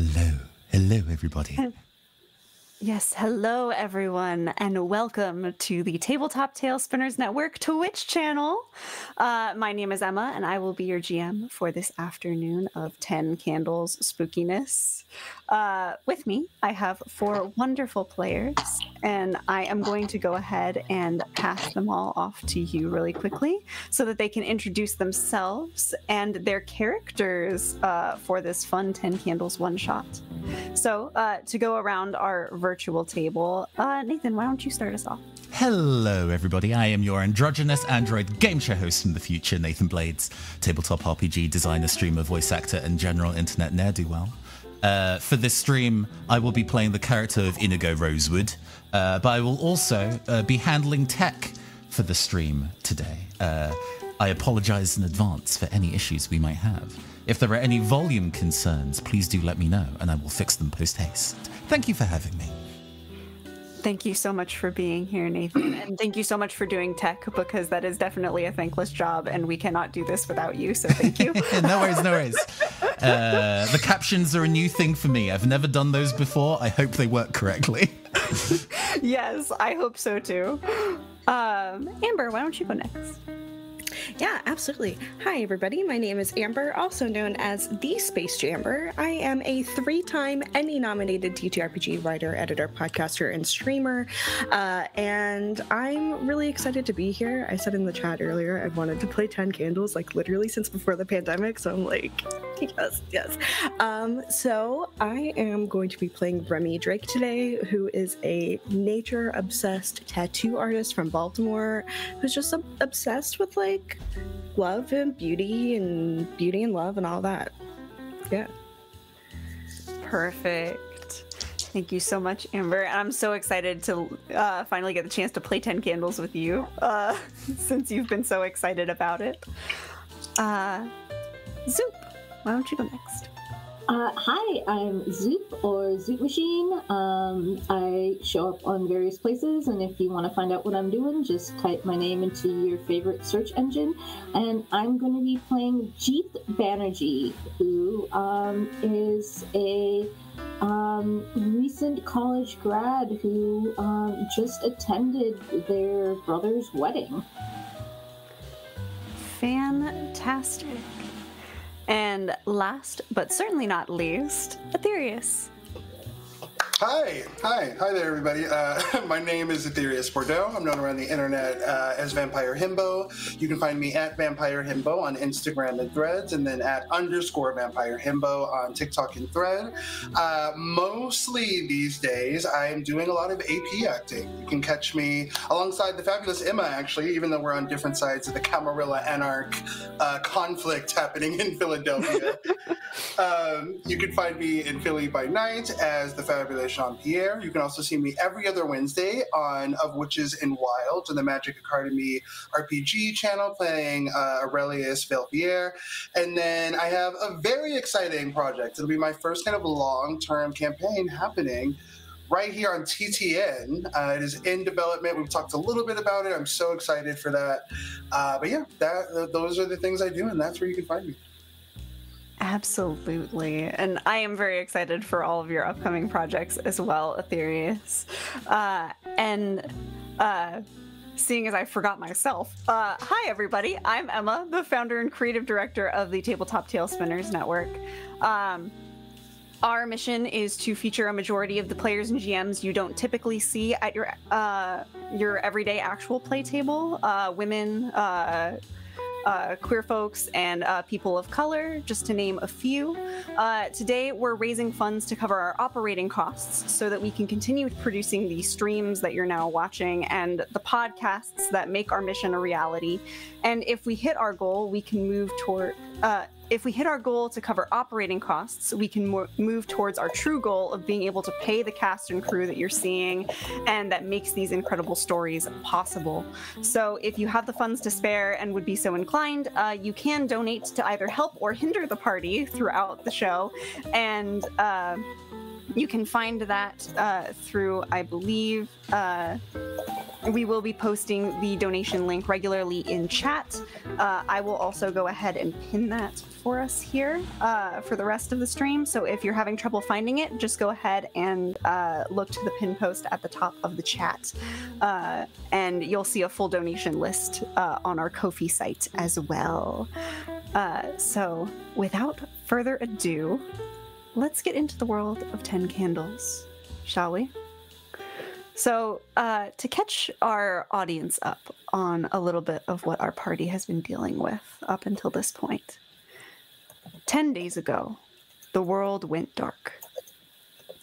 Hello. Hello, everybody. Yes, hello everyone, and welcome to the Tabletop Tale Spinners Network Twitch channel. My name is Emma, and I will be your GM for this afternoon of 10 Candles Spookiness. With me, I have 4 wonderful players, and I am going to go ahead and pass them all off to you really quickly so that they can introduce themselves and their characters for this fun 10 Candles one-shot. So, to go around our virtual table, Nathan, why don't you start us off? Hello, everybody. I am your androgynous android game show host from the future, Nathan Blades, tabletop RPG designer, streamer, voice actor, and general internet ne'er-do-well. For this stream, I will be playing the character of Inigo Rosewood, but I will also be handling tech for the stream today. I apologize in advance for any issues we might have. If there are any volume concerns, please do let me know, and I will fix them post-haste. Thank you for having me. Thank you so much for being here, Nathan, and thank you so much for doing tech, because that is definitely a thankless job, and we cannot do this without you, so thank you. No worries, no worries. The captions are a new thing for me. I've never done those before. I hope they work correctly. Yes, I hope so too. Amber, why don't you go next? Yeah, absolutely. Hi, everybody. My name is Amber, also known as the Space Jamber. I am a 3-time Emmy-nominated TTRPG writer, editor, podcaster, and streamer, and I'm really excited to be here. I said in the chat earlier I've wanted to play 10 Candles, like, literally since before the pandemic, so I'm like, yes. So I am going to be playing Remy Drake today, who is a nature-obsessed tattoo artist from Baltimore, who's just obsessed with, like, love and beauty and love and all that. Yeah. Perfect. Thank you so much, Amber. I'm so excited to finally get the chance to play 10 Candles with you, since you've been so excited about it. Zoop, why don't you go next? Hi, I'm Zoop, or Zoop Machine. I show up on various places, and if you want to find out what I'm doing, just type my name into your favorite search engine. And I'm going to be playing Jeet Banerjee, who is a recent college grad who just attended their brother's wedding. Fantastic. And last, but certainly not least, Aetherius. Hi there, everybody. My name is Aetherius Bordeaux. I'm known around the internet as Vampire Himbo. You can find me at Vampire Himbo on Instagram and Threads, and then at _Vampire Himbo on TikTok and Thread. Mostly these days, I'm doing a lot of AP acting. You can catch me alongside the fabulous Emma, actually, even though we're on different sides of the Camarilla Anarch conflict happening in Philadelphia. You can find me in Philly by night as the fabulous Jean-Pierre. You can also see me every other Wednesday on Of Witches and Wilds on the Magic Academy RPG channel playing Aurelius Belfier. And then I have a very exciting project. It'll be my first kind of long-term campaign happening right here on TTN. It is in development. We've talked a little bit about it. I'm so excited for that. But yeah, those are the things I do, and that's where you can find me. Absolutely. And I am very excited for all of your upcoming projects as well, Aetherius. Seeing as I forgot myself, hi everybody, I'm Emma, the founder and creative director of the Tabletop Tale Spinners Network. Our mission is to feature a majority of the players and GMs you don't typically see at your everyday actual play table. Women, queer folks, and people of color, just to name a few. Today, we're raising funds to cover our operating costs so that we can continue producing the streams that you're now watching and the podcasts that make our mission a reality. And if we hit our goal, we can move toward... if we hit our goal to cover operating costs, we can move towards our true goal of being able to pay the cast and crew that you're seeing and that makes these incredible stories possible. So if you have the funds to spare and would be so inclined, you can donate to either help or hinder the party throughout the show. And you can find that through, I believe... we will be posting the donation link regularly in chat. I will also go ahead and pin that for us here for the rest of the stream. So if you're having trouble finding it, just go ahead and look to the pin post at the top of the chat. And you'll see a full donation list on our Ko-fi site as well. So without further ado, let's get into the world of 10 Candles, shall we? So, to catch our audience up on a little bit of what our party has been dealing with up until this point. 10 days ago, the world went dark.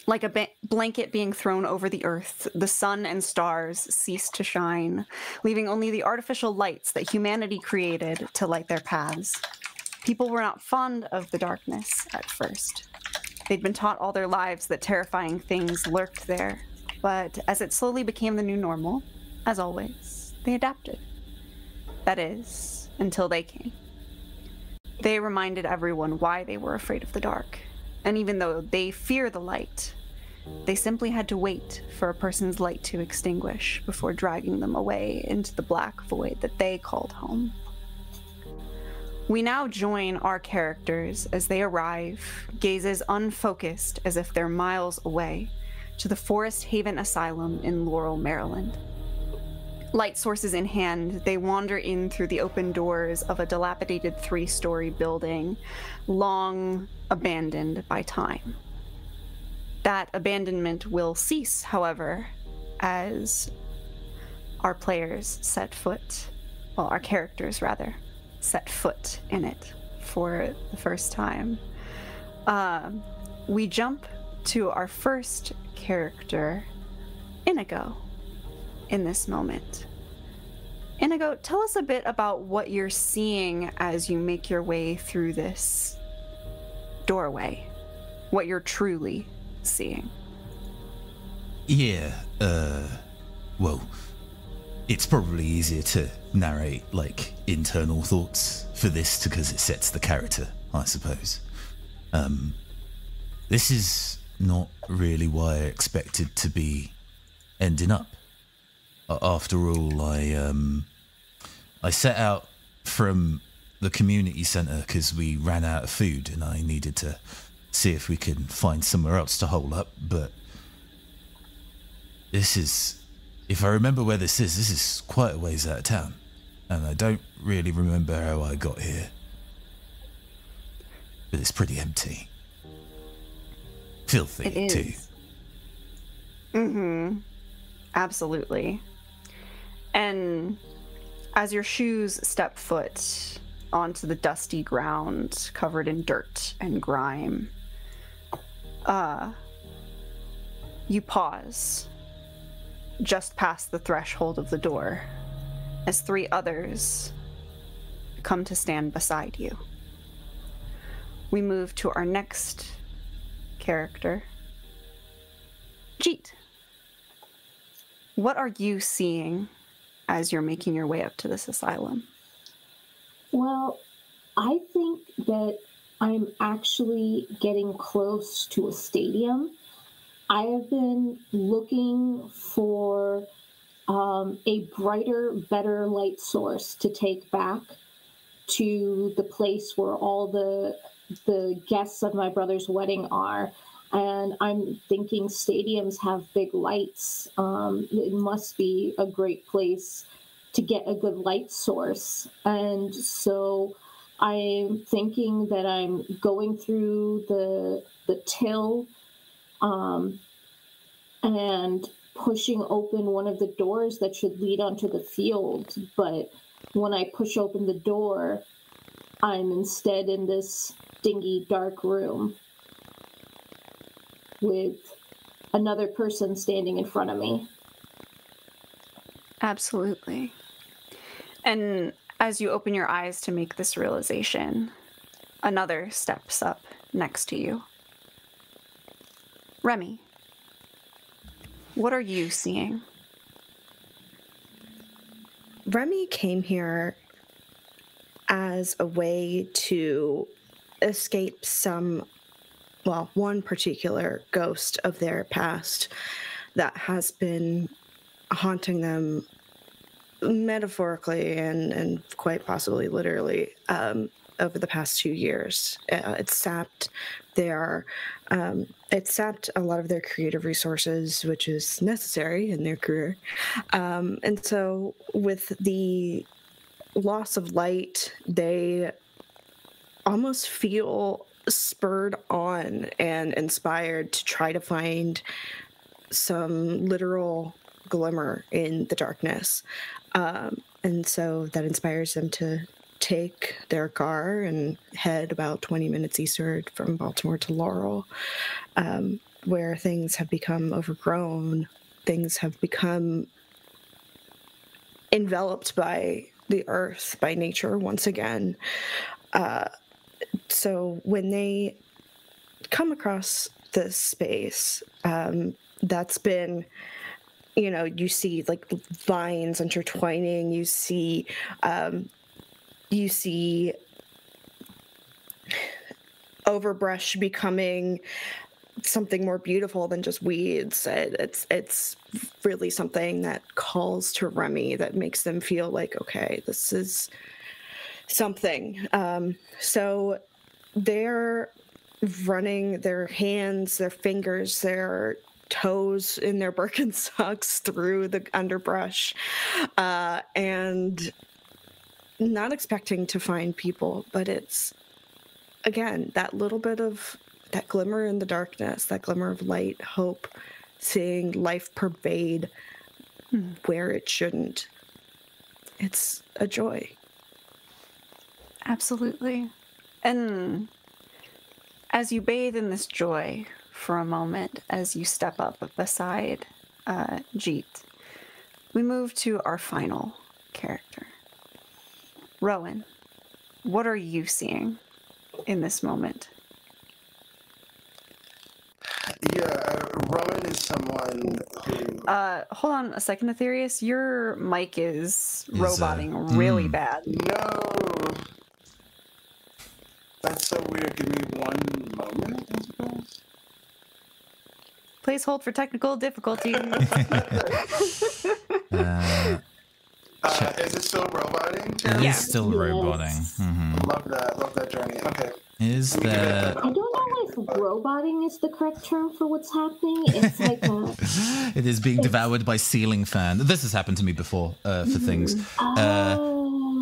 Like a blanket being thrown over the earth, the sun and stars ceased to shine, leaving only the artificial lights that humanity created to light their paths. People were not fond of the darkness at first. They'd been taught all their lives that terrifying things lurked there. But as it slowly became the new normal, as always, they adapted. That is, until they came. They reminded everyone why they were afraid of the dark. And even though they fear the light, they simply had to wait for a person's light to extinguish before dragging them away into the black void that they called home. We now join our characters as they arrive, gazes unfocused as if they're miles away, to the Forest Haven Asylum in Laurel, Maryland. Light sources in hand, they wander in through the open doors of a dilapidated 3-story building, long abandoned by time. That abandonment will cease, however, as our players set foot, well, our characters rather, set foot in it for the first time. We jump to our first character, Inigo, in this moment. Inigo, tell us a bit about what you're seeing as you make your way through this doorway, what you're truly seeing. Yeah, well, it's probably easier to narrate, like, internal thoughts for this because it sets the character, I suppose. This is not really why I expected to be ending up. After all, I set out from the community centre because we ran out of food and I needed to see if we could find somewhere else to hole up, but this is, if I remember where this is quite a ways out of town, and I don't really remember how I got here. But it's pretty empty. Filthy, it is. too. Mm-hmm. Absolutely. And as your shoes step foot onto the dusty ground covered in dirt and grime, you pause just past the threshold of the door as 3 others come to stand beside you. We move to our next character, Jeet. What are you seeing as you're making your way up to this asylum? Well, I think that I'm actually getting close to a stadium. I have been looking for a brighter, better light source to take back to the place where all the guests of my brother's wedding are. And I'm thinking stadiums have big lights. It must be a great place to get a good light source. And so I'm thinking that I'm going through the till and pushing open one of the doors that should lead onto the field. But when I push open the door, I'm instead in this dingy, dark room with another person standing in front of me. Absolutely. And as you open your eyes to make this realization, another steps up next to you. Remy, what are you seeing? Remy came here as a way to escape one particular ghost of their past that has been haunting them metaphorically and quite possibly literally over the past 2 years. It's sapped it's sapped a lot of their creative resources, which is necessary in their career. And so with the loss of light, they almost feel spurred on and inspired to try to find some literal glimmer in the darkness. And so that inspires them to take their car and head about 20 minutes eastward from Baltimore to Laurel, where things have become overgrown. Things have become enveloped by the earth, by nature once again. So when they come across this space, that's been, you see like vines intertwining, you see overbrush becoming something more beautiful than just weeds. It's really something that calls to Remy, that makes them feel like, okay, this is something. So they're running their hands, their fingers, their toes in their Birkenstocks through the underbrush, and not expecting to find people, but it's, again, that little bit of that glimmer in the darkness, that glimmer of light, hope, seeing life pervade where it shouldn't. It's a joy. Absolutely. And as you bathe in this joy for a moment, as you step up beside Jeet, we move to our final character. Rowan, what are you seeing in this moment? Yeah, Rowan is someone who... Hold on a second, Aetherius. Your mic is roboting really bad. No! That's so weird. Give me one moment, I suppose. Please hold for technical difficulty. Is it still roboting? It is still roboting. Mm-hmm. Love that journey. Okay. Is there... I don't know if roboting is the correct term for what's happening. It's like It is being devoured by ceiling fan. This has happened to me before for things.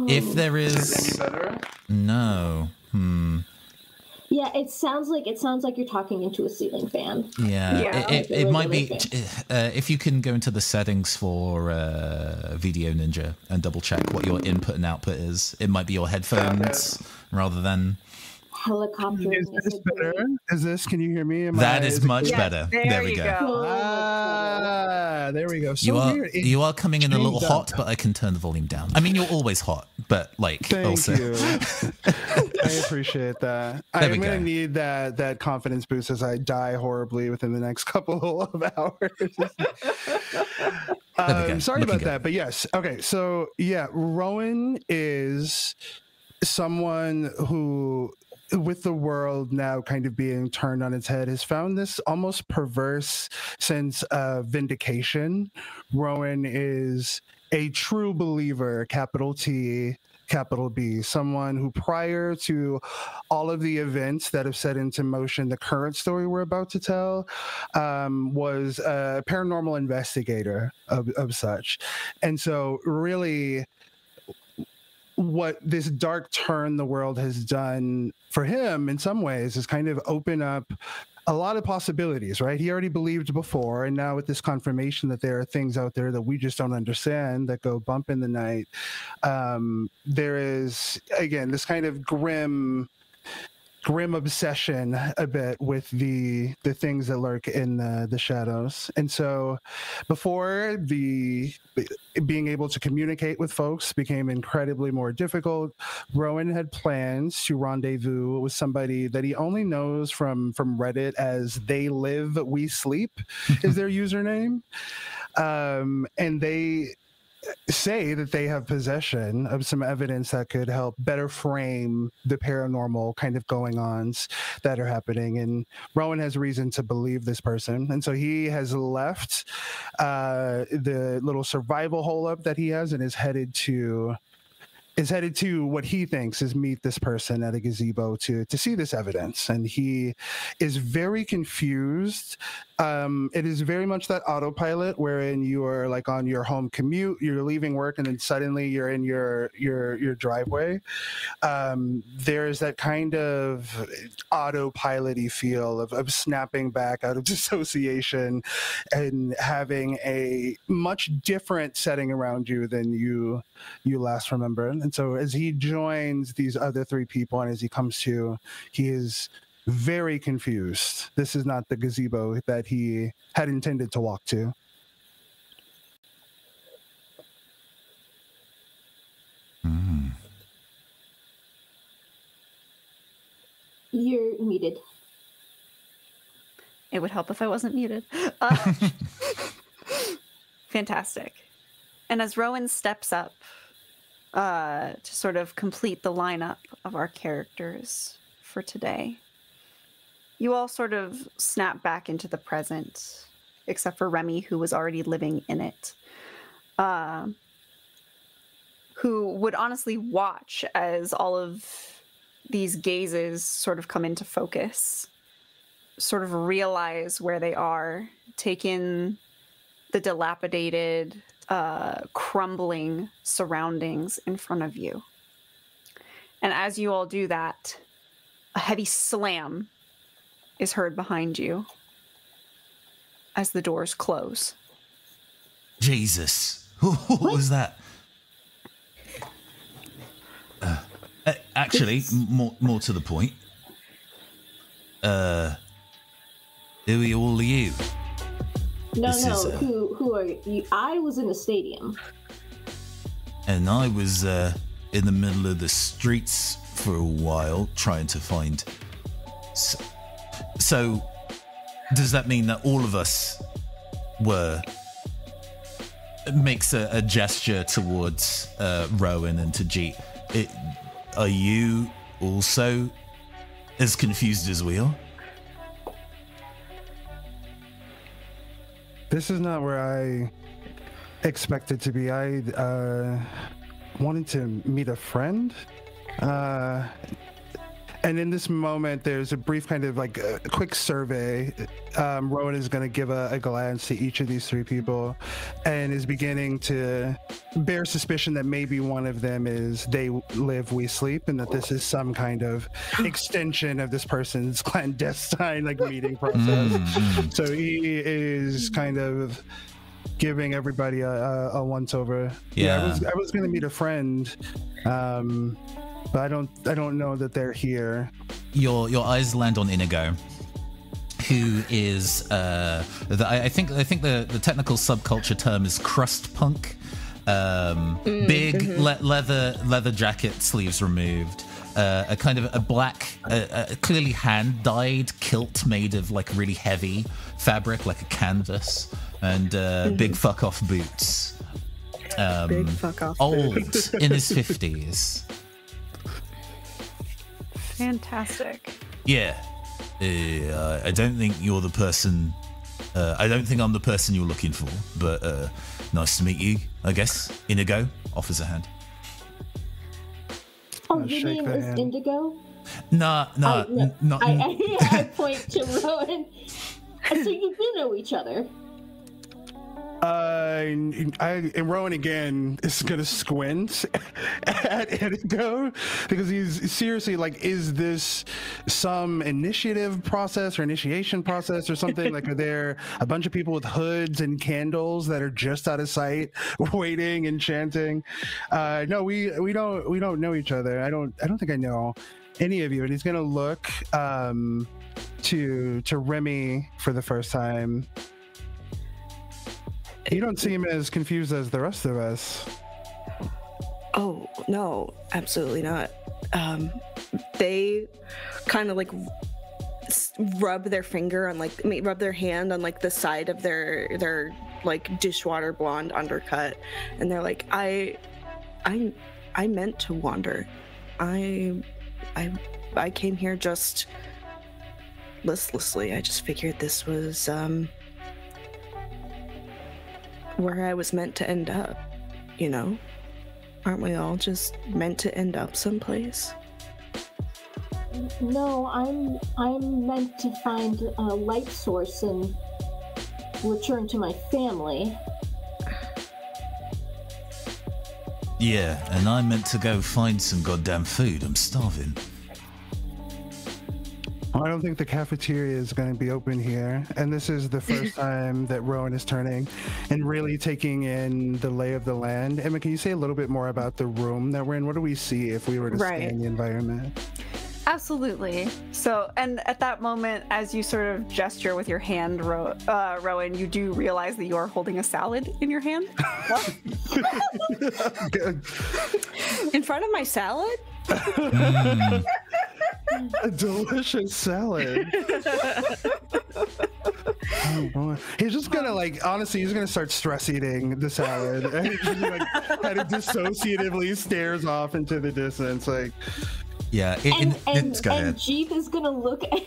If there is... Any better? No. Yeah, it sounds like you're talking into a ceiling fan. Yeah. It might be... if you can go into the settings for Video Ninja and double check what your input and output is. It might be your headphones rather than... Helicopter. Is this better? Can you hear me? That is much better. There we you go. There we go. So you are coming in a little hot, but I can turn the volume down. I mean, you're always hot, but Thank you. I appreciate that. I'm going to need that confidence boost as I die horribly within the next couple of hours. Sorry about that, but yes. Okay, so yeah, Rowan is someone who, with the world now kind of being turned on its head, has found this almost perverse sense of vindication. Rowan is a true believer, capital T, capital B, someone who, prior to all of the events that have set into motion the current story we're about to tell, was a paranormal investigator of such. And so really, what this dark turn the world has done for him in some ways is kind of open up a lot of possibilities, right? He already believed before, and now with this confirmation that there are things out there that we just don't understand that go bump in the night, there is, again, this kind of grim obsession a bit with the things that lurk in the shadows. And so before being able to communicate with folks became incredibly more difficult, Rowan had plans to rendezvous with somebody that he only knows from Reddit as They Live We Sleep is their username. And they say that they have possession of some evidence that could help better frame the paranormal kind of going-ons that are happening. And Rowan has reason to believe this person. And so he has left the little survival hole up that he has and is headed to what he thinks is meet this person at a gazebo to see this evidence. And he is very confused. It is very much that autopilot wherein you are like on your home commute, you're leaving work, and then suddenly you're in your driveway. There's that kind of autopilot-y feel of snapping back out of dissociation and having a much different setting around you than you last remember. And so as he joins these other three people and as he comes to, he is very confused. This is not the gazebo that he had intended to walk to. You're muted. It would help if I wasn't muted. Fantastic. And as Rowan steps up to sort of complete the lineup of our characters for today, you all sort of snap back into the present, except for Remy, who was already living in it, who would honestly watch as all of these gazes sort of come into focus, sort of realize where they are, take in the dilapidated, crumbling surroundings in front of you. And as you all do that, a heavy slam is heard behind you as the doors close. Jesus. What was that? Actually, more to the point. Who are all you? No, who are you? I was in the stadium. And I was in the middle of the streets for a while trying to find... So, does that mean that all of us were... Makes a gesture towards Rowan and to Jeet. Are you also as confused as we are? This is not where I expected to be. I wanted to meet a friend. And in this moment, there's a brief kind of like a quick survey. Rowan is going to give a glance to each of these three people and is beginning to bear suspicion that maybe one of them is they live, we sleep, and that this is some kind of extension of this person's clandestine like meeting process. So he is kind of giving everybody a once over. Yeah, I was going to meet a friend. But I don't know that they're here. Your eyes land on Inigo, who is I think the technical subculture term is crust punk. Big leather jacket, sleeves removed. A kind of a black, clearly hand dyed kilt made of like really heavy fabric, like a canvas, and big fuck off boots. Big fuck off. Old in his 50s. Fantastic. Yeah. I don't think you're the person... I don't think I'm the person you're looking for, but nice to meet you, I guess. Inigo offers a hand. Oh, your name is Indigo? No. I point to Rowan. So you do know each other? And Rowan again is gonna squint at Inigo because he's seriously like, is this some initiation process or something? Like, are there a bunch of people with hoods and candles that are just out of sight waiting and chanting? No, we don't know each other. I don't think I know any of you. And he's gonna look to Remy for the first time. You don't seem as confused as the rest of us. Oh, no, absolutely not. They kind of like rub their finger on rub their hand on like the side of their like dishwater blonde undercut, and they're like, I meant to wander. I came here just listlessly. I just figured this was where I was meant to end up, you know? Aren't we all just meant to end up someplace? No, I'm meant to find a light source and return to my family. Yeah, and I meant to go find some goddamn food. I'm starving. I don't think the cafeteria is going to be open here, and this is the first time that Rowan is turning and really taking in the lay of the land. Emma, can you say a little bit more about the room that we're in? What do we see if we were to stay in the environment? Absolutely. So, and at that moment, as you sort of gesture with your hand, Rowan, you do realize that you are holding a salad in your hand. In front of my salad? A delicious salad. Oh boy. He's just gonna honestly, he's gonna start stress eating the salad, and he just kind of dissociatively stares off into the distance, like. Yeah, and ahead. Jeep is gonna look at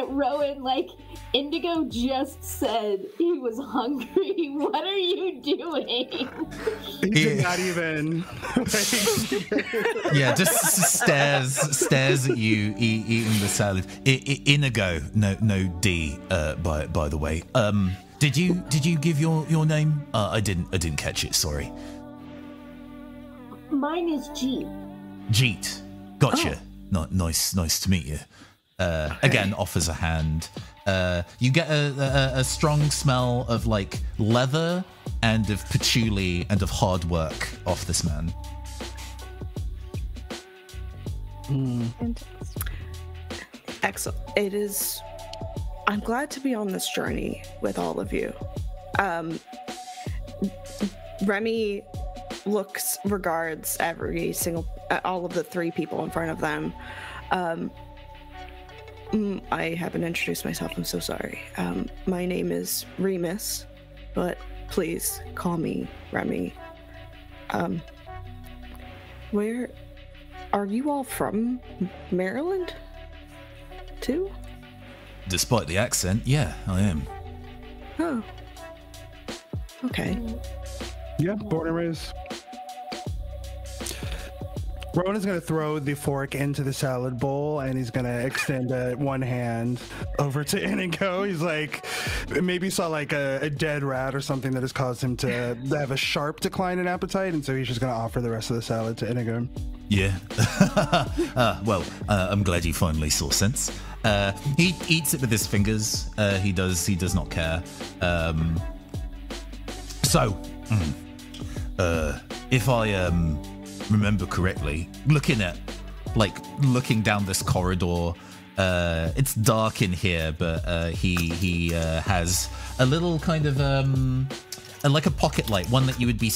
Rowan like, Indigo just said he was hungry. What are you doing? He's not even. Yeah, just stares at you eating the salad. Inigo, no D. By the way, did you give your name? I didn't catch it. Sorry. Mine is Jeep. Jeet. Gotcha. Nice to meet you. Again, offers a hand. You get a strong smell of like leather and of patchouli and of hard work off this man. Excellent. It is. I'm glad to be on this journey with all of you. Remy regards all of the three people in front of them. I haven't introduced myself. I'm so sorry. My name is Remus, but please call me Remy. Where are you all from? Maryland? Too? Despite the accent, yeah, I am. Oh. Okay. Yeah, born and raised. Rowan is going to throw the fork into the salad bowl, and he's going to extend one hand over to Inigo. He's like, maybe saw like a dead rat or something that has caused him to have a sharp decline in appetite, and so he's just going to offer the rest of the salad to Inigo. Yeah. Well, I'm glad you finally saw sense. He eats it with his fingers. He does not care. If I remember correctly, looking down this corridor, it's dark in here, but he has a little kind of like a pocket light, one that you would be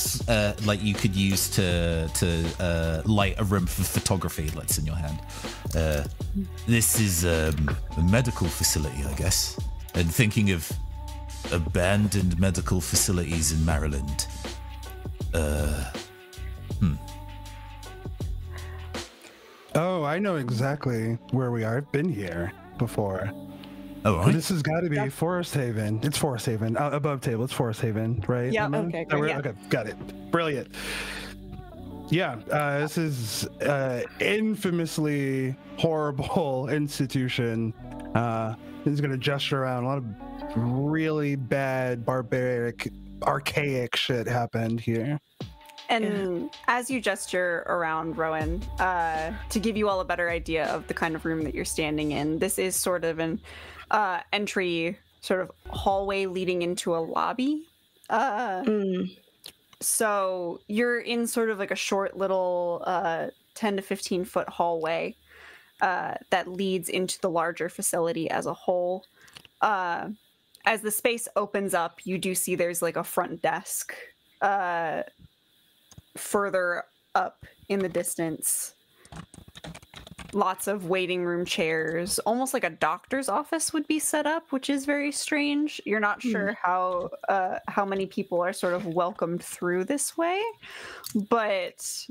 like you could use to light a room for photography. Lights in your hand. This is a medical facility, I guess. And thinking of abandoned medical facilities in Maryland. Oh, I know exactly where we are. I've been here before. Oh, right. This has got to be Forest Haven. It's Forest Haven. Above table, it's Forest Haven, right? Yeah, Emma? okay, great, yeah. Okay, got it. Brilliant. Yeah, this is infamously horrible institution. He's going to gesture around. A lot of really bad, barbaric, archaic shit happened here. And as you gesture around, Rowan, to give you all a better idea of the kind of room that you're standing in, this is sort of an entry sort of hallway leading into a lobby. So you're in sort of like a short little 10 to 15 foot hallway that leads into the larger facility as a whole. As the space opens up, you do see there's like a front desk further up in the distance. lots of waiting room chairs, almost like a doctor's office would be set up, which is very strange. You're not sure how many people are sort of welcomed through this way, but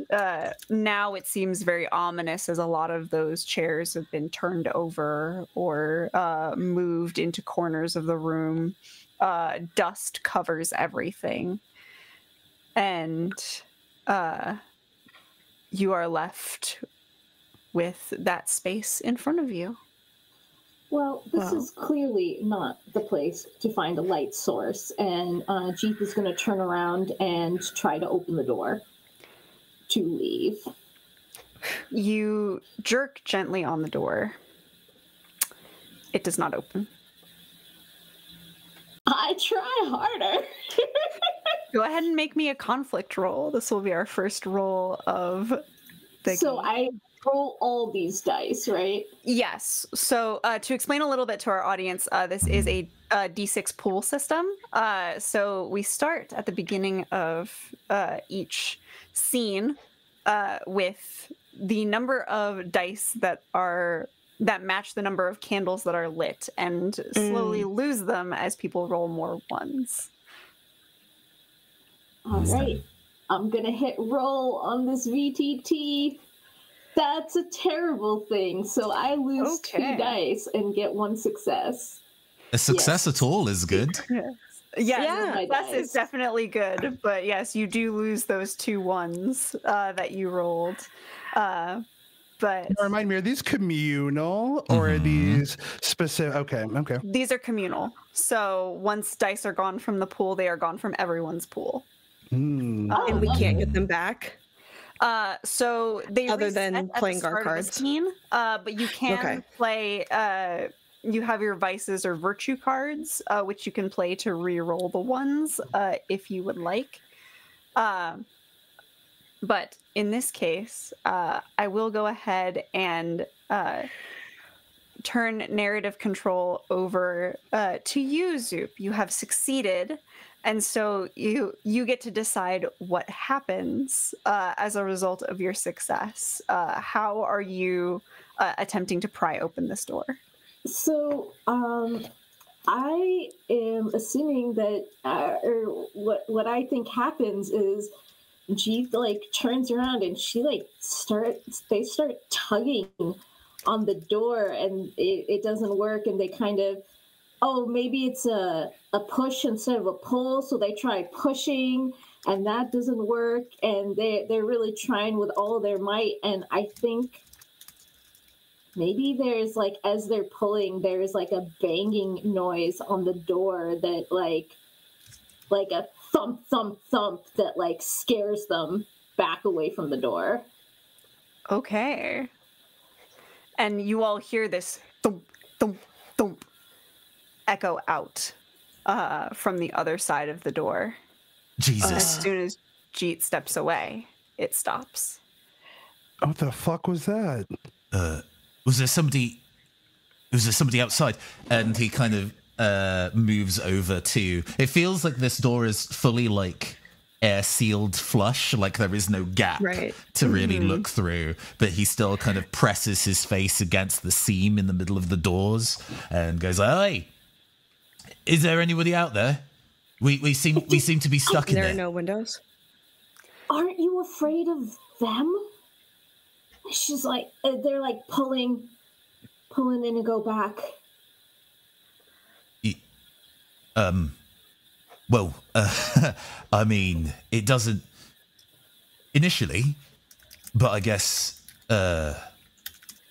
now it seems very ominous as a lot of those chairs have been turned over or moved into corners of the room. Dust covers everything, and you are left with that space in front of you. Well, this is clearly not the place to find a light source, and Jeep is going to turn around and try to open the door to leave. You jerk gently on the door. It does not open. I try harder. Go ahead and make me a conflict roll. This will be our first roll of the So game. I roll all these dice, right? Yes. So to explain a little bit to our audience, this is a D6 pool system. So we start at the beginning of each scene with the number of dice that match the number of candles that are lit, and slowly lose them as people roll more ones. All right. I'm going to hit roll on this VTT. That's a terrible thing. So I lose 2 dice and get 1 success. A success at all is good. Yeah, success is dice. definitely good, but yes, you do lose those 2 ones that you rolled. But Now, remind me, are these communal or are these specific? Okay. these are communal. So once dice are gone from the pool, they are gone from everyone's pool. And we can't get them back. So they Other reset than at the playing our start of the cards. scene, but you can play. You have your vices or virtue cards, which you can play to re-roll the ones if you would like. But in this case, I will go ahead and turn narrative control over to you, Zoop. You have succeeded, and so you get to decide what happens as a result of your success. How are you attempting to pry open this door? So, I am assuming that, or what I think happens is Jeep turns around and she they start tugging on the door, and it doesn't work, and they kind of, maybe it's a push instead of a pull, so they try pushing, and that doesn't work, and they're really trying with all their might, and I think maybe there's as they're pulling, there's a banging noise on the door that like a thump thump thump that scares them back away from the door. Okay. And you all hear this thump thump thump echo out from the other side of the door. Jesus. As soon as Jeet steps away, it stops. What the fuck was that? Was there somebody outside? And he kind of moves over to, it feels like this door is fully air sealed flush, there is no gap to really look through, but he still kind of presses his face against the seam in the middle of the doors and goes, "Hey, is there anybody out there? We seem to be stuck in there." There are no windows. Aren't you afraid of them? She's they're pulling in to go back. Well, I mean, it doesn't initially, but I guess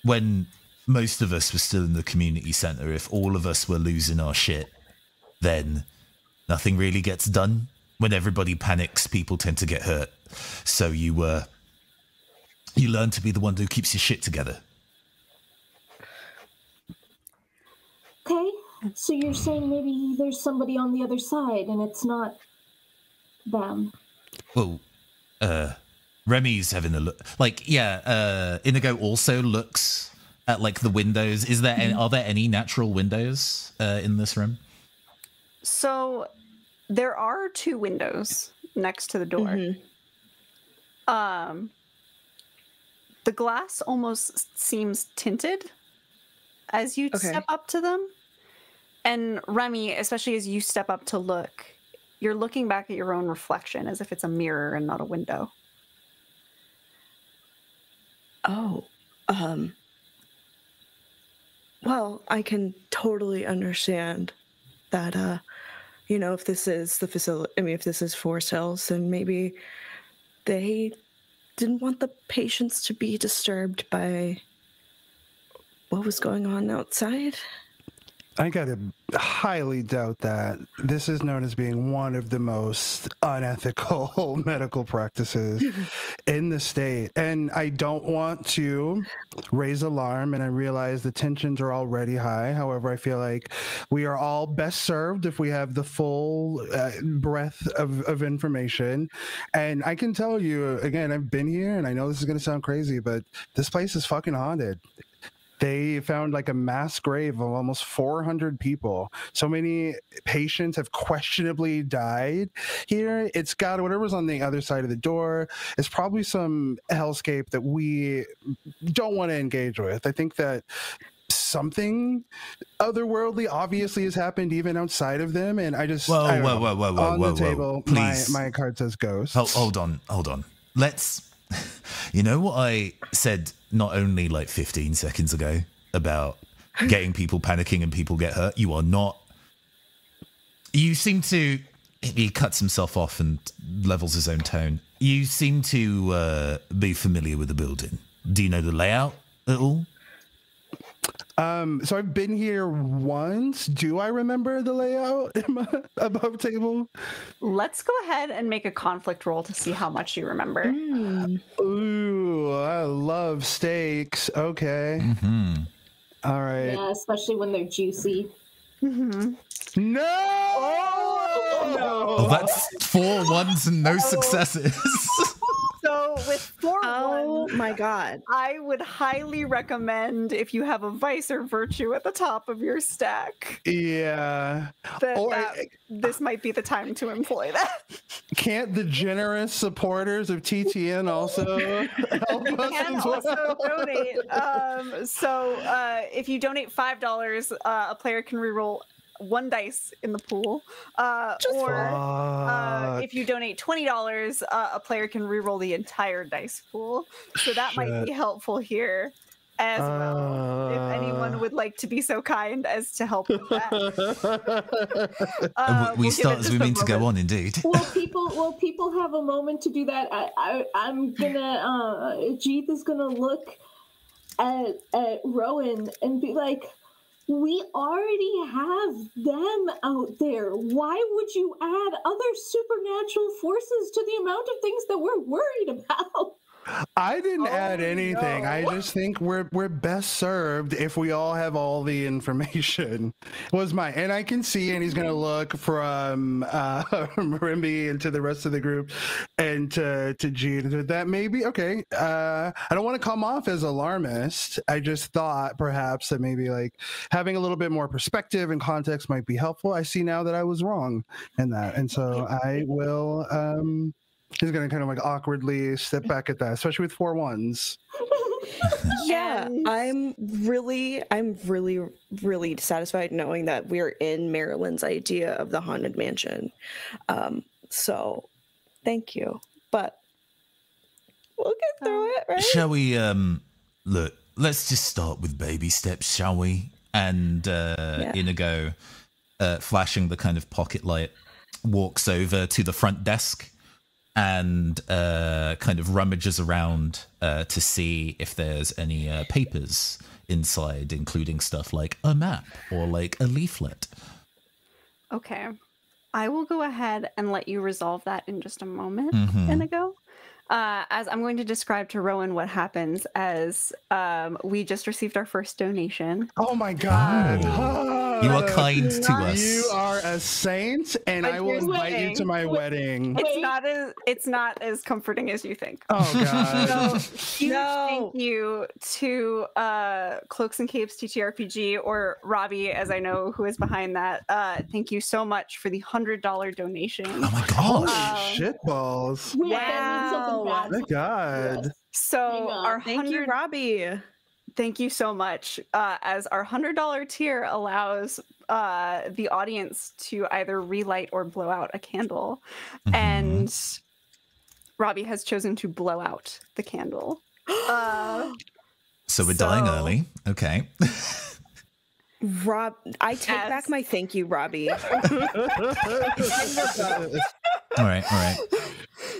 when most of us were still in the community center, if all of us were losing our shit, then nothing really gets done. When everybody panics, people tend to get hurt. So you learn to be the one who keeps your shit together. Okay, so you're saying maybe there's somebody on the other side and it's not them. Well, Remy's having a look. Inigo also looks at the windows. Are there any natural windows in this room? So there are 2 windows next to the door. the glass almost seems tinted as you step up to them. And Remy, especially as you step up to look, you're looking back at your own reflection as if it's a mirror and not a window. Oh, well, I can totally understand that, you know, if this is the facility, I mean, if this is Forest Hills, then maybe they didn't want the patients to be disturbed by what was going on outside. I gotta highly doubt that. This is known as being one of the most unethical medical practices in the state. And I don't want to raise alarm, and I realize the tensions are already high. However, I feel like we are all best served if we have the full breadth of information. And I can tell you, again, I've been here, and I know this is gonna sound crazy, but this place is fucking haunted. They found like a mass grave of almost 400 people. So many patients have questionably died here. It's got whatever's on the other side of the door. It's probably some hellscape that we don't want to engage with. I think that something otherworldly obviously has happened even outside of them. And I just, whoa, on the table, please. My card says ghost. Hold on. Let's, you know what I said not only like 15 seconds ago about getting people panicking and people get hurt? You are not. You seem to. He cuts himself off and levels his own tone. You seem to be familiar with the building. Do you know the layout at all? So I've been here once. Do I remember the layout above table? Let's go ahead and make a conflict roll to see how much you remember. Ooh, I love steaks. Okay. Mm-hmm. All right. Yeah, especially when they're juicy. Mm-hmm. No! Oh, that's 4 ones and no successes. So with 4 Oh my god. I would highly recommend, if you have a vice or virtue at the top of your stack, Yeah. this might be the time to employ that. Can't the generous supporters of TTN also help us And as well? also donate. If you donate $5, a player can reroll 1 dice in the pool, if you donate $20, a player can reroll the entire dice pool. So that might be helpful here as well, if anyone would like to be so kind as to help with that. We start as we mean to go on, indeed. Will people have a moment to do that? I'm gonna Jeeth is gonna look at Rowan and be like, we already have them out there. Why would you add other supernatural forces to the amount of things that we're worried about? I didn't add anything. No. I just think we're best served if we all have all the information. And I can see, and he's gonna look from Rimby and to the rest of the group, and to Gene. That maybe okay. I don't want to come off as alarmist. I just thought perhaps that maybe like having a little bit more perspective and context might be helpful. I see now that I was wrong in that, and so I will. He's gonna kind of like awkwardly step back at that, especially with 4 ones. Yeah, I'm really satisfied knowing that we're in Marilyn's idea of the haunted mansion. So thank you. But we'll get through it, right? Shall we look, let's just start with baby steps, shall we? And Inigo, flashing the kind of pocket light, walks over to the front desk and kind of rummages around to see if there's any papers inside, including stuff like a map or like a leaflet. Okay. I will go ahead and let you resolve that in just a moment, Inigo. As I'm going to describe to Rowan what happens as we just received our first donation. Oh my god. You are kind to us. You are a saint, and But I will here's the invite you thing. to my wedding. It's not as comforting as you think. Oh god. So huge thank you to Cloaks and Capes TTRPG, or Robbie, as I know who is behind that. Thank you so much for the $100 donation. Oh my Holy gosh. shit balls. Yeah, that means something bad. My god. So our Thank you, Robbie. Thank you so much. As our $100 tier allows the audience to either relight or blow out a candle, and Robbie has chosen to blow out the candle. So we're dying early. Okay. I take back my thank you, Robbie. All right.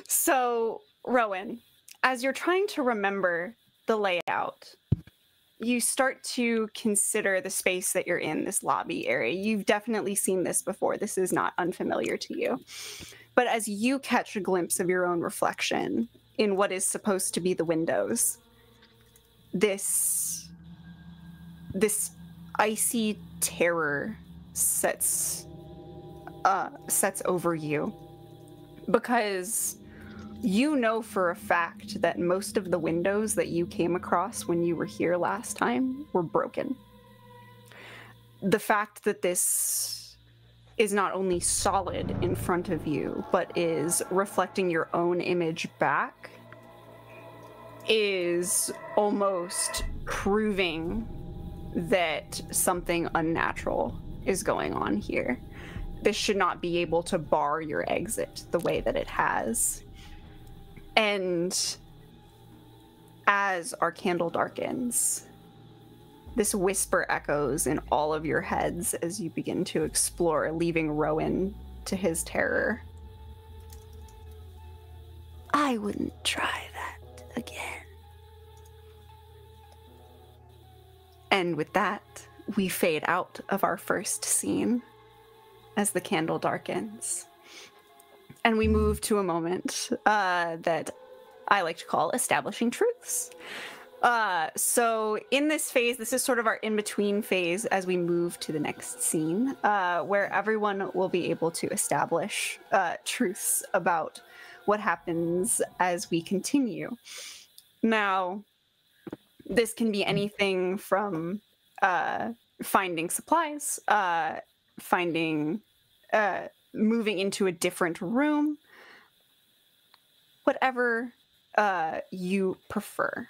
So, Rowan, as you're trying to remember the layout, you start to consider the space that you're in, this lobby area. You've definitely seen this before. This is not unfamiliar to you. But as you catch a glimpse of your own reflection in what is supposed to be the windows, this icy terror sets over you, because you know for a fact that most of the windows that you came across when you were here last time were broken. The fact that this is not only solid in front of you, but is reflecting your own image back is almost proving that something unnatural is going on here. This should not be able to bar your exit the way that it has. And as our candle darkens, this whisper echoes in all of your heads as you begin to explore, leaving Rowan to his terror. I wouldn't try that again. And with that, we fade out of our first scene as the candle darkens. And we move to a moment that I like to call establishing truths. So in this phase, this is sort of our in-between phase as we move to the next scene, where everyone will be able to establish truths about what happens as we continue. Now, this can be anything from finding supplies, moving into a different room, whatever you prefer.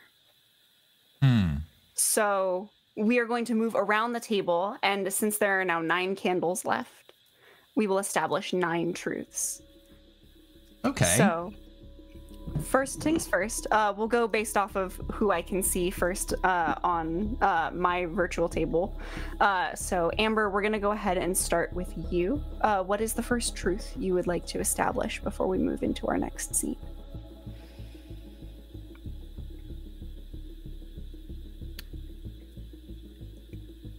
So we are going to move around the table, and since there are now 9 candles left, we will establish 9 truths. Okay. So first things first, we'll go based off of who I can see first on my virtual table. So Amber, we're going to go ahead and start with you. What is the first truth you would like to establish before we move into our next scene?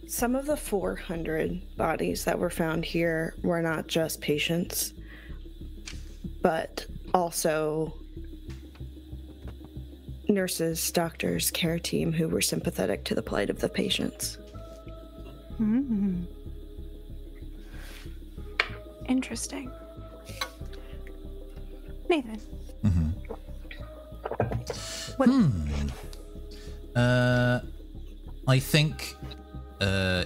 Some of the 400 bodies that were found here were not just patients, but also nurses, doctors, care team who were sympathetic to the plight of the patients. Interesting. Nathan. I think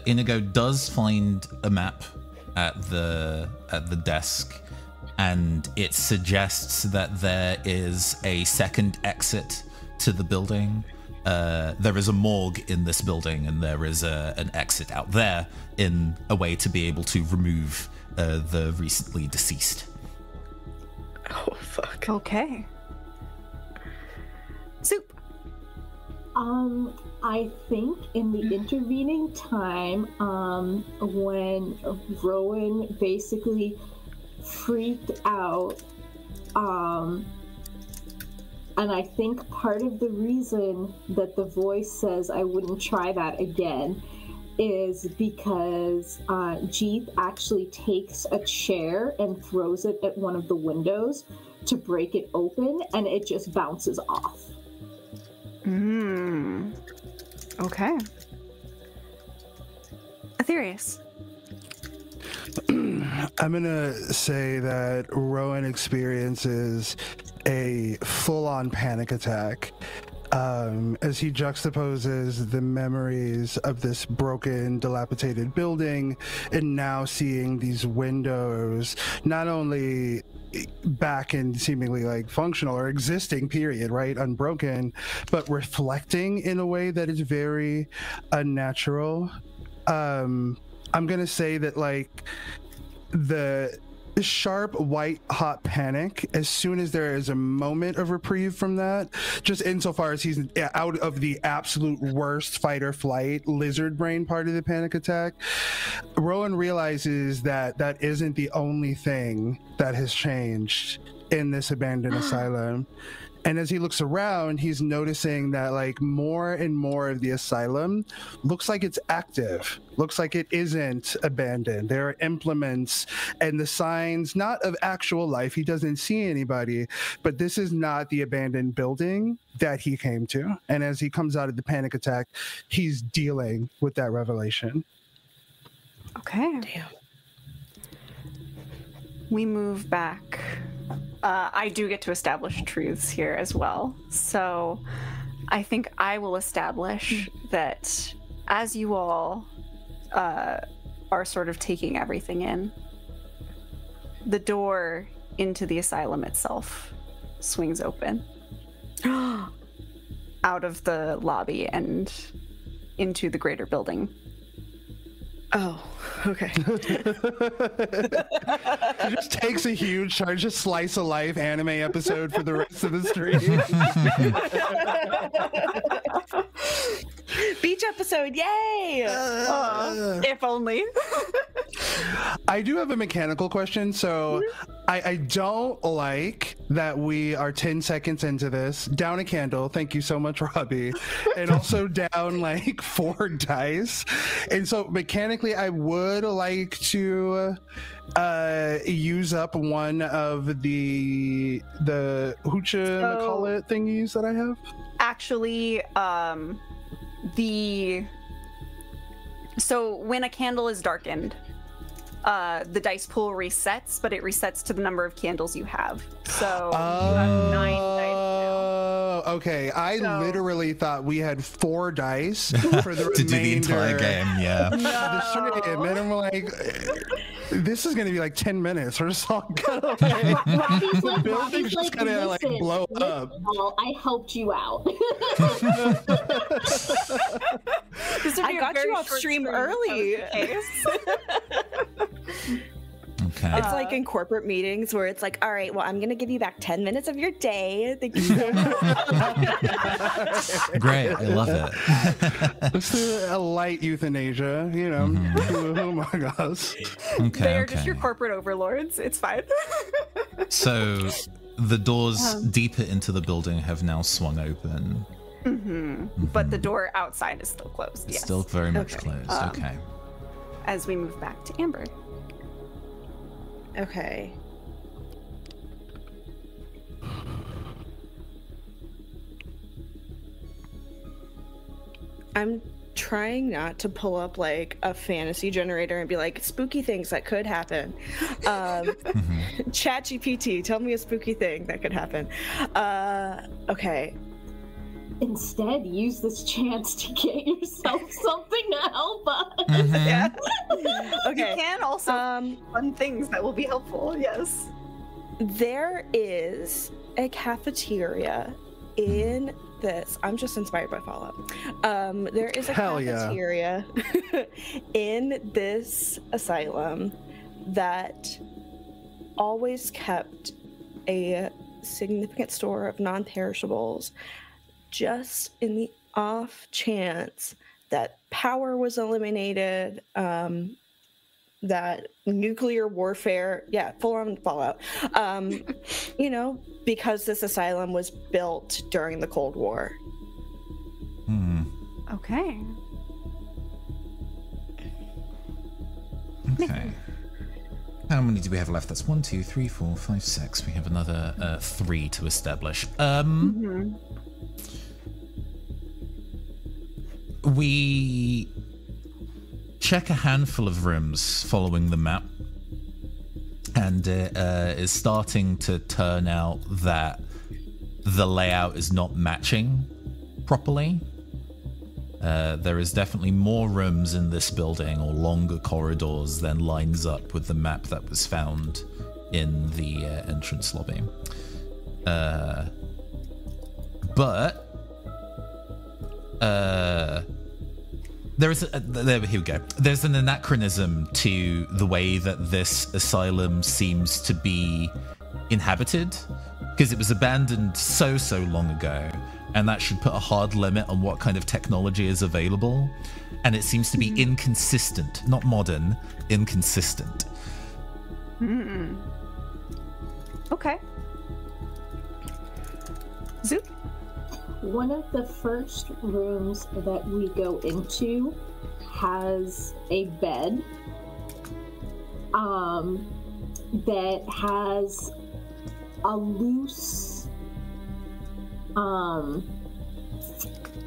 Inigo does find a map at the desk, and it suggests that there is a second exit to the building. There is a morgue in this building, and there is an exit out there in a way to be able to remove the recently deceased. Oh, fuck. Okay. Soup. I think in the intervening time, when Rowan basically freaked out, and I think part of the reason that the voice says I wouldn't try that again is because Jeep actually takes a chair and throws it at one of the windows to break it open, and it just bounces off. Okay. Aetherius. I'm gonna say that Rowan experiences a full-on panic attack as he juxtaposes the memories of this broken, dilapidated building and now seeing these windows not only back and seemingly like functional or existing, period, right? Unbroken, but reflecting in a way that is very unnatural. I'm gonna say that like the sharp white hot panic, as soon as there is a moment of reprieve from that, just insofar as he's out of the absolute worst fight or flight lizard brain part of the panic attack, Rowan realizes that that isn't the only thing that has changed in this abandoned asylum. And as he looks around, he's noticing that like more and more of the asylum looks like it's active, looks like it isn't abandoned. There are implements and the signs, not of actual life. He doesn't see anybody, but this is not the abandoned building that he came to. And as he comes out of the panic attack, he's dealing with that revelation. Okay. Damn. We move back. I do get to establish truths here as well. So I think I will establish that as you all are sort of taking everything in, the door into the asylum itself swings open out of the lobby and into the greater building. Oh, okay. It just takes a huge charge, just slice of life anime episode for the rest of the stream. Beach episode, yay! If only. I do have a mechanical question. So I don't like that we are 10 seconds into this. Down a candle. Thank you so much, Robbie. And also down like 4 dice. And so mechanically, I would like to use up one of the whatchamacallit thingies that I have. Actually, so when a candle is darkened, the dice pool resets, but it resets to the number of candles you have. So you have 9 dice now. Okay. I literally thought we had 4 dice for the to do the entire game. Yeah. No. And I'm like, this is going to be like 10 minutes. We're just all gonna like, the building's just going to like blow up. I helped you out. I got you off stream early. Okay. It's like in corporate meetings where it's like, all right, well, I'm going to give you back 10 minutes of your day. Thank you so much. Great. I love it. Let's do a light euthanasia, you know. Oh my gosh. Okay. They are just your corporate overlords. It's fine. So the doors deeper into the building have now swung open. But the door outside is still closed. It's Yes. still very much Okay. closed. Okay. As we move back to Amber. Okay. I'm trying not to pull up like a fantasy generator and be like spooky things that could happen. ChatGPT, tell me a spooky thing that could happen. Okay. Instead, use this chance to get yourself something to help us. Yeah. Okay. You can also fun things that will be helpful. Yes. There is a cafeteria in this. I'm just inspired by Fallout. There is a Hell yeah. cafeteria in this asylum that always kept a significant store of non-perishables, just in the off chance that power was eliminated, that nuclear warfare, full on Fallout, you know, because this asylum was built during the Cold War. Okay. Okay. How many do we have left? That's 1, 2, 3, 4, 5, 6. We have another 3 to establish. We check a handful of rooms following the map, and it is starting to turn out that the layout is not matching properly. There is definitely more rooms in this building, or longer corridors, than lines up with the map that was found in the entrance lobby. But here we go. There's an anachronism to the way that this asylum seems to be inhabited, because it was abandoned so long ago, and that should put a hard limit on what kind of technology is available. And it seems to be inconsistent, not modern, inconsistent. Okay. Zoop. One of the first rooms that we go into has a bed that has a loose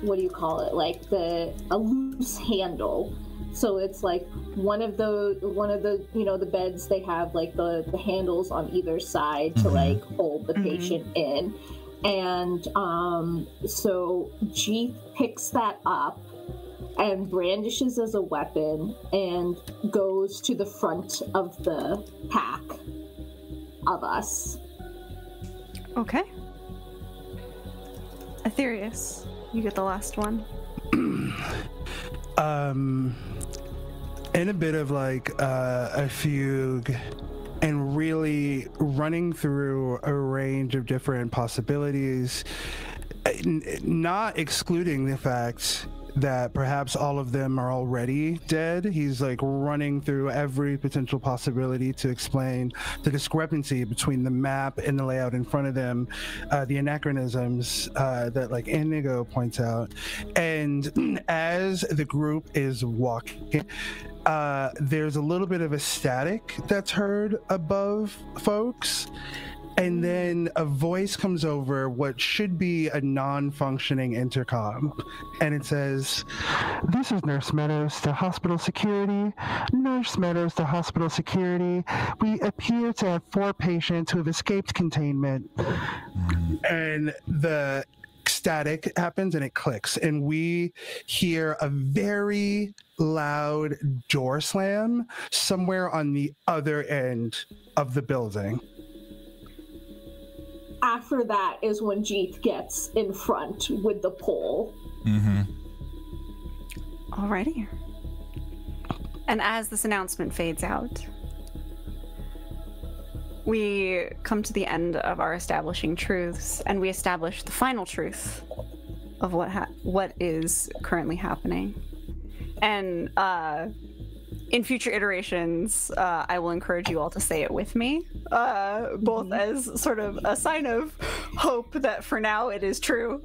what do you call it, like a loose handle. So it's like one of the the beds, they have like the handles on either side to like hold the patient in. And so Jeeth picks that up and brandishes as a weapon and goes to the front of the pack of us. Okay. Aetherius, you get the last one. In a bit of like a fugue, and really running through a range of different possibilities, not excluding the fact that perhaps all of them are already dead. He's like running through every potential possibility to explain the discrepancy between the map and the layout in front of them, the anachronisms that like Indigo points out. And as the group is walking, there's a little bit of a static that's heard above folks. And then a voice comes over what should be a non-functioning intercom, and it says, "This is Nurse Meadows to hospital security. Nurse Meadows to hospital security. We appear to have 4 patients who have escaped containment." And the static happens and it clicks, and we hear a very loud door slam somewhere on the other end of the building. After that is when Jeeth gets in front with the pole. Alrighty. And as this announcement fades out, we come to the end of our establishing truths, and we establish the final truth of what is currently happening. And in future iterations, I will encourage you all to say it with me, both as sort of a sign of hope that for now it is true,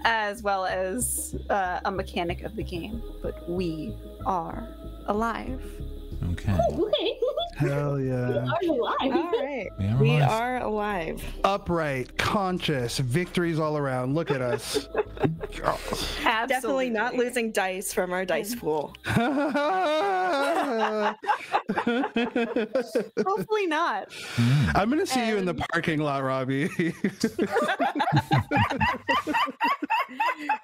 as well as a mechanic of the game. But we are alive. Okay. Hell yeah. We are alive. All right. We are alive. Upright, conscious, victories all around. Look at us. Absolutely. Definitely not losing dice from our dice pool. Hopefully not. I'm going to see you in the parking lot, Robbie.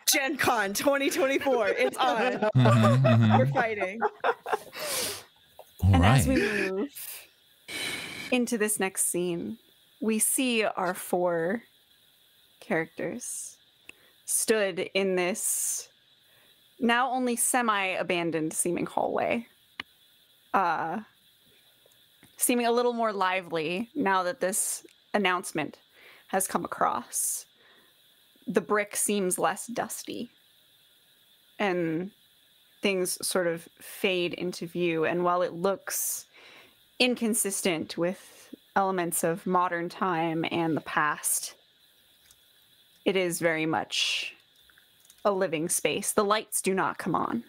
Gen Con 2024. It's on. We're fighting. And as we move into this next scene, we see our 4 characters stood in this now only semi-abandoned seeming hallway. Seeming a little more lively now that this announcement has come across. The brick seems less dusty, and things sort of fade into view. And while it looks inconsistent with elements of modern time and the past, it is very much a living space. The lights do not come on.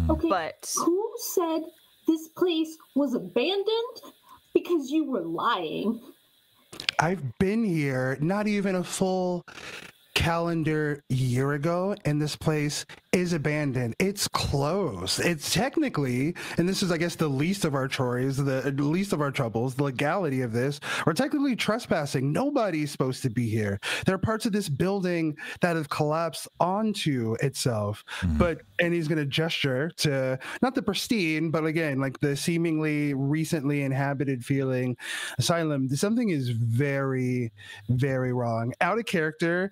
Okay, but who said this place was abandoned? Because you were lying. I've been here not even a full calendar year ago, and this place is abandoned. It's closed. It's technically, and this is, I guess, the least of our chores, the least of our troubles, the legality of this. We're technically trespassing. Nobody's supposed to be here. There are parts of this building that have collapsed onto itself. And he's going to gesture to not the pristine, but again, like the seemingly recently inhabited feeling asylum. Something is very, very wrong. Out of character,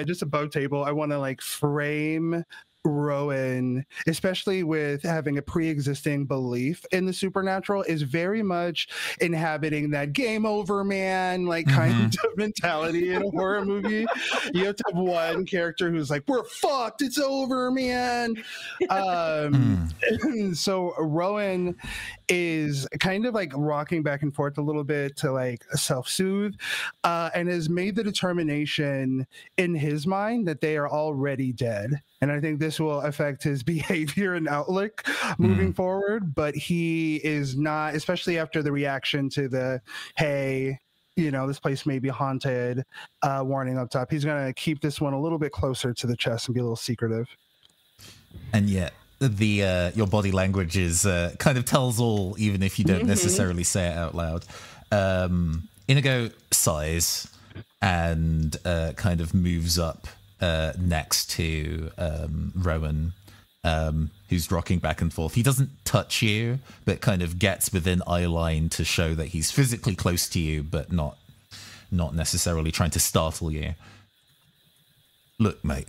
just above table, I want to like frame Rowan, especially with having a pre-existing belief in the supernatural, is very much inhabiting that game over, man, like kind of mentality in a horror movie. You have to have one character who's like, we're fucked, it's over, man. So Rowan is kind of like rocking back and forth a little bit to like self-soothe, and has made the determination in his mind that they are already dead. And I think this will affect his behavior and outlook moving forward. But he is not, especially after the reaction to the, hey, you know, this place may be haunted, warning up top. He's going to keep this one a little bit closer to the chest and be a little secretive. And yet, the your body language is kind of tells all, even if you don't necessarily say it out loud. Inigo sighs and kind of moves up next to Rowan, who's rocking back and forth. He doesn't touch you, but kind of gets within eye line to show that he's physically close to you, but not necessarily trying to startle you. Look, mate.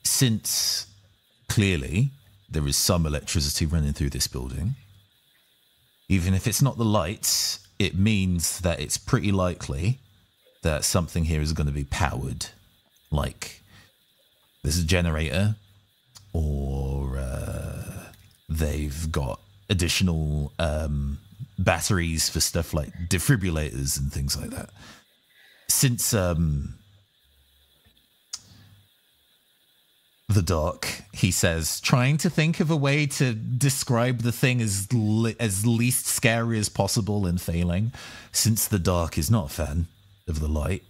Since clearly there is some electricity running through this building, even if it's not the lights, it means that it's pretty likely that something here is going to be powered. Like there's a generator, or they've got additional batteries for stuff like defibrillators and things like that. Since the dark, he says, trying to think of a way to describe the thing as least scary as possible and failing. Since the dark is not a fan of the light,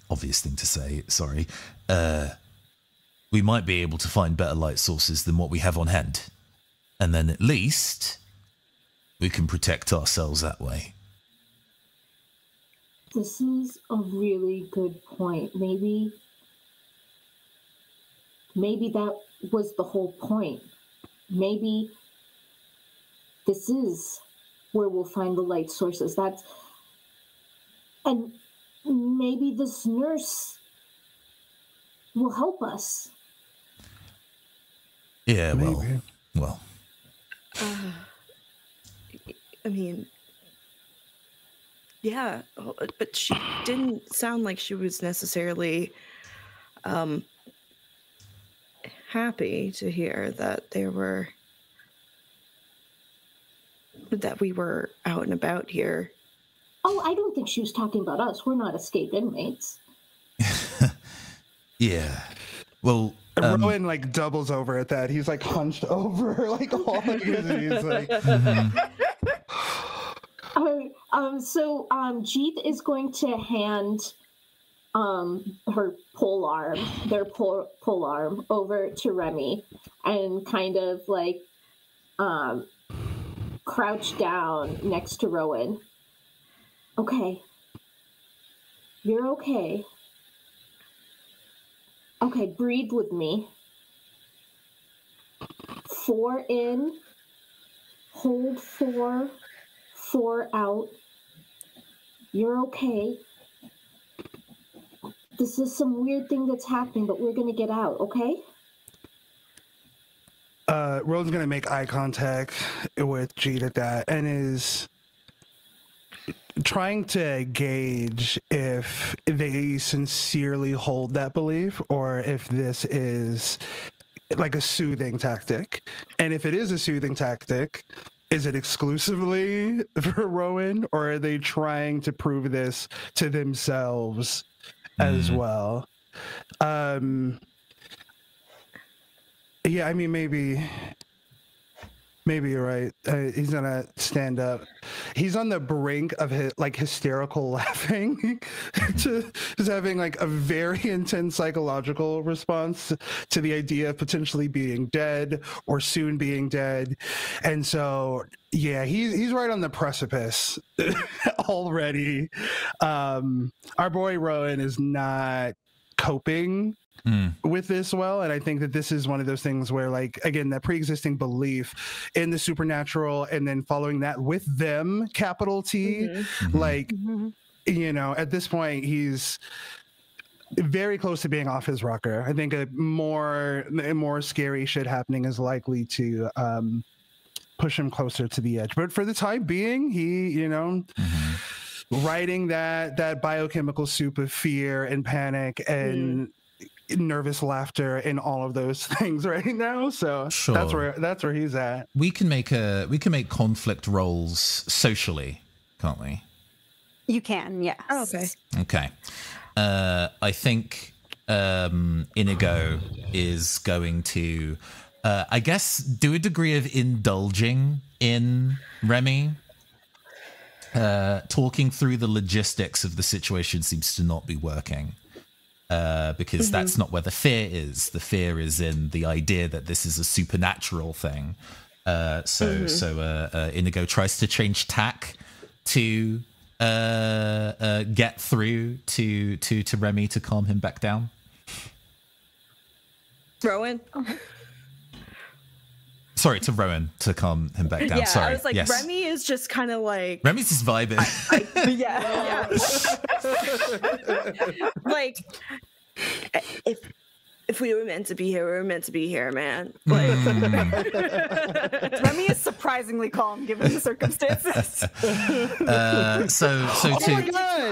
obvious thing to say, sorry, we might be able to find better light sources than what we have on hand. And then at least we can protect ourselves that way. This is a really good point. Maybe that was the whole point. Maybe this is where we'll find the light sources. And maybe this nurse will help us. Yeah, Maybe. well. I mean, yeah, but she didn't sound like she was necessarily happy to hear that we were out and about here. Oh, I don't think she was talking about us. We're not escaped inmates. Yeah. Well, Rowan like doubles over at that. He's like hunched over, like all he's like. So Jeeth is going to hand her their pole arm over to Remy, and kind of like crouch down next to Rowan. Okay. You're okay. Okay, breathe with me. 4 in, hold 4, 4 out. You're okay. This is some weird thing that's happening, but we're gonna get out, okay? Rowan's gonna make eye contact with Jeet at that, and is trying to gauge if they sincerely hold that belief, or if this is like a soothing tactic. And if it is a soothing tactic, is it exclusively for Rowan, or are they trying to prove this to themselves as well? Yeah, I mean, maybe Maybe you're right. He's gonna stand up. He's on the brink of hysterical laughing, just having like a very intense psychological response to the idea of potentially being dead or soon being dead, and so yeah, he's right on the precipice already. Our boy Rowan is not coping with this well, and I think that this is one of those things where, like, again, that pre-existing belief in the supernatural and then following that with them, capital T, like, you know, at this point he's very close to being off his rocker. I think a more scary shit happening is likely to push him closer to the edge, but for the time being, he, you know, riding that biochemical soup of fear and panic and nervous laughter and all of those things right now. So sure. that's where he's at. We can make conflict rolls socially, can't we? You can, yes. Oh, okay. Okay. I think Inigo is going to, I guess, do a degree of indulging in Remy. Talking through the logistics of the situation seems to not be working. Because that's not where the fear is. The fear is in the idea that this is a supernatural thing. So Inigo tries to change tack to get through to Remy to calm him back down. Rowan? Sorry, to Rowan to calm him back down. Yeah, sorry. I was like, yes. Remy is just kind of like... Remy's just vibing. Yeah. Like, if we were meant to be here, we were meant to be here, man. Like, Remy is surprisingly calm given the circumstances. So to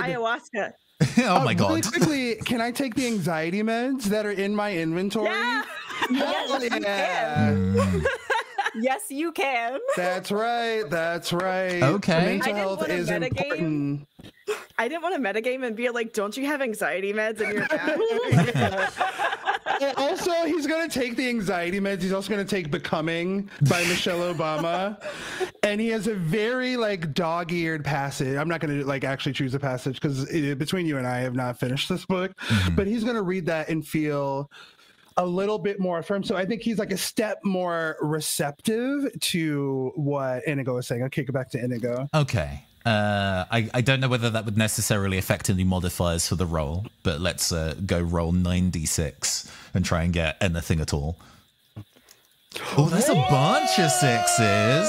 ayahuasca. Oh my god! Really quickly, can I take the anxiety meds that are in my inventory? Yeah. Yes, you can. Yes, you can. That's right. Okay. Mental health is important. I didn't want to metagame and be like, don't you have anxiety meds in your bag? Also, he's going to take the anxiety meds. He's also going to take Becoming by Michelle Obama. And he has a very like dog-eared passage. I'm not going to like actually choose a passage because between you and I have not finished this book. But he's going to read that and feel a little bit more firm. So I think he's like a step more receptive to what Inigo is saying. I'll kick it back to Inigo. Okay. I don't know whether that would necessarily affect any modifiers for the roll, but let's go roll 9d6 and try and get anything at all. Oh, that's a bunch of sixes.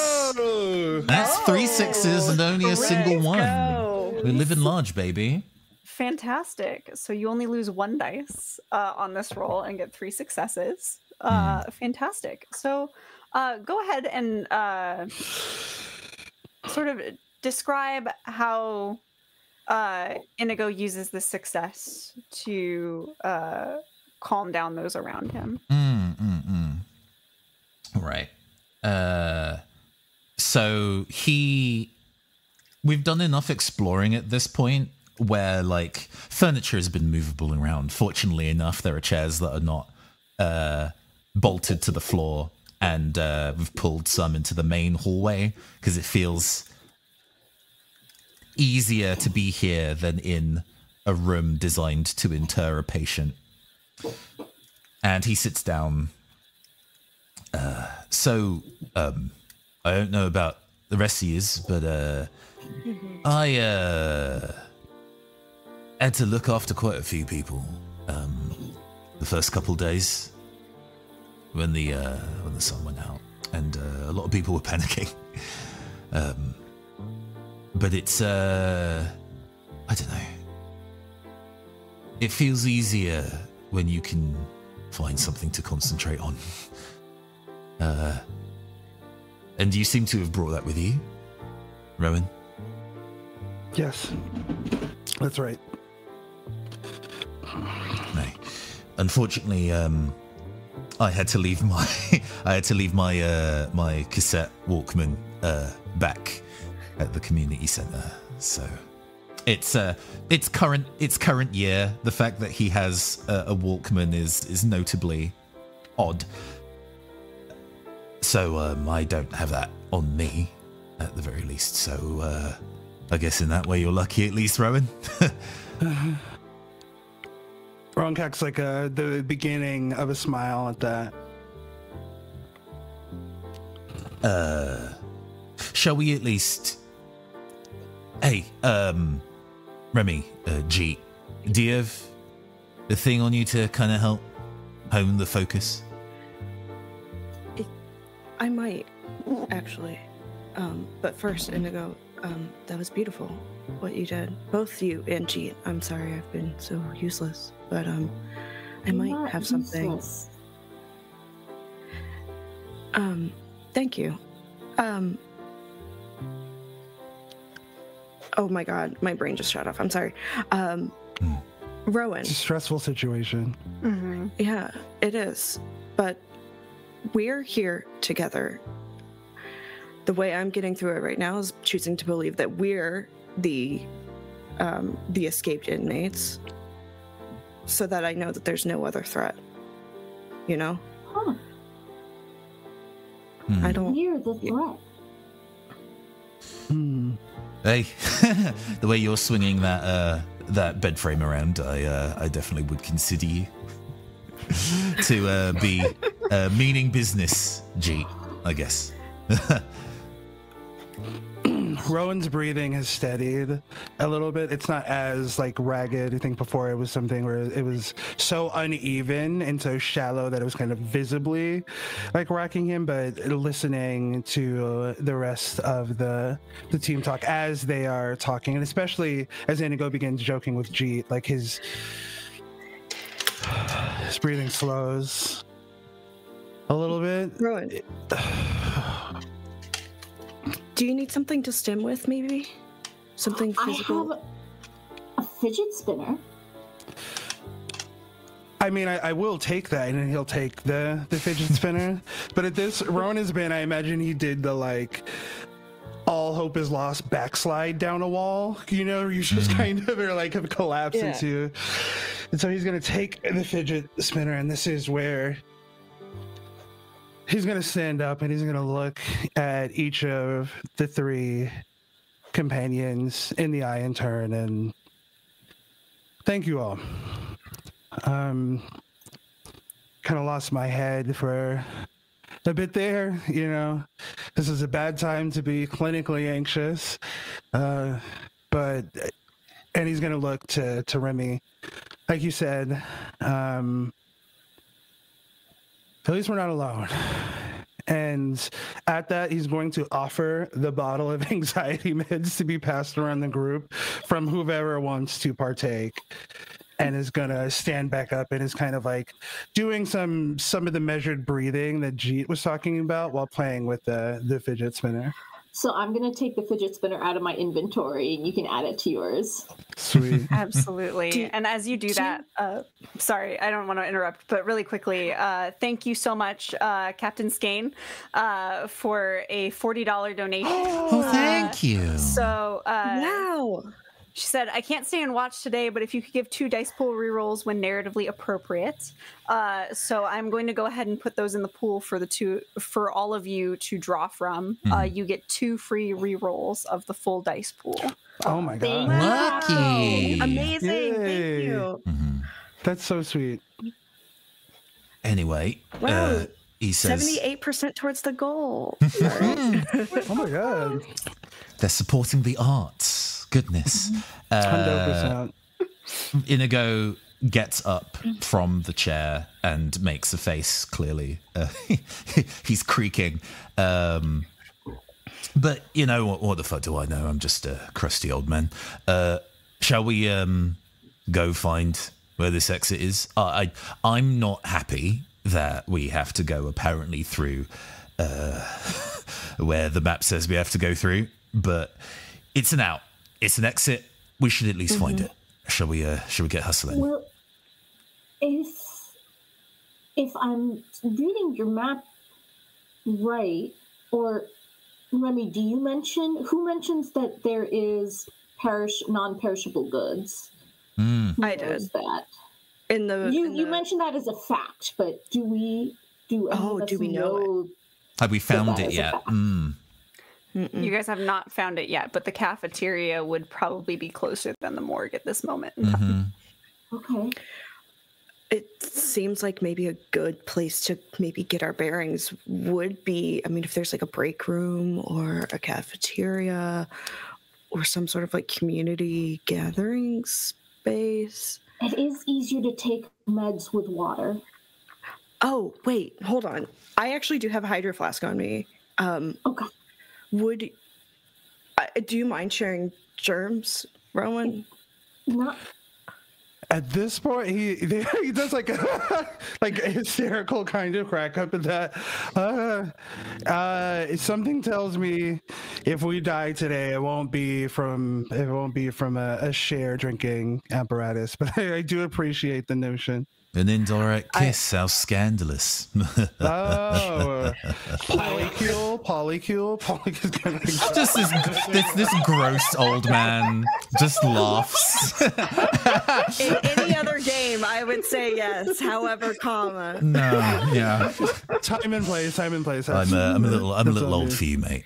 That's 3 6s and only a single one. We're living large, baby. Fantastic. So you only lose 1 dice on this roll and get 3 successes. Fantastic. So go ahead and sort of describe how Inigo uses this success to calm down those around him. Right. So we've done enough exploring at this point where like furniture has been movable around. Fortunately enough, there are chairs that are not bolted to the floor, and we've pulled some into the main hallway because it feels easier to be here than in a room designed to inter a patient. And he sits down. I don't know about the rest of yous, but I had to look after quite a few people the first couple days when the sun went out, and a lot of people were panicking. But it's I don't know. It feels easier when you can find something to concentrate on. And you seem to have brought that with you, Rowan. Yes, that's right. No. Unfortunately, I had to leave my my cassette Walkman back at the community center. So it's current year. The fact that he has a Walkman is notably odd. So I don't have that on me, at the very least. So I guess in that way you're lucky, at least, Rowan. Rowan cracks like the beginning of a smile at that. Shall we at least... Hey, Remy, G, do you have a thing on you to kind of help hone the focus? I might, actually. But first, Indigo, that was beautiful, what you did. Both you and Jeet. I'm sorry I've been so useless, but I might have something. Useless. Thank you. Oh my god, my brain just shut off. I'm sorry. Rowan. It's a stressful situation. Mm-hmm. Yeah, it is. But we're here together. The way I'm getting through it right now is choosing to believe that we're the escaped inmates, so that I know that there's no other threat. You know? Huh. I don't. You're the threat. Hey, the way you're swinging that bed frame around, I definitely would consider you to be meaning business, G, I guess. Rowan's breathing has steadied a little bit. It's not as like ragged. I think before it was something where it was so uneven and so shallow that it was kind of visibly like racking him. But listening to the rest of the team talk as they are talking, and especially as Indigo begins joking with Jeet, like his breathing slows a little bit. Rowan. Do you need something to stim with, maybe? Something physical? I have a fidget spinner. I mean, I will take that, and he'll take the fidget spinner. But at this, Rowan has been, I imagine he did the, like, all hope is lost backslide down a wall. You know, you just kind of are, like, have collapsed into. And so he's going to take the fidget spinner, and this is where he's going to stand up, and he's going to look at each of the three companions in the eye in turn, and thank you all. Kind of lost my head for a bit there, you know. This is a bad time to be clinically anxious, and he's going to look to Remy. Like you said, at least we're not alone. And at that, he's going to offer the bottle of anxiety meds to be passed around the group from whoever wants to partake, and is going to stand back up and is kind of like doing some of the measured breathing that Jeet was talking about while playing with the fidget spinner. So I'm going to take the fidget spinner out of my inventory, and you can add it to yours. Sweet. Absolutely. And as you do that, sorry, I don't want to interrupt, but really quickly, thank you so much, Captain Skane, for a $40 donation. Oh, thank you. So, Wow. she said, I can't stay and watch today, but if you could give 2 dice pool rerolls when narratively appropriate. So I'm going to go ahead and put those in the pool for all of you to draw from. You get 2 free rerolls of the full dice pool. Oh my god. Lucky. Amazing. Yay. Thank you. That's so sweet. Anyway, Wow. he says 78% towards the goal. Oh my god. they're supporting the arts. Goodness. 100%. Inigo gets up from the chair and makes a face, clearly. He's creaking. But, you know, what the fuck do I know? I'm just a crusty old man. Shall we go find where this exit is? I'm not happy that we have to go apparently through where the map says we have to go through, but it's an out. It's an exit. We should at least find it. Shall we get hustling? Well, if I'm reading your map right, or Remy, who mentions that there is non-perishable goods? I did. Knows that? You You mentioned that as a fact, but do we we know Have we found that it as a yet? fact. You guys have not found it yet, but the cafeteria would probably be closer than the morgue at this moment in time. Okay. It seems like maybe a good place to maybe get our bearings would be, I mean, if there's like a break room or a cafeteria or some sort of like community gathering space. It is easier to take meds with water. Oh, wait, hold on. I actually do have a hydro flask on me. Okay. Do you mind sharing germs, Rowan? Not. At this point, he does like a like a hysterical kind of crack up at that. Something tells me if we die today, it won't be from a share drinking apparatus. But I do appreciate the notion. An indirect kiss, how scandalous. Oh, polycule. Just this gross old man just laughs. In any other game, I would say yes. However, comma. No, yeah. Time and place. I'm a little old for you, mate.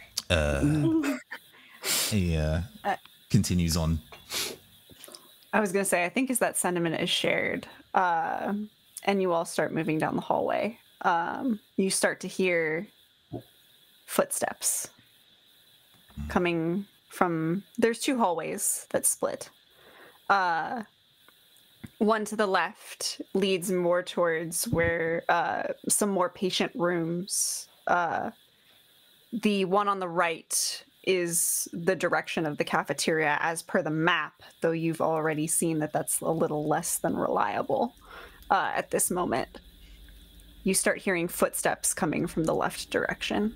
He continues on. I was going to say, I think as that sentiment is shared, and you all start moving down the hallway, you start to hear footsteps coming from, there's two hallways that split. One to the left leads more towards where some more patient rooms. The one on the right is the direction of the cafeteria as per the map, though you've already seen that that's a little less than reliable at this moment. You start hearing footsteps coming from the left direction.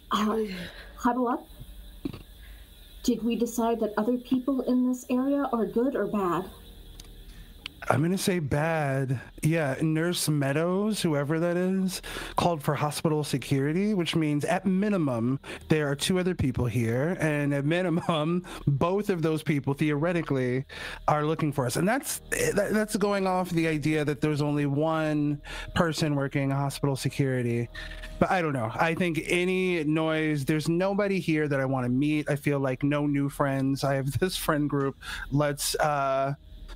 Huddle up. Did we decide that other people in this area are good or bad? I'm going to say bad. Yeah, Nurse Meadows, whoever that is, called for hospital security, which means at minimum, there are two other people here. And at minimum, both of those people theoretically are looking for us. And that's going off the idea that there's only one person working hospital security. But I don't know. I think any noise, there's nobody here that I want to meet. I feel like no new friends. I have this friend group.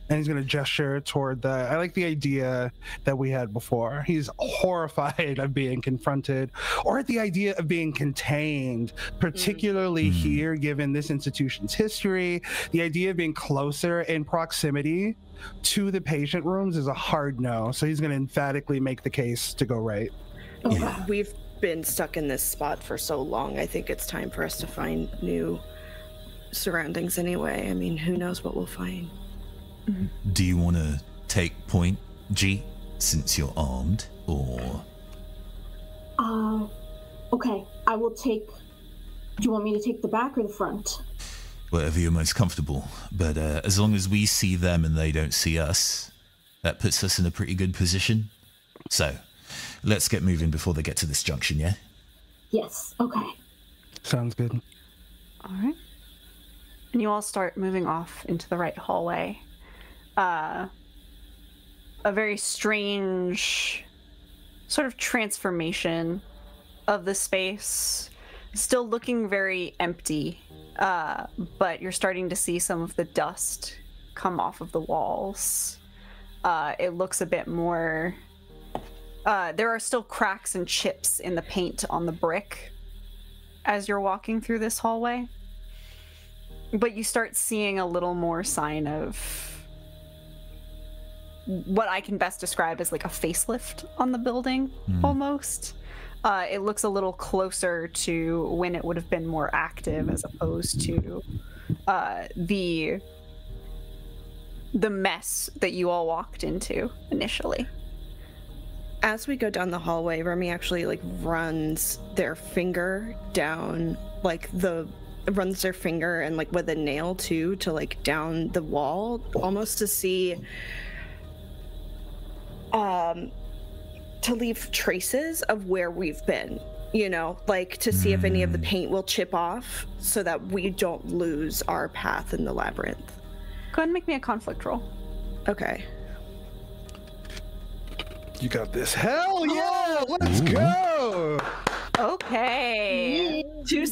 And he's going to gesture toward I like the idea that we had before. He's horrified of being confronted or at the idea of being contained, particularly here, given this institution's history. The idea of being closer in proximity to the patient rooms is a hard no. So he's going to emphatically make the case to go right. Yeah. We've been stuck in this spot for so long. I think it's time for us to find new surroundings anyway. I mean, who knows what we'll find. Do you want to take point, G, since you're armed, or? Okay, I will take... Do you want me to take the back or the front? Whatever you're most comfortable. But as long as we see them and they don't see us, that puts us in a pretty good position. So, let's get moving before they get to this junction, yeah? Yes, okay. Sounds good. All right. And you all start moving off into the right hallway. A very strange sort of transformation of the space. Still looking very empty, but you're starting to see some of the dust come off of the walls. It looks a bit more... there are still cracks and chips in the paint on the brick as you're walking through this hallway. But you start seeing a little more sign of what I can best describe as like a facelift on the building, almost. It looks a little closer to when it would have been more active as opposed to the mess that you all walked into initially. As we go down the hallway, Remy actually like runs their finger down runs their finger and like with a nail too to like down the wall almost to see to leave traces of where we've been, you know, like to see if any of the paint will chip off so that we don't lose our path in the labyrinth. Go ahead and make me a conflict roll. Okay. You got this. Hell yeah! Let's go! Okay. Two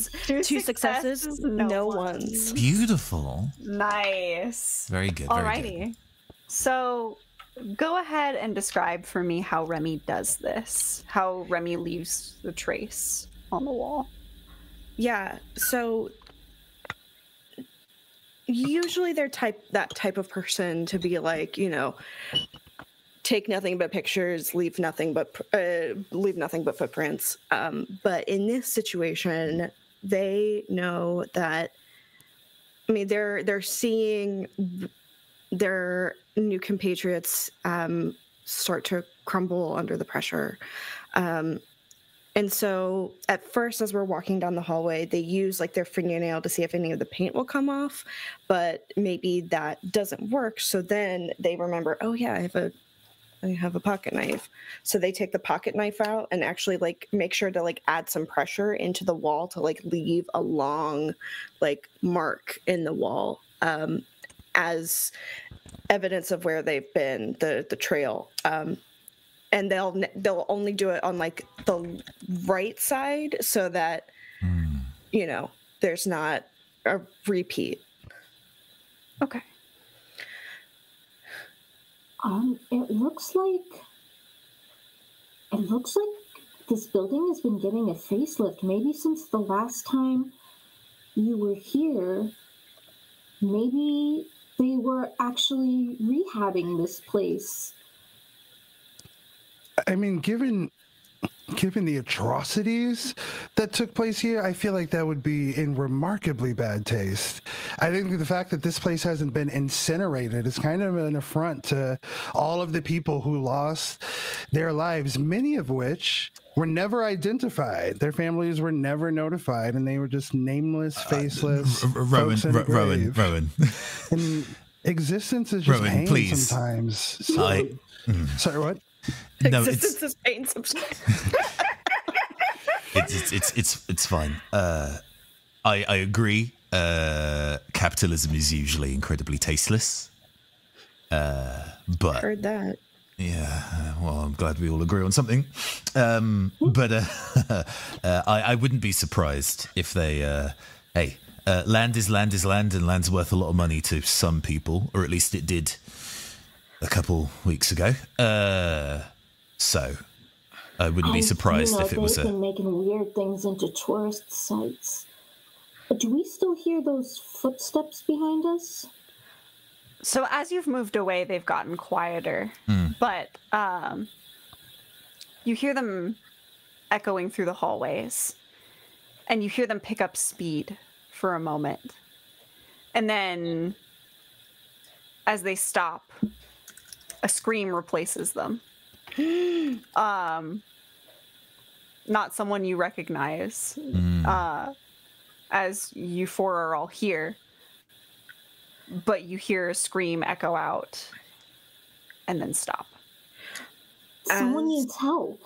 successes, no ones. Beautiful. Nice. Very good. Very Alrighty. good. So go ahead and describe for me how Remy does this. How Remy leaves the trace on the wall. Yeah, so usually they're that type of person to be like, you know, take nothing but pictures, leave nothing but footprints. But in this situation, they know that. I mean, they're seeing their new compatriots start to crumble under the pressure. And so at first, as we're walking down the hallway, they use like their fingernail to see if any of the paint will come off, but maybe that doesn't work. So then they remember, oh yeah, I have a pocket knife. So they take the pocket knife out and actually like make sure to like add some pressure into the wall to like leave a long like mark in the wall as evidence of where they've been, the trail. And they'll only do it on like the right side so that you know there's not a repeat. Okay. It looks like this building has been getting a facelift. Maybe since the last time you were here, maybe they were actually rehabbing this place. I mean, given the atrocities that took place here, I feel like that would be in remarkably bad taste. I think the fact that this place hasn't been incinerated is kind of an affront to all of the people who lost their lives, many of which were never identified. Their families were never notified, and they were just nameless, faceless Rowan. And existence is just Rowan, pain please. Sometimes. So, sorry, what? No, Existence is pain sometimes. it's fine. I agree. Capitalism is usually incredibly tasteless. But Heard that. yeah, well, I'm glad we all agree on something. But I wouldn't be surprised if they. Land is land, and land's worth a lot of money to some people, or at least it did a couple weeks ago. So I wouldn't be surprised if it was they've been making weird things into tourist sites. But do we still hear those footsteps behind us? So as you've moved away, they've gotten quieter, but you hear them echoing through the hallways, and you hear them pick up speed for a moment. And then as they stop, a scream replaces them. Not someone you recognize, as you four are all here, but you hear a scream echo out and then stop. Someone needs help.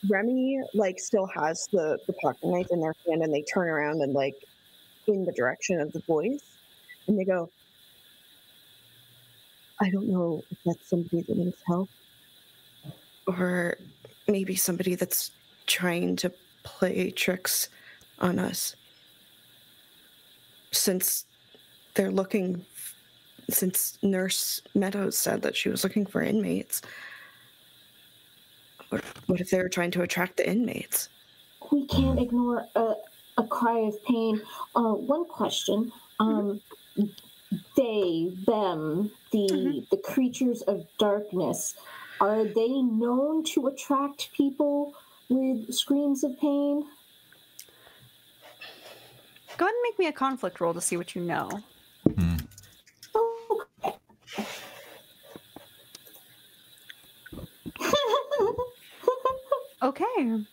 Remy like still has the pocket knife in their hand, and they turn around and like in the direction of the voice, and they go, I don't know if that's somebody that needs help, or maybe somebody that's trying to play tricks on us. Since Nurse Meadows said that she was looking for inmates, what if they were trying to attract the inmates? We can't ignore a cry of pain. One question. They, them, the creatures of darkness, are they known to attract people with screams of pain? Go ahead and make me a conflict roll to see what you know. Okay.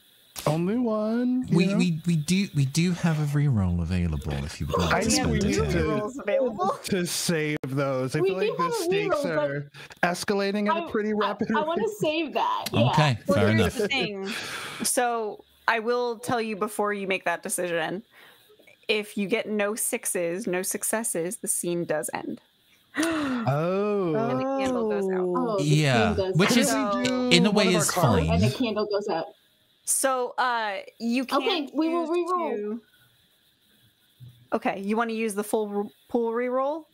Only one. We do have a reroll available if you would like to spend it. To save those. I feel like the stakes are escalating at a pretty rapid rate. I want to save that. Yeah. Okay, Well, fair here's enough. the thing. So I will tell you before you make that decision. If you get no successes, the scene does end. Oh. And the candle goes out. Oh, the Yeah, scene does which that. is So- in a way one of is our cards? And the fine. candle goes out. So you can't Okay, we will use re-roll. Okay, you want to use the full pool reroll?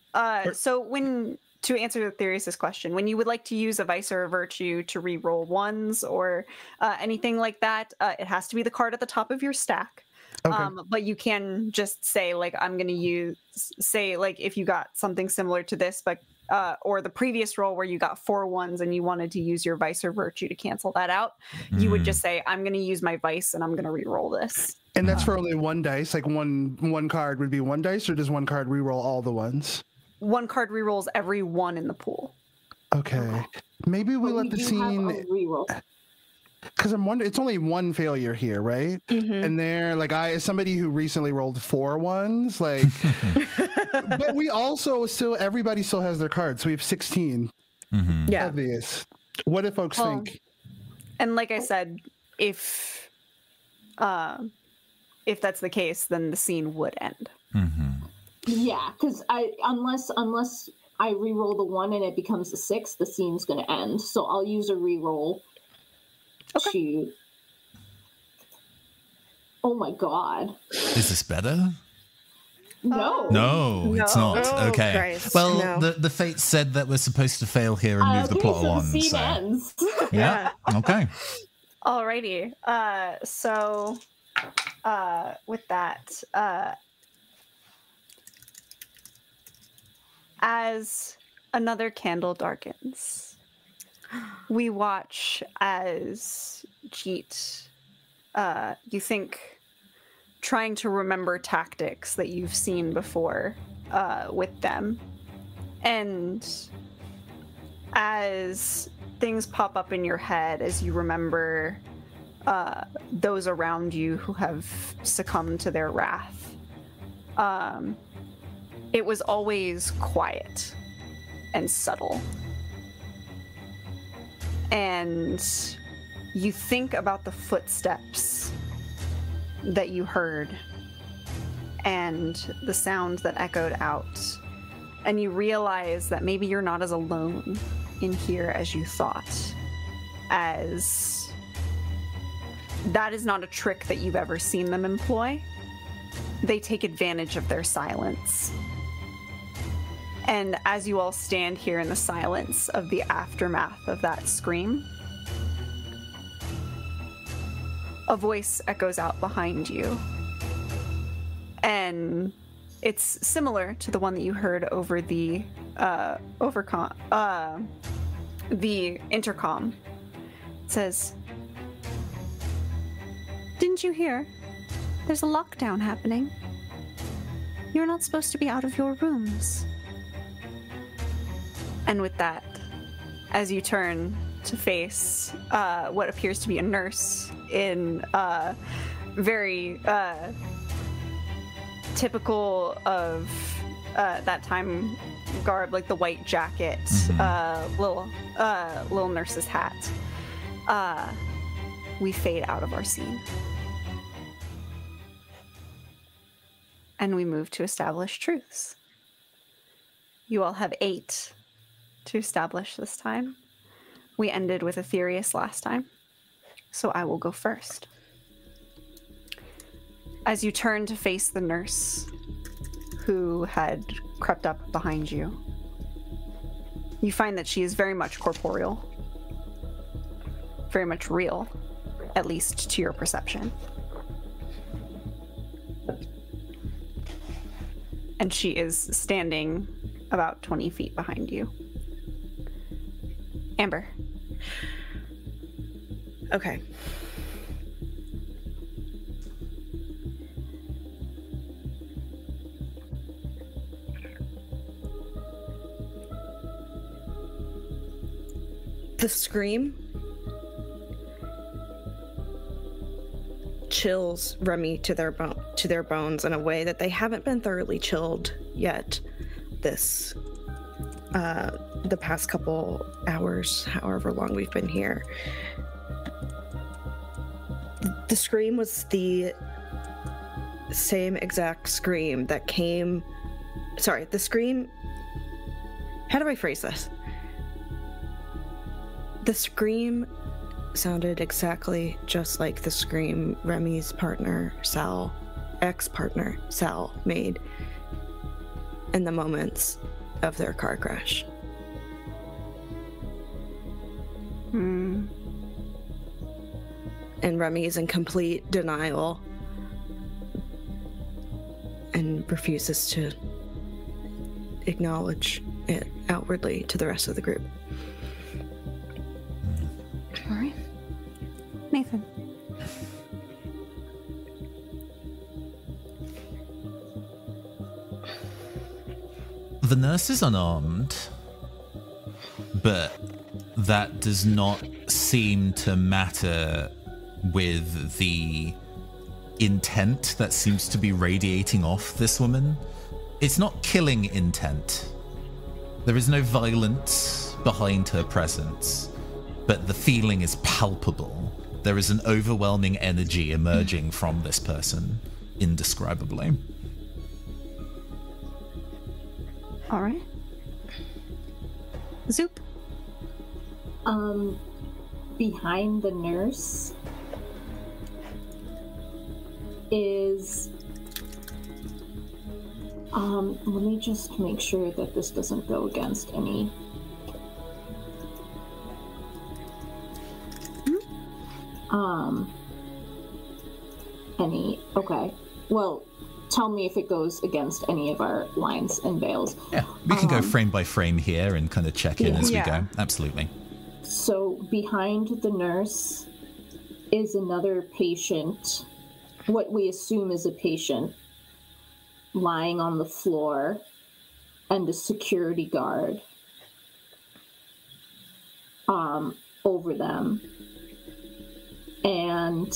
So when to answer Therius's question, when you would like to use a vice or a virtue to re-roll ones or anything like that, it has to be the card at the top of your stack. Okay. But you can just say like I'm going to use say like if you got something similar to this, but or the previous roll where you got 4 ones and you wanted to use your vice or virtue to cancel that out, you would just say I'm going to use my vice and I'm going to re-roll this. And that's for only one dice. Like one card would be one dice, or does one card reroll all the ones? One card re-rolls every one in the pool. Okay. Maybe we But let the do have scene, a reroll. because I'm wondering. It's only one failure here, right? And they're like, as somebody who recently rolled 4 ones, like, but we also still everybody still has their cards, so we have 16 Yeah. of these. What do folks Well, think? And like I said, if that's the case, then the scene would end. Yeah, because unless I re-roll the 1 and it becomes a 6, the scene's going to end. So I'll use a re-roll to. Oh my god! Is this better? No. No, it's No. not. Oh, Okay. Christ, Well, no. the fates said that we're supposed to fail here and move the Okay, plot so the along. scene So ends. yeah. Okay. Alrighty. So with that, as another candle darkens, we watch as Jeet, you think, trying to remember tactics that you've seen before with them. And as things pop up in your head, as you remember those around you who have succumbed to their wrath, it was always quiet and subtle. And you think about the footsteps that you heard and the sound that echoed out, and you realize that maybe you're not as alone in here as you thought, as that is not a trick that you've ever seen them employ. They take advantage of their silence. And as you all stand here in the silence of the aftermath of that scream, a voice echoes out behind you. And it's similar to the one that you heard over the intercom. It says, "Didn't you hear? There's a lockdown happening. You're not supposed to be out of your rooms." And with that, as you turn to face what appears to be a nurse in very typical of that time garb, like the white jacket, little nurse's hat, we fade out of our scene. And we move to establish truths. You all have 8 to establish this time. We ended with Aetherius last time, so I will go first. As you turn to face the nurse who had crept up behind you, you find that she is very much corporeal, very much real, at least to your perception. And she is standing about 20 feet behind you. Amber. Okay. The scream chills Remy to their bones in a way that they haven't been thoroughly chilled yet the past couple hours, however long we've been here. The scream was the same exact scream that came... Sorry, the scream... How do I phrase this? The scream sounded exactly just like the scream Remy's ex-partner Sal made in the moments of their car crash. And Remy is in complete denial and refuses to acknowledge it outwardly to the rest of the group. All right. Nathan. The nurse is unarmed, but that does not seem to matter with the intent that seems to be radiating off this woman. It's not killing intent. There is no violence behind her presence, but the feeling is palpable. There is an overwhelming energy emerging from this person, indescribably. All right. Zoop. Behind the nurse is let me just make sure that this doesn't go against any okay, well, tell me if it goes against any of our lines and veils. Yeah, we can go frame by frame here and kind of check in as we go. Absolutely. So behind the nurse is another patient, what we assume is a patient, lying on the floor, and a security guard over them. And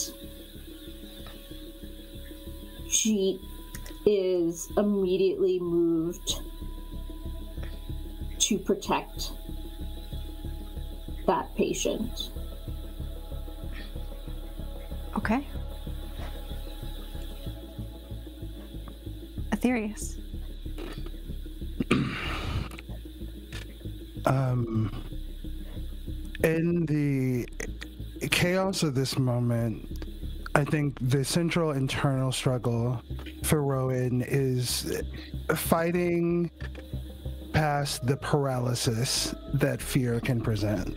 she is immediately moved to protect that patient. Okay. Aetherius. In the chaos of this moment, I think the central internal struggle for Rowan is fighting past the paralysis that fear can present.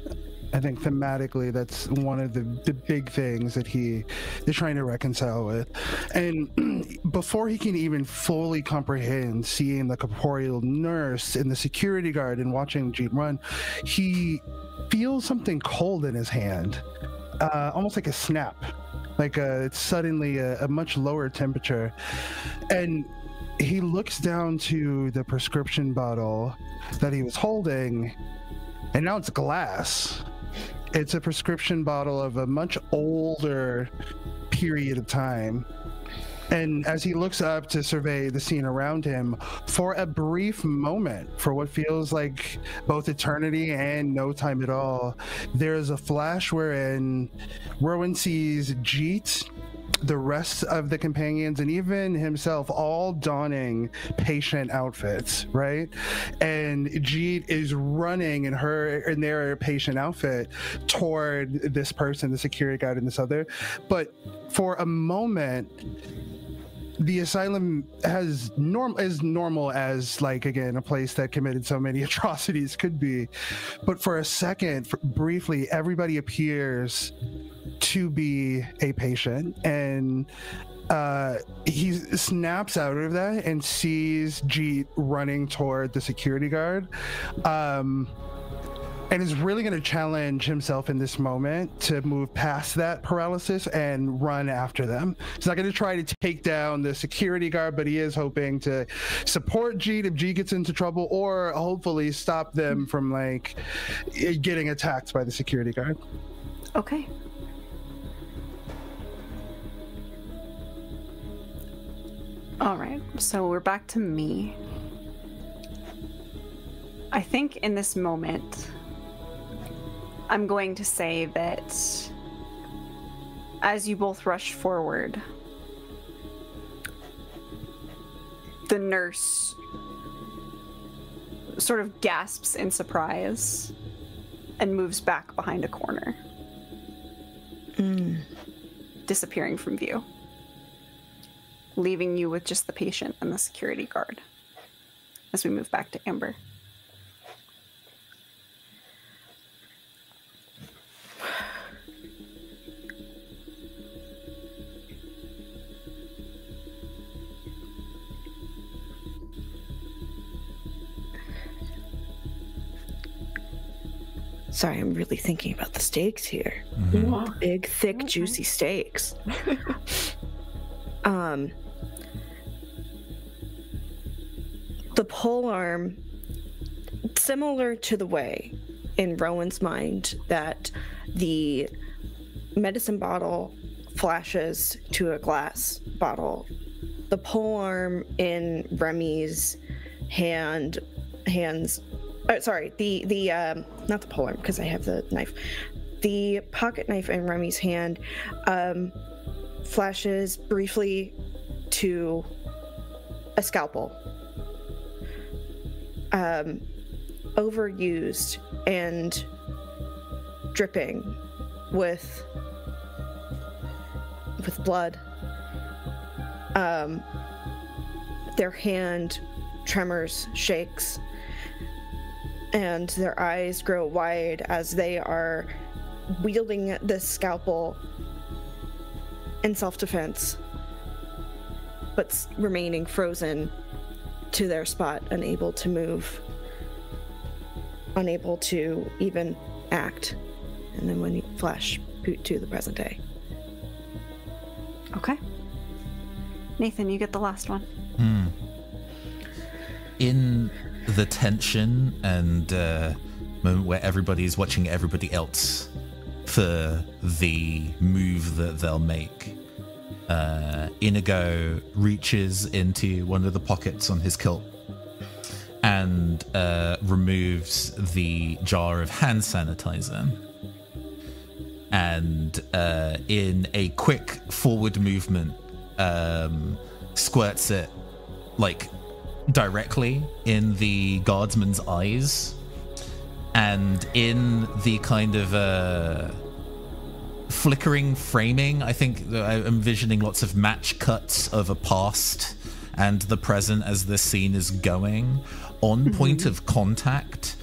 I think thematically that's one of the big things that he is trying to reconcile with. And before he can even fully comprehend seeing the corporeal nurse and the security guard and watching Jeep run, he feels something cold in his hand, almost like a snap, like it's suddenly a much lower temperature. And he looks down to the prescription bottle that he was holding, and now it's glass. It's a prescription bottle of a much older period of time. And as he looks up to survey the scene around him, for a brief moment, for what feels like both eternity and no time at all, there's a flash wherein Rowan sees Jeet, the rest of the companions, and even himself all donning patient outfits, right? And Jeet is running in their patient outfit toward this person, the security guard and this other. But for a moment, the asylum is normal as, like, again, a place that committed so many atrocities could be. But for a second, briefly, everybody appears to be a patient, and he snaps out of that and sees Jeet running toward the security guard, and is really going to challenge himself in this moment to move past that paralysis and run after them. He's not going to try to take down the security guard, but he is hoping to support Jeet if Jeet gets into trouble, or hopefully stop them from, like, getting attacked by the security guard. Okay. All right, so we're back to me. I think in this moment, I'm going to say that as you both rush forward, the nurse sort of gasps in surprise and moves back behind a corner, disappearing from view, leaving you with just the patient and the security guard as we move back to Amber. Sorry, I'm really thinking about the steaks here. Yeah. Big, thick, juicy steaks. The pole arm, similar to the way in Rowan's mind that the medicine bottle flashes to a glass bottle, the pole arm in Remy's hands. Sorry, the not the pole arm because I have the knife. The pocket knife in Remy's hand flashes briefly to a scalpel. Overused and dripping with blood. Their hand tremors, shakes, and their eyes grow wide as they are wielding this scalpel in self-defense, but remaining frozen to their spot, unable to move, unable to even act. And then when you flash to the present day. Okay. Nathan, you get the last one. In the tension and moment where everybody's watching everybody else for the move that they'll make, Inigo reaches into one of the pockets on his kilt and removes the jar of hand sanitizer, and in a quick forward movement squirts it like directly in the guardsman's eyes, and in the kind of flickering framing, I think I'm envisioning lots of match cuts of a past and the present as this scene is going. On point of contact,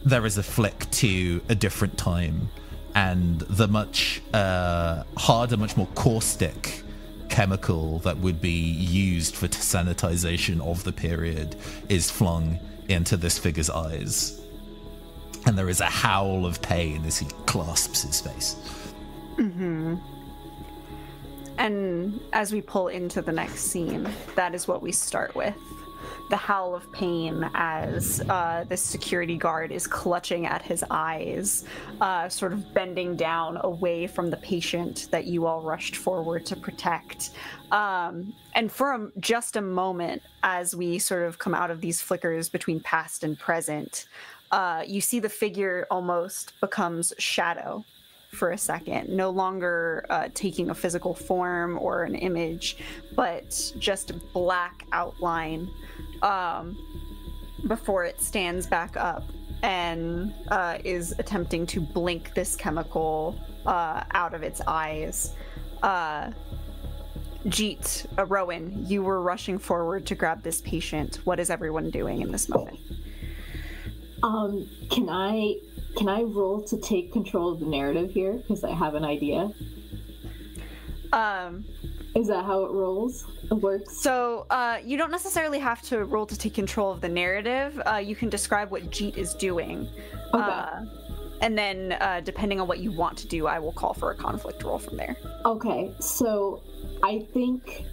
there is a flick to a different time, and the much harder, much more caustic chemical that would be used for sanitization of the period is flung into this figure's eyes. And there is a howl of pain as he clasps his face. And as we pull into the next scene, that is what we start with. The howl of pain as this security guard is clutching at his eyes, sort of bending down away from the patient that you all rushed forward to protect. And for just a moment, as we sort of come out of these flickers between past and present, you see the figure almost becomes shadow for a second, no longer taking a physical form or an image, but just a black outline before it stands back up and is attempting to blink this chemical out of its eyes. Jeet, Rowan, you were rushing forward to grab this patient. What is everyone doing in this moment? Can I roll to take control of the narrative here? Because I have an idea. Is that how it works? So you don't necessarily have to roll to take control of the narrative. You can describe what Jeet is doing. Okay. And then depending on what you want to do, I will call for a conflict roll from there. Okay, so I think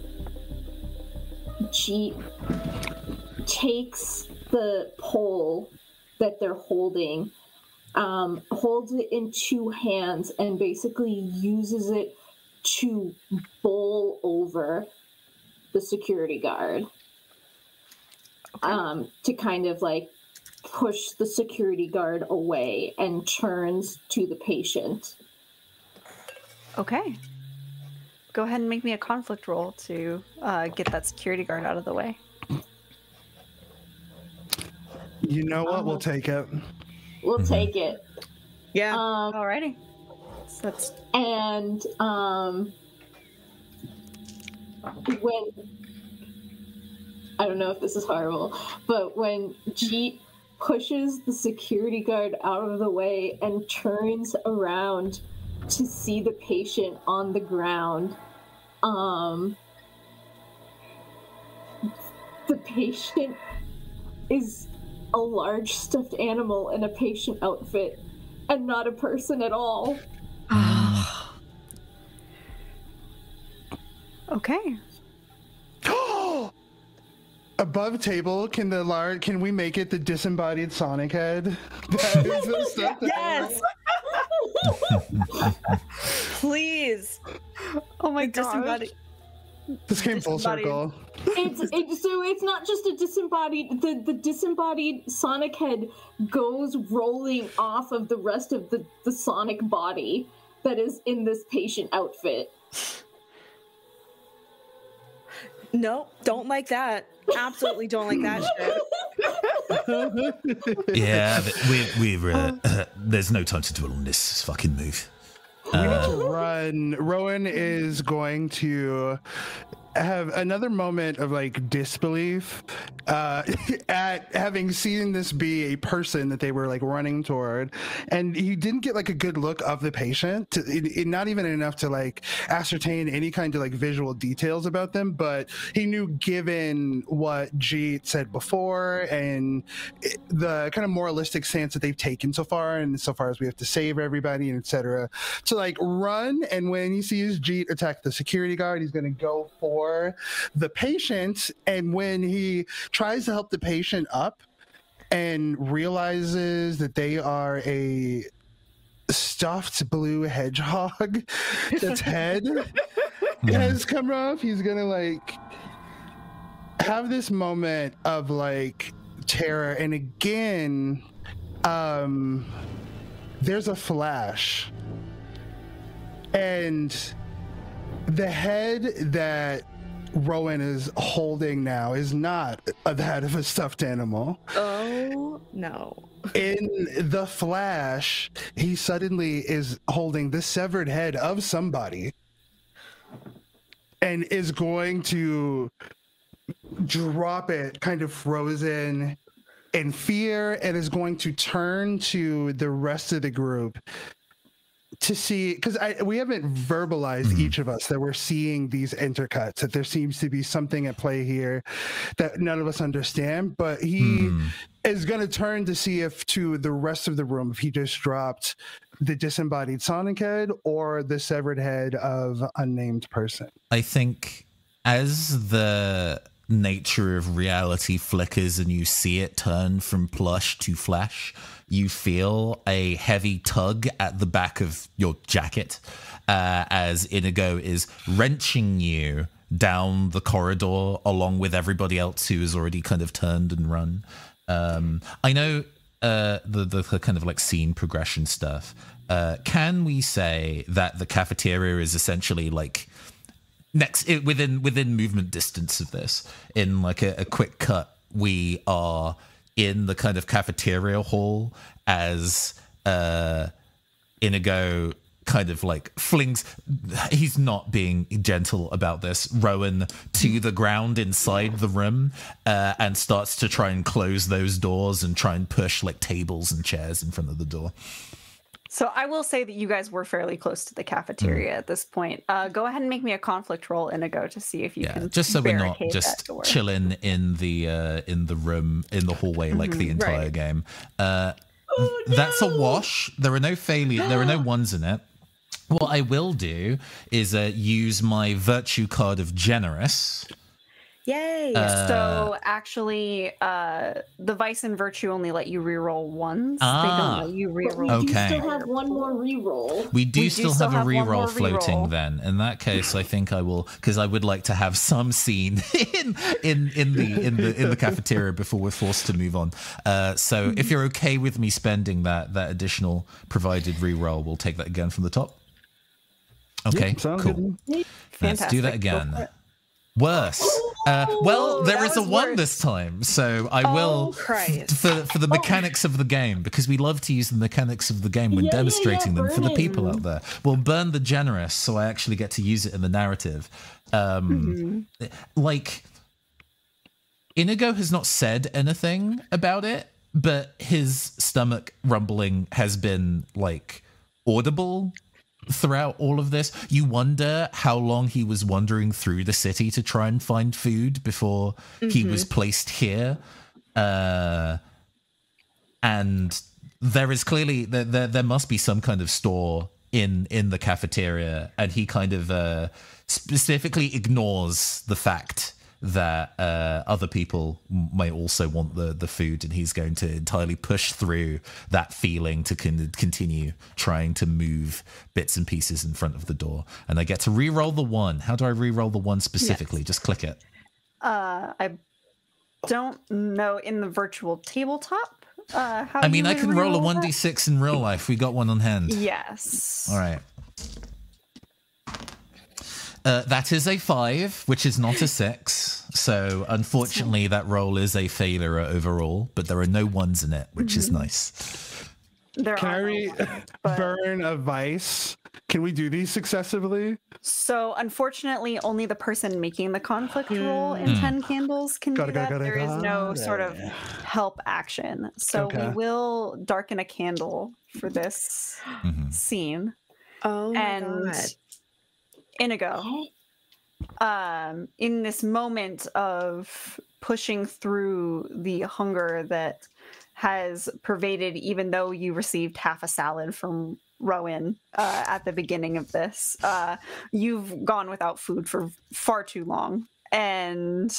Jeet takes the pole that they're holding, holds it in two hands, and basically uses it to bowl over the security guard. Okay. To kind of like push the security guard away, and turns to the patient. Okay. Go ahead and make me a conflict roll to get that security guard out of the way. You know what? We'll take it. We'll take it. Yeah. Alrighty. So that's And when I don't know if this is horrible, but when Jeet pushes the security guard out of the way and turns around to see the patient on the ground, the patient is a large stuffed animal in a patient outfit and not a person at all. okay. Above table, can we make it the disembodied Sonic head? That is the stuff that Yes. Please. Oh my god. this came full circle. It's not just a disembodied. The disembodied Sonic head goes rolling off of the rest of the Sonic body that is in this patient outfit. No, don't like that. Absolutely don't like that shit. Yeah, but we're there's no time to dwell on this fucking move. We need to run. Rowan is going to have another moment of like disbelief at having seen this be a person that they were like running toward, and he didn't get like a good look of the patient, not even enough to like ascertain any kind of like visual details about them, but he knew, given what Jeet said before and the kind of moralistic stance that they've taken so far, and so far as we have to save everybody and etc., to like run. And when he sees Jeet attack the security guard, he's going to go for the patient, and when he tries to help the patient up and realizes that they are a stuffed blue hedgehog that's head has come off, he's gonna like have this moment of like terror. And again, there's a flash, and the head that Rowan is holding now is not the head of a stuffed animal. Oh, no. In the flash, he suddenly is holding the severed head of somebody and is going to drop it kind of frozen in fear, and is going to turn to the rest of the group to see, because we haven't verbalized each of us that we're seeing these intercuts, that there seems to be something at play here that none of us understand, but he is going to turn to see if to the rest of the room, if he just dropped the disembodied Sonic head or the severed head of unnamed person. I think as the nature of reality flickers and you see it turn from plush to flesh, you feel a heavy tug at the back of your jacket as Inigo is wrenching you down the corridor along with everybody else who has already kind of turned and run. I know the kind of like scene progression stuff. Can we say that the cafeteria is essentially like within movement distance of this? In like a quick cut, we are in the kind of cafeteria hall as Inigo kind of like flings, he's not being gentle about this, Rowan to the ground inside the room and starts to try and close those doors and try and push like tables and chairs in front of the door. So I will say that you guys were fairly close to the cafeteria at this point. Go ahead and make me a conflict roll, Inigo, to see if you can just so we're not barricade just that door. chilling in the room, in the hallway like the entire game. That's a wash. There are no failures. There are no ones in it. What I will do is use my virtue card of generous. Yay! So actually, the Vice and Virtue only let you reroll ones. They don't let you reroll. We do still have one more reroll. We do still have a reroll floating. reroll. Then, in that case, I think I will, because I would like to have some scene in the cafeteria before we're forced to move on. So, if you're okay with me spending that additional provided reroll, we'll take that again from the top. Okay, Sounds cool. good. Let's do that Fantastic. again. Worse. Well, there that is a was 1 worse. this time, so I will Christ. for the mechanics of the game, because we love to use the mechanics of the game when demonstrating them for the burn people it. out there. We'll burn the generous, so I actually get to use it in the narrative. Like, Inigo has not said anything about it, but his stomach rumbling has been like audible throughout all of this. You wonder how long he was wandering through the city to try and find food before he was placed here. And there is clearly there must be some kind of store in the cafeteria, and he kind of specifically ignores the fact that other people may also want the food, and he's going to entirely push through that feeling to continue trying to move bits and pieces in front of the door. And I get to re-roll the 1. How do I re-roll the 1 specifically? Yes. Just click it. I don't know in the virtual tabletop. How I mean, you I would can roll a re-roll that? 1d6 in real life. We got one on hand. Yes. All right. That is a 5, which is not a 6. So unfortunately, that roll is a failure overall, but there are no 1s in it, which is nice. There Can are I no ones, but- burn a vice? Can we do these successively? So unfortunately, only the person making the conflict roll in 10 candles can do that. There is no sort of help action. So Okay. we will darken a candle for this scene. Oh my And god. Inigo, in this moment of pushing through the hunger that has pervaded, even though you received half a salad from Rowan at the beginning of this, you've gone without food for far too long. And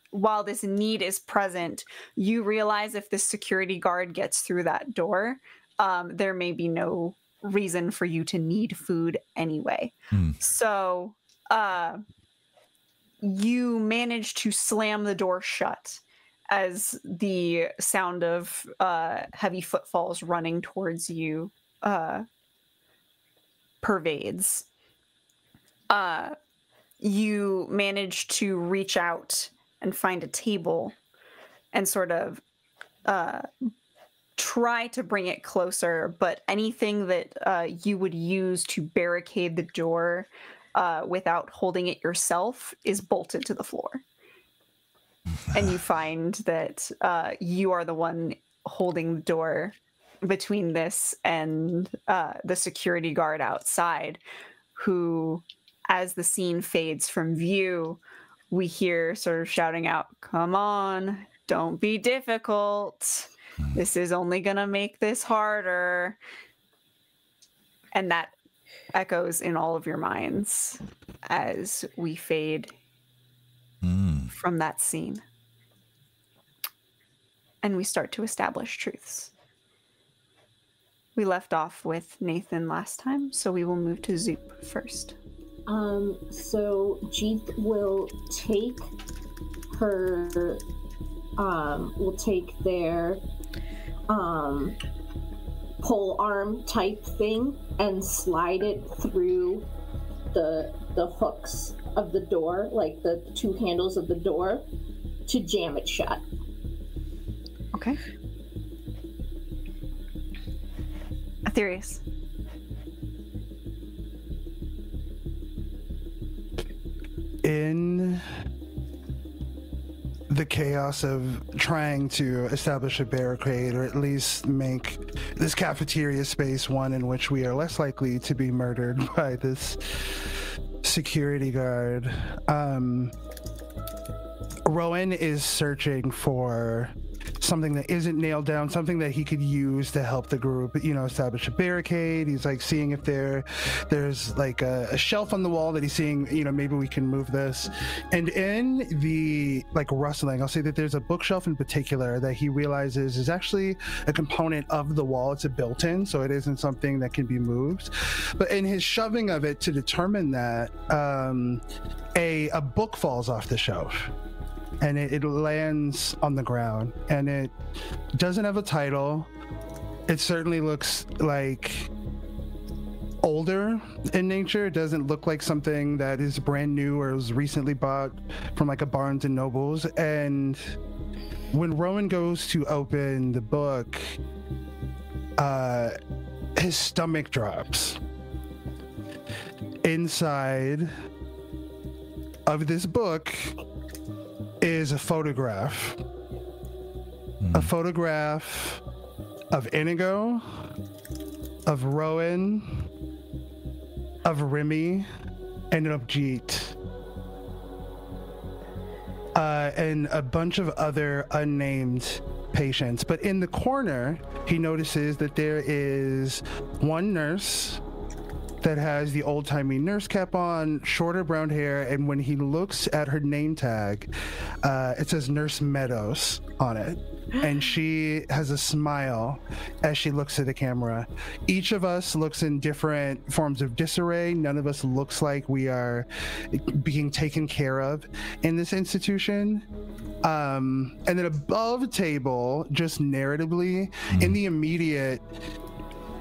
while this need is present, you realize if the security guard gets through that door, there may be no reason for you to need food anyway. So you manage to slam the door shut as the sound of heavy footfalls running towards you pervades. You manage to reach out and find a table and sort of try to bring it closer, but anything that you would use to barricade the door without holding it yourself is bolted to the floor. And you find that you are the one holding the door between this and the security guard outside, who, as the scene fades from view, we hear sort of shouting out, "Come on, don't be difficult. This is only going to make this harder." And that echoes in all of your minds as we fade from that scene. And we start to establish truths. We left off with Nathan last time, so we will move to Zoop first. So Jeep will take her, will take their pole arm type thing and slide it through the hooks of the door, like the 2 handles of the door, to jam it shut. Okay. Aetherius. In the chaos of trying to establish a barricade, or at least make this cafeteria space one in which we are less likely to be murdered by this security guard, Rowan is searching for something that isn't nailed down, something that he could use to help the group, establish a barricade. He's like seeing if there's like a shelf on the wall that he's seeing, maybe we can move this. And in the like rustling, I'll say that there's a bookshelf in particular that he realizes is actually a component of the wall. It's a built-in, so it isn't something that can be moved. But in his shoving of it to determine that, a book falls off the shelf. And it lands on the ground, and it doesn't have a title. It certainly looks like older in nature. It doesn't look like something that is brand new or was recently bought from like a Barnes and Nobles. And when Rowan goes to open the book, his stomach drops. Inside of this book is a photograph. A photograph of Inigo, of Rowan, of Remy, and of Jeet. And a bunch of other unnamed patients. But in the corner, he notices that there is one nurse that has the old-timey nurse cap on, shorter brown hair, and when he looks at her name tag, it says Nurse Meadows on it. And she has a smile as she looks at the camera. Each of us looks in different forms of disarray. None of us looks like we are being taken care of in this institution. And then above table, just narratively, in the immediate,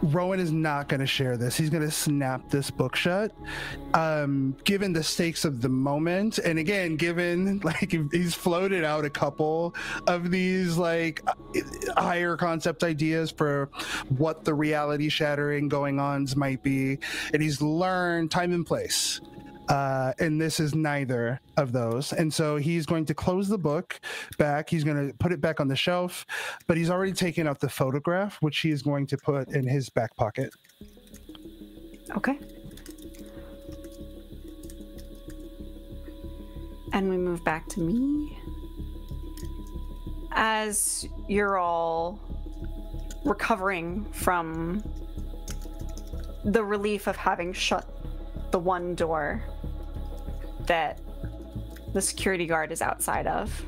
Rowan is not going to share this. He's going to snap this book shut, given the stakes of the moment. And again, given like he's floated out a couple of these like higher concept ideas for what the reality shattering going ons might be. And he's learned time and place. And this is neither of those. And so he's going to close the book back. He's going to put it back on the shelf, but he's already taken out the photograph, which he is going to put in his back pocket. Okay. And we move back to me. As you're all recovering from the relief of having shut the one door that the security guard is outside of,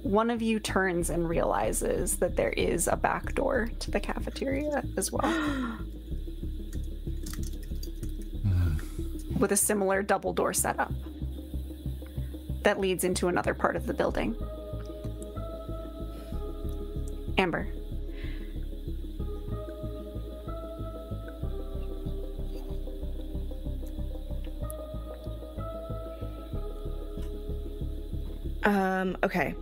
one of you turns and realizes that there is a back door to the cafeteria as well. With a similar double door setup that leads into another part of the building. Amber. Okay.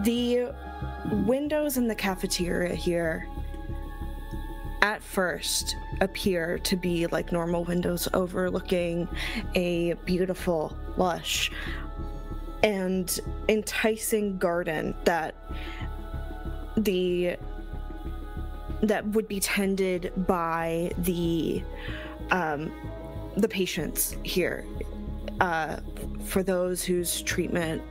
The windows in the cafeteria here at first appear to be like normal windows overlooking a beautiful, lush, and enticing garden that would be tended by the patients here, for those whose treatment,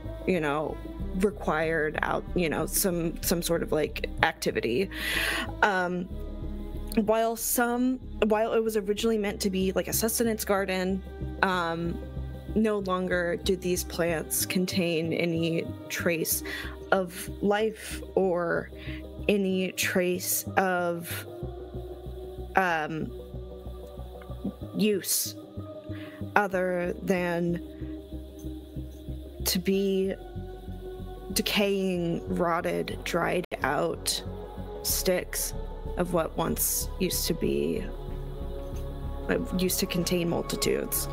required out, some sort of like activity. While it was originally meant to be like a sustenance garden, no longer do these plants contain any trace of life or any trace of use other than to be decaying, rotted, dried out sticks of what once used to contain multitudes.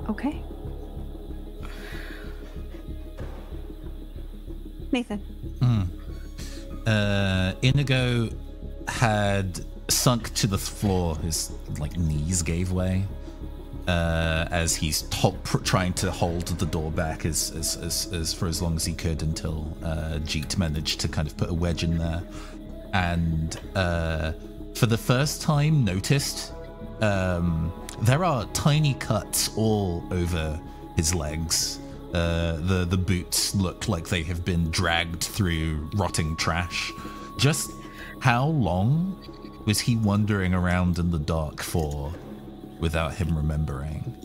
Okay. Nathan. Inigo had sunk to the floor. His knees gave way as he's trying to hold the door back as for as long as he could until Jeet managed to kind of put a wedge in there, and for the first time noticed there are tiny cuts all over his legs. The boots look like they have been dragged through rotting trash. Just how long was he wandering around in the dark for without him remembering?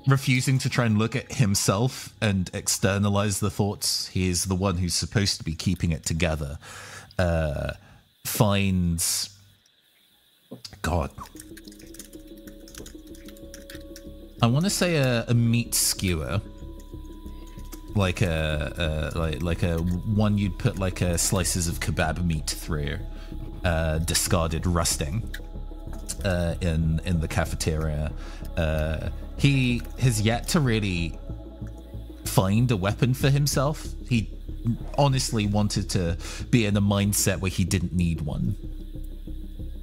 Refusing to try and look at himself and externalize the thoughts, he is the one who's supposed to be keeping it together, finds God. I want to say a meat skewer. Like a one you'd put like slices of kebab meat through, discarded rusting in the cafeteria. He has yet to really find a weapon for himself. He honestly wanted to be in a mindset where he didn't need one,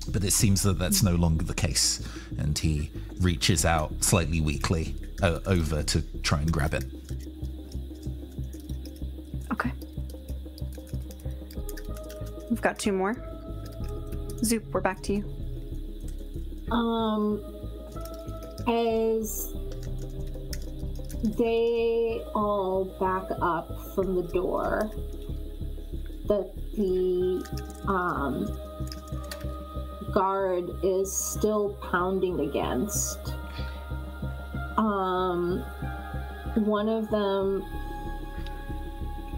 but it seems that that's no longer the case, and he reaches out slightly weakly over to try and grab it. Okay. We've got 2 more. Zoop, we're back to you. As they all back up from the door that the guard is still pounding against, one of them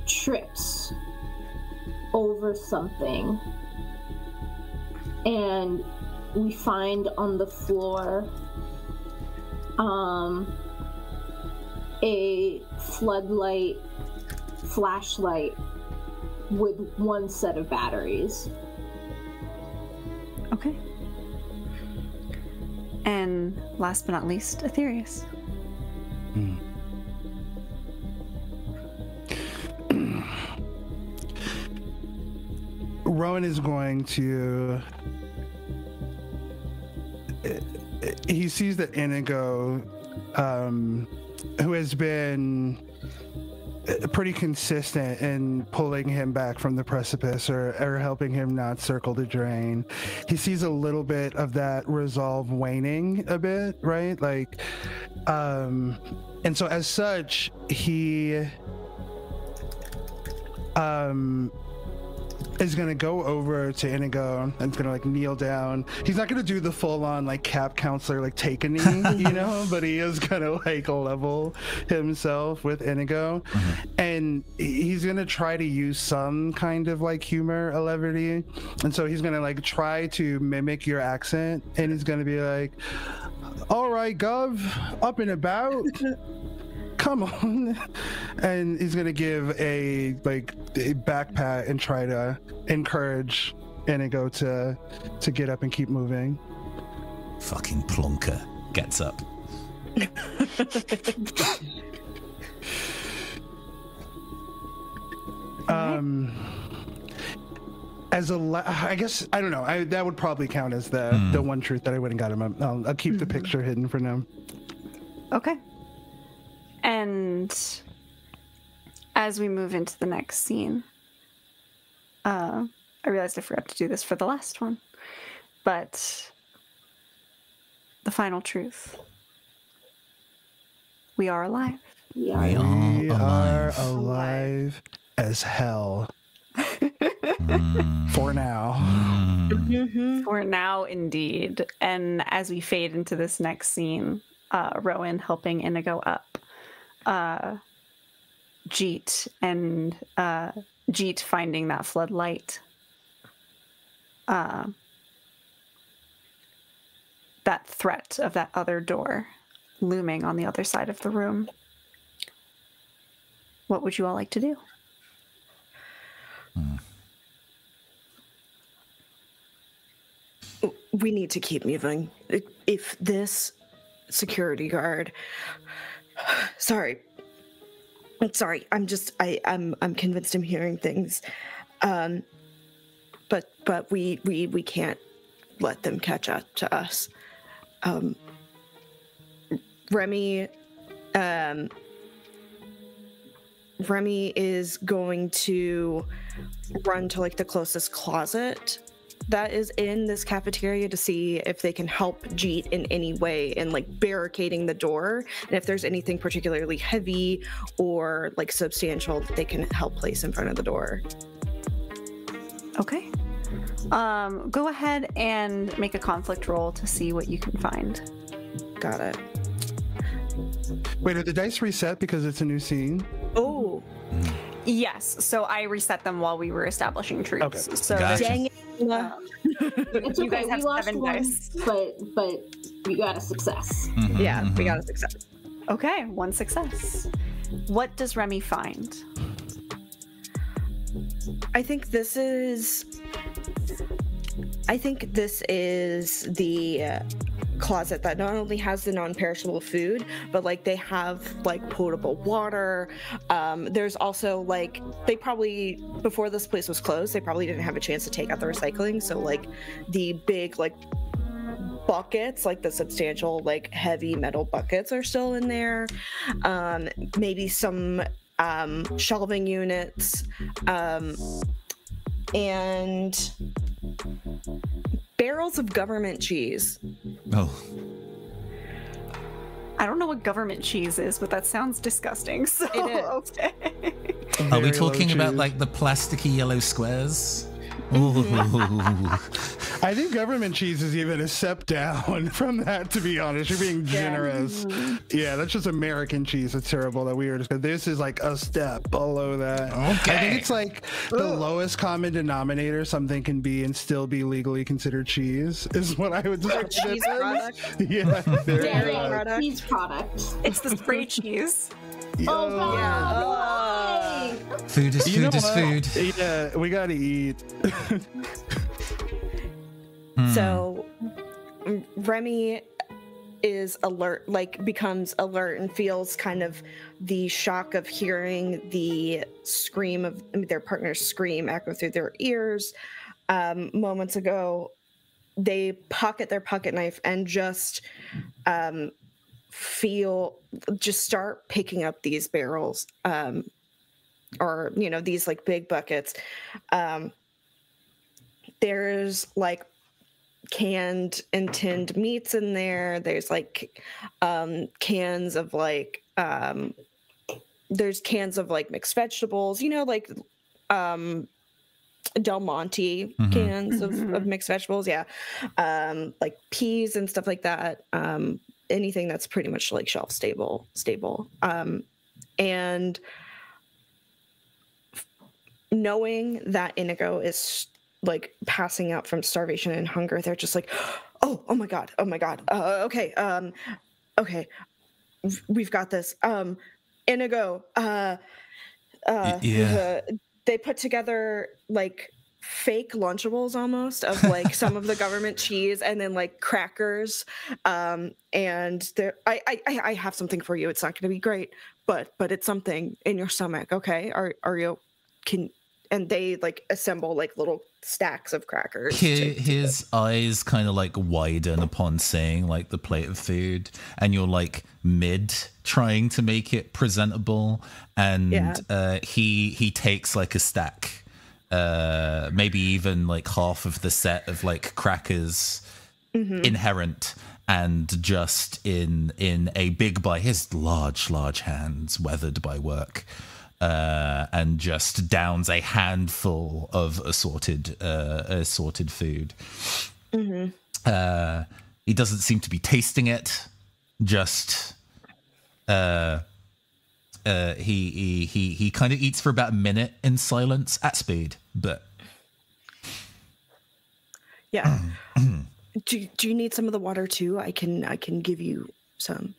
trips over something, and we find on the floor a flashlight with 1 set of batteries. Okay. And last but not least, Aetherius. Rowan is going to... He sees that Inigo, who has been pretty consistent in pulling him back from the precipice or helping him not circle the drain, he sees a little bit of that resolve waning a bit, right? Like, and so as such, he is gonna go over to Inigo and is gonna like kneel down. He's not gonna do the full-on like cap counselor like take a knee, you know, but he is gonna like level himself with Inigo, and he's gonna try to use some kind of like humor or levity, and so he's gonna like try to mimic your accent, and he's gonna be like, "All right, Gov, up and about." Come on. And he's gonna give a back pat and try to encourage Inigo to get up and keep moving. Fucking plonker gets up. I guess I don't know. That would probably count as the one truth that I wouldn't got him. I'll keep the picture hidden for now. Okay. And as we move into the next scene, I realized I forgot to do this for the last one, but the final truth. We are alive. We are alive as hell. For now. For now, indeed. And as we fade into this next scene, Rowan helping Inigo up. Jeet and Jeet finding that floodlight. That threat of that other door looming on the other side of the room. What would you all like to do? We need to keep moving. If this security guard... Sorry. I'm convinced I'm hearing things. But we can't let them catch up to us. Remy is going to run to like the closest closet that is in this cafeteria to see if they can help Jeet in any way in like barricading the door, and if there's anything particularly heavy or like substantial that they can help place in front of the door. Okay. Go ahead and make a conflict roll to see what you can find. Got it. Wait, are the dice reset because it's a new scene? Oh. Yes, so I reset them while we were establishing truths. Okay. So Gotcha. Dang it. It's You okay. guys have We lost 7 one, dice. but we got a success. Yeah, we got a success. Okay, 1 success. What does Remy find? I think this is the closet that not only has the non-perishable food, but like they have like potable water. There's also like, they probably, before this place was closed, they probably didn't have a chance to take out the recycling, so like the big like buckets, like the substantial like heavy metal buckets are still in there. Maybe some shelving units, and barrels of government cheese. Oh. I don't know what government cheese is, but that sounds disgusting. So It is. okay. Are we Very low talking about cheese. like the plasticky yellow squares? I think government cheese is even a step down from that, to be honest. You're being generous. Yeah, that's just American cheese. It's terrible that we were just. This is like a step below that. Okay. I think it's like the lowest common denominator something can be and still be legally considered cheese, is what I would describe Cheese it as. product. Yeah, there Yeah, you Dairy go. product. cheese product. It's the spray cheese. Oh god! Yeah. Why? Food is You know food is what? food. Yeah, we gotta eat. So Remy is alert, like becomes alert and feels kind of the shock of hearing the scream of their partner's scream echo through their ears. Moments ago, they pocket their pocket knife and just start picking up these barrels, or these like big buckets. There's like canned and tinned meats in there. There's like cans of like there's cans of like mixed vegetables, like Del Monte cans of mixed vegetables, like peas and stuff like that. Anything that's pretty much like shelf stable. And knowing that Inigo is like passing out from starvation and hunger, they're just like, oh my god, okay, we've got this. Inigo, they put together like fake Lunchables almost of like some of the government cheese and then like crackers, and I have something for you. It's not going to be great, but it's something in your stomach. Okay, are you and they like assemble like little stacks of crackers. His eyes kind of like widen upon seeing like the plate of food, and you're like mid trying to make it presentable, and he takes like a stack, maybe even like half of the set of like crackers inherent, and just in a big by his large hands weathered by work, and just downs a handful of assorted food. He doesn't seem to be tasting it. Just he kind of eats for about a minute in silence at speed, but do you need some of the water too? I can give you some.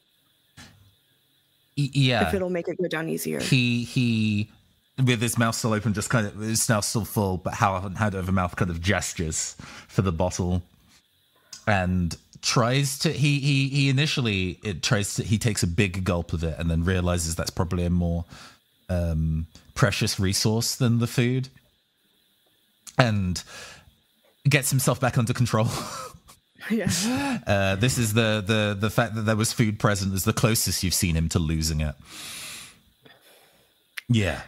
Yeah, if it'll make it go down easier. He with his mouth still open, just kind of, his mouth still full, but hand over mouth kind of gestures for the bottle, and tries to he takes a big gulp of it and then realizes that's probably a more precious resource than the food, and gets himself back under control. Yeah. This is the fact that there was food present is the closest you've seen him to losing it. Yeah.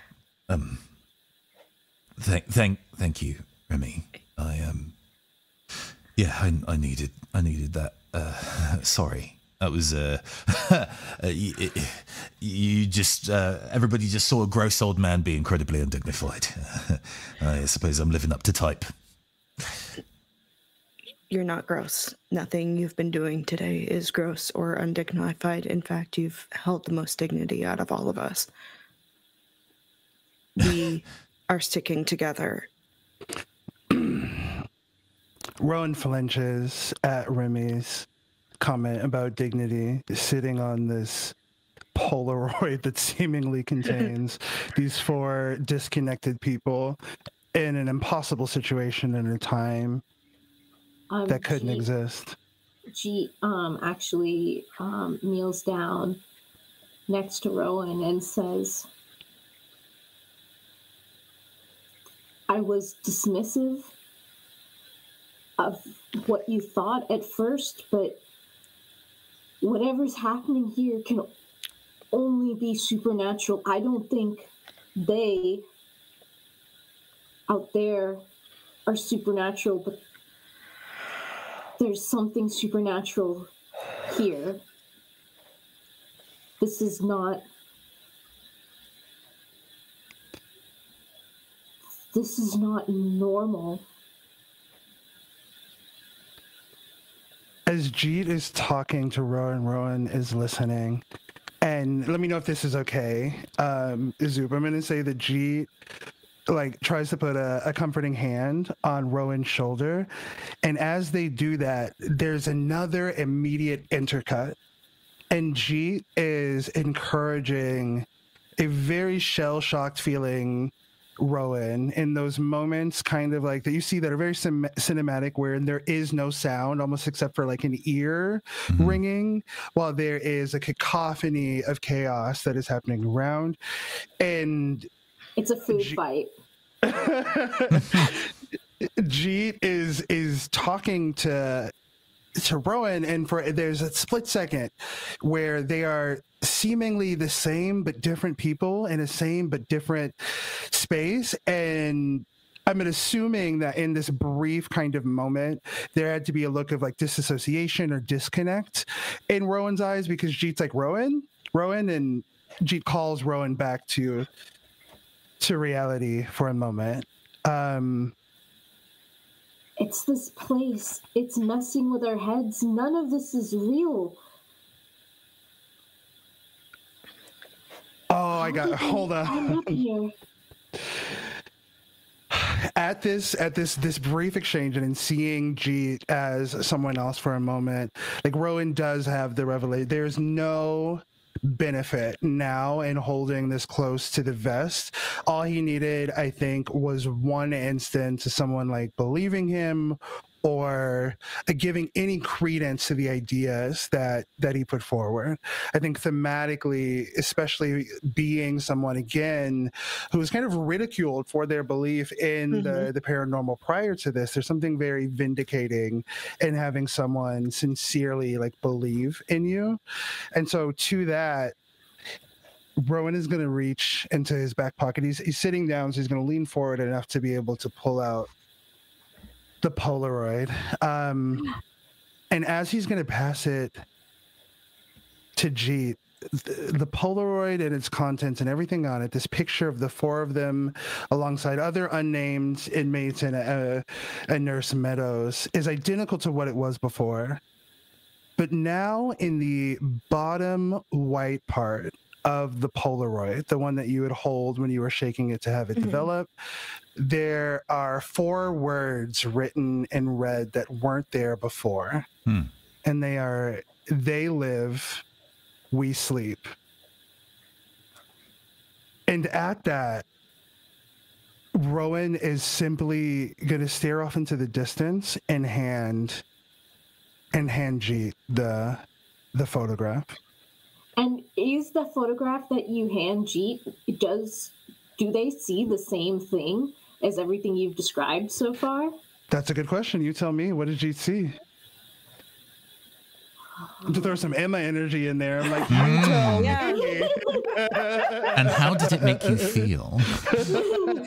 Thank you, Remy. I needed that. Sorry. That was you just everybody just saw a gross old man be incredibly undignified. I suppose I'm living up to type. You're not gross. Nothing you've been doing today is gross or undignified. In fact, you've held the most dignity out of all of us. We are sticking together. Rowan flinches at Remy's comment about dignity, sitting on this Polaroid that seemingly contains these 4 disconnected people in an impossible situation in a time that couldn't exist. Jeet actually kneels down next to Rowan and says, I was dismissive of what you thought at first, but whatever's happening here can only be supernatural. I don't think they out there are supernatural, but there's something supernatural here. This is not normal. As Jeet is talking to Rowan, Rowan is listening. And let me know if this is okay. Zoop, I'm going to say that Jeet tries to put a comforting hand on Rowan's shoulder. And as they do that, there's another immediate intercut. And Jeet is encouraging a very shell-shocked feeling Rowan in those moments kind of like that you see that are very cinematic where there is no sound almost except for like an ear ringing while there is a cacophony of chaos that is happening around. And it's a food fight. Jeet is talking to Rowan, and there's a split second where they are seemingly the same but different people in a same but different space. And I'm assuming that in this brief kind of moment, there had to be a look of like disassociation or disconnect in Rowan's eyes because Jeet's like, Rowan, and Jeet calls Rowan back to reality for a moment. It's this place. It's messing with our heads. None of this is real. Oh, hold on. At this brief exchange and in seeing Jeet as someone else for a moment, like Rowan does have the revelation. There's no benefit now in holding this close to the vest. All he needed, I think, was one instance of someone like believing him or giving any credence to the ideas that he put forward. I think thematically, especially being someone, again, who was kind of ridiculed for their belief in the paranormal prior to this, there's something very vindicating in having someone sincerely like believe in you. And so to that, Rowan is going to reach into his back pocket. He's sitting down, so he's going to lean forward enough to be able to pull out the Polaroid. And as he's going to pass it to Jeet, the Polaroid and its contents and everything on it, this picture of the 4 of them alongside other unnamed inmates and Nurse Meadows is identical to what it was before. But now in the bottom white part of the Polaroid, the one that you would hold when you were shaking it to have it develop, there are 4 words written in red that weren't there before. And they are, they live, we sleep. And at that, Rowan is simply going to stare off into the distance and hand Jeet the photograph. And is the photograph that you hand Jeet, do they see the same thing as everything you've described so far? That's a good question. You tell me. What did Jeet see? To throw some Emma energy in there, I'm like, you tell me. And how did it make you feel?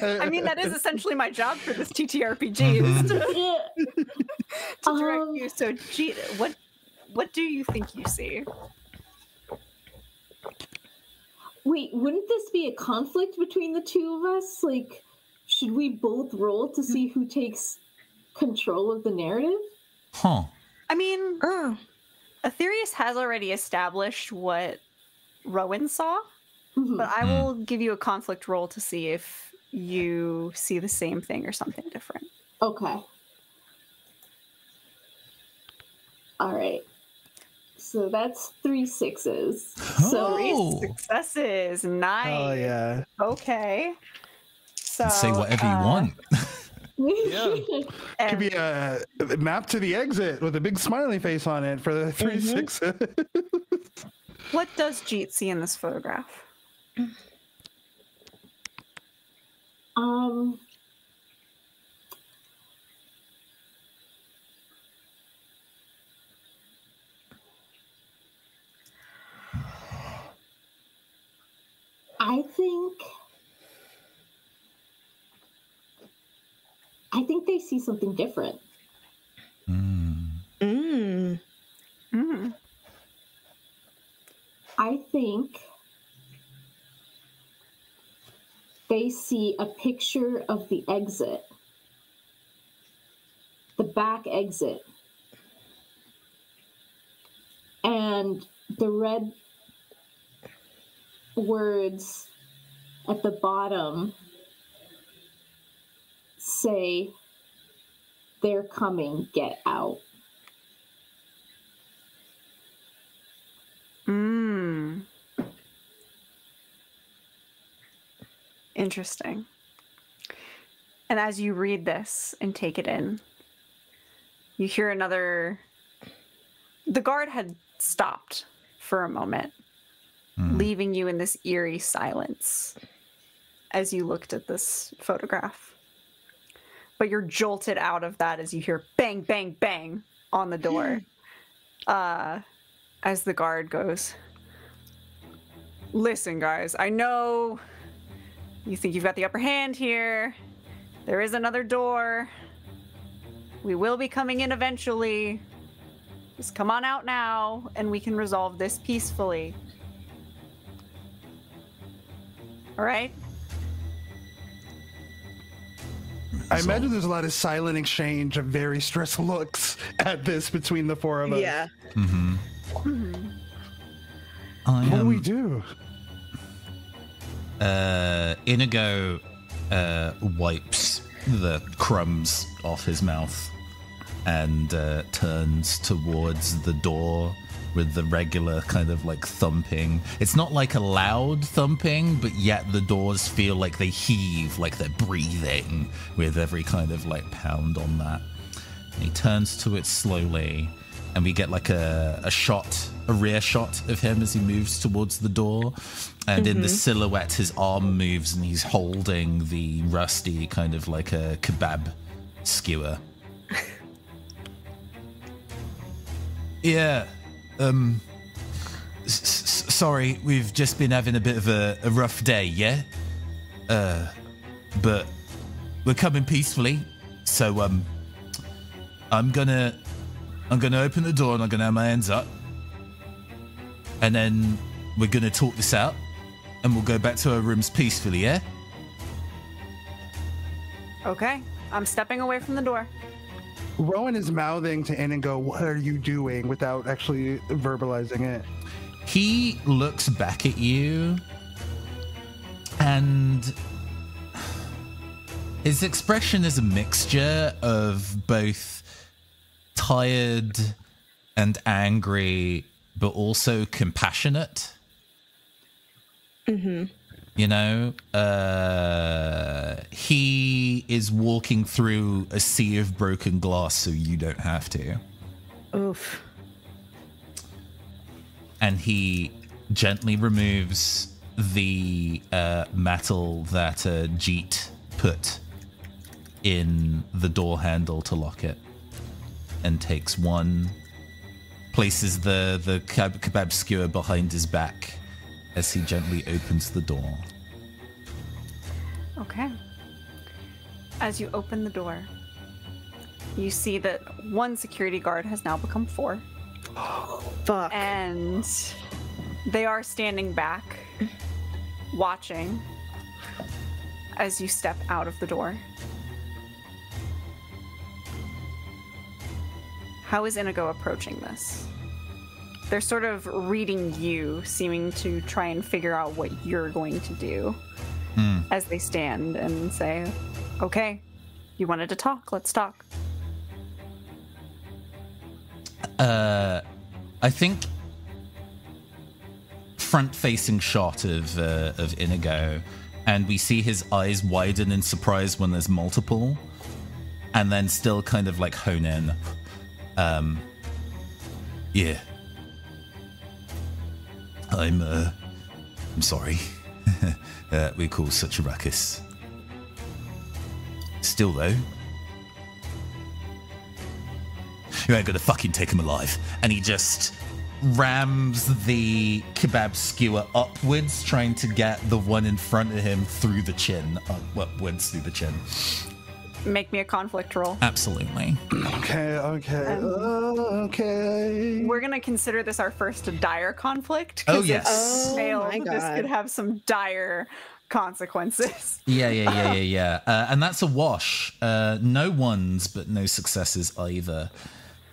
I mean, that is essentially my job for this TTRPG is to direct you. So, Jeet, what do you think you see? Wait, wouldn't this be a conflict between the two of us? Like, should we both roll to see who takes control of the narrative? Huh. I mean, Aetherius has already established what Rowan saw, but I will give you a conflict roll to see if you see the same thing or something different. Okay. All right. So that's 3 6s. Oh. 3 successes. Nice. Oh yeah. Okay. So Say whatever you want. Yeah. Could be and a map to the exit with a big smiley face on it for the 3 6. what does Jeet see in this photograph? I think they see something different. I think they see a picture of the exit, the back exit, and the red words at the bottom say, "They're coming, get out." Interesting. And as you read this and take it in, you hear another... The guard had stopped for a moment, leaving you in this eerie silence as you looked at this photograph. But you're jolted out of that as you hear bang, bang, bang on the door. As the guard goes, "Listen, guys, I know you think you've got the upper hand here. There is another door. We will be coming in eventually. Just come on out now, and we can resolve this peacefully. All right?" I imagine there's a lot of silent exchange of very stressed looks at this between the four of us. Yeah. What do we do? Inigo wipes the crumbs off his mouth and turns towards the door with the regular kind of like thumping. It's not like a loud thumping, but yet the doors feel like they heave, like they're breathing with every kind of like pound on that. And he turns to it slowly, and we get like a rear shot of him as he moves towards the door. And in the silhouette, his arm moves and he's holding the rusty kind of like a kebab skewer. Yeah. Sorry, we've just been having a bit of a rough day, yeah? But we're coming peacefully, so I'm gonna open the door and I'm gonna have my hands up, and then we're gonna talk this out, and we'll go back to our rooms peacefully, yeah? Okay. I'm stepping away from the door. Rowan is mouthing to Inigo, "What are you doing?" without actually verbalizing it. He looks back at you, and his expression is a mixture of both tired and angry, but also compassionate. You know, he is walking through a sea of broken glass so you don't have to. Oof. And he gently removes the metal that Jeet put in the door handle to lock it, and takes one, places the kebab skewer behind his back as he gently opens the door. Okay. As you open the door, you see that one security guard has now become 4. Fuck. And they are standing back, watching as you step out of the door. How is Inigo approaching this? They're sort of reading you, seeming to try and figure out what you're going to do as they stand and say, "Okay, you wanted to talk, let's talk." I think front-facing shot of Inigo, and we see his eyes widen in surprise when there's multiple, and then still kind of like hone in. Yeah. I'm sorry. We caused such a ruckus. Still, though, you ain't gonna fucking take him alive. And he just rams the kebab skewer upwards, trying to get the one in front of him through the chin. Upwards through the chin. Make me a conflict roll. Absolutely. Okay. We're gonna consider this our first dire conflict. Oh, 'cause yes. If Oh, failed, my this God. could have some dire consequences. Yeah. And that's a wash. No ones, but no successes either.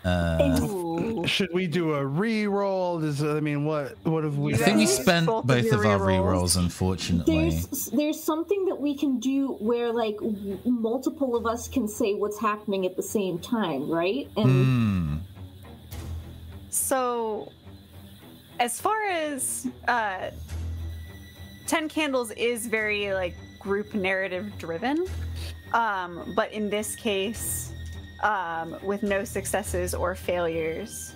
Ooh. Should we do a re-roll? What have we I think we guys- spent both of both your of our rerolls. rerolls, unfortunately. There's something that we can do where like multiple of us can say what's happening at the same time, right? And So, as far as 10 Candles is very like group narrative driven, but in this case, with no successes or failures,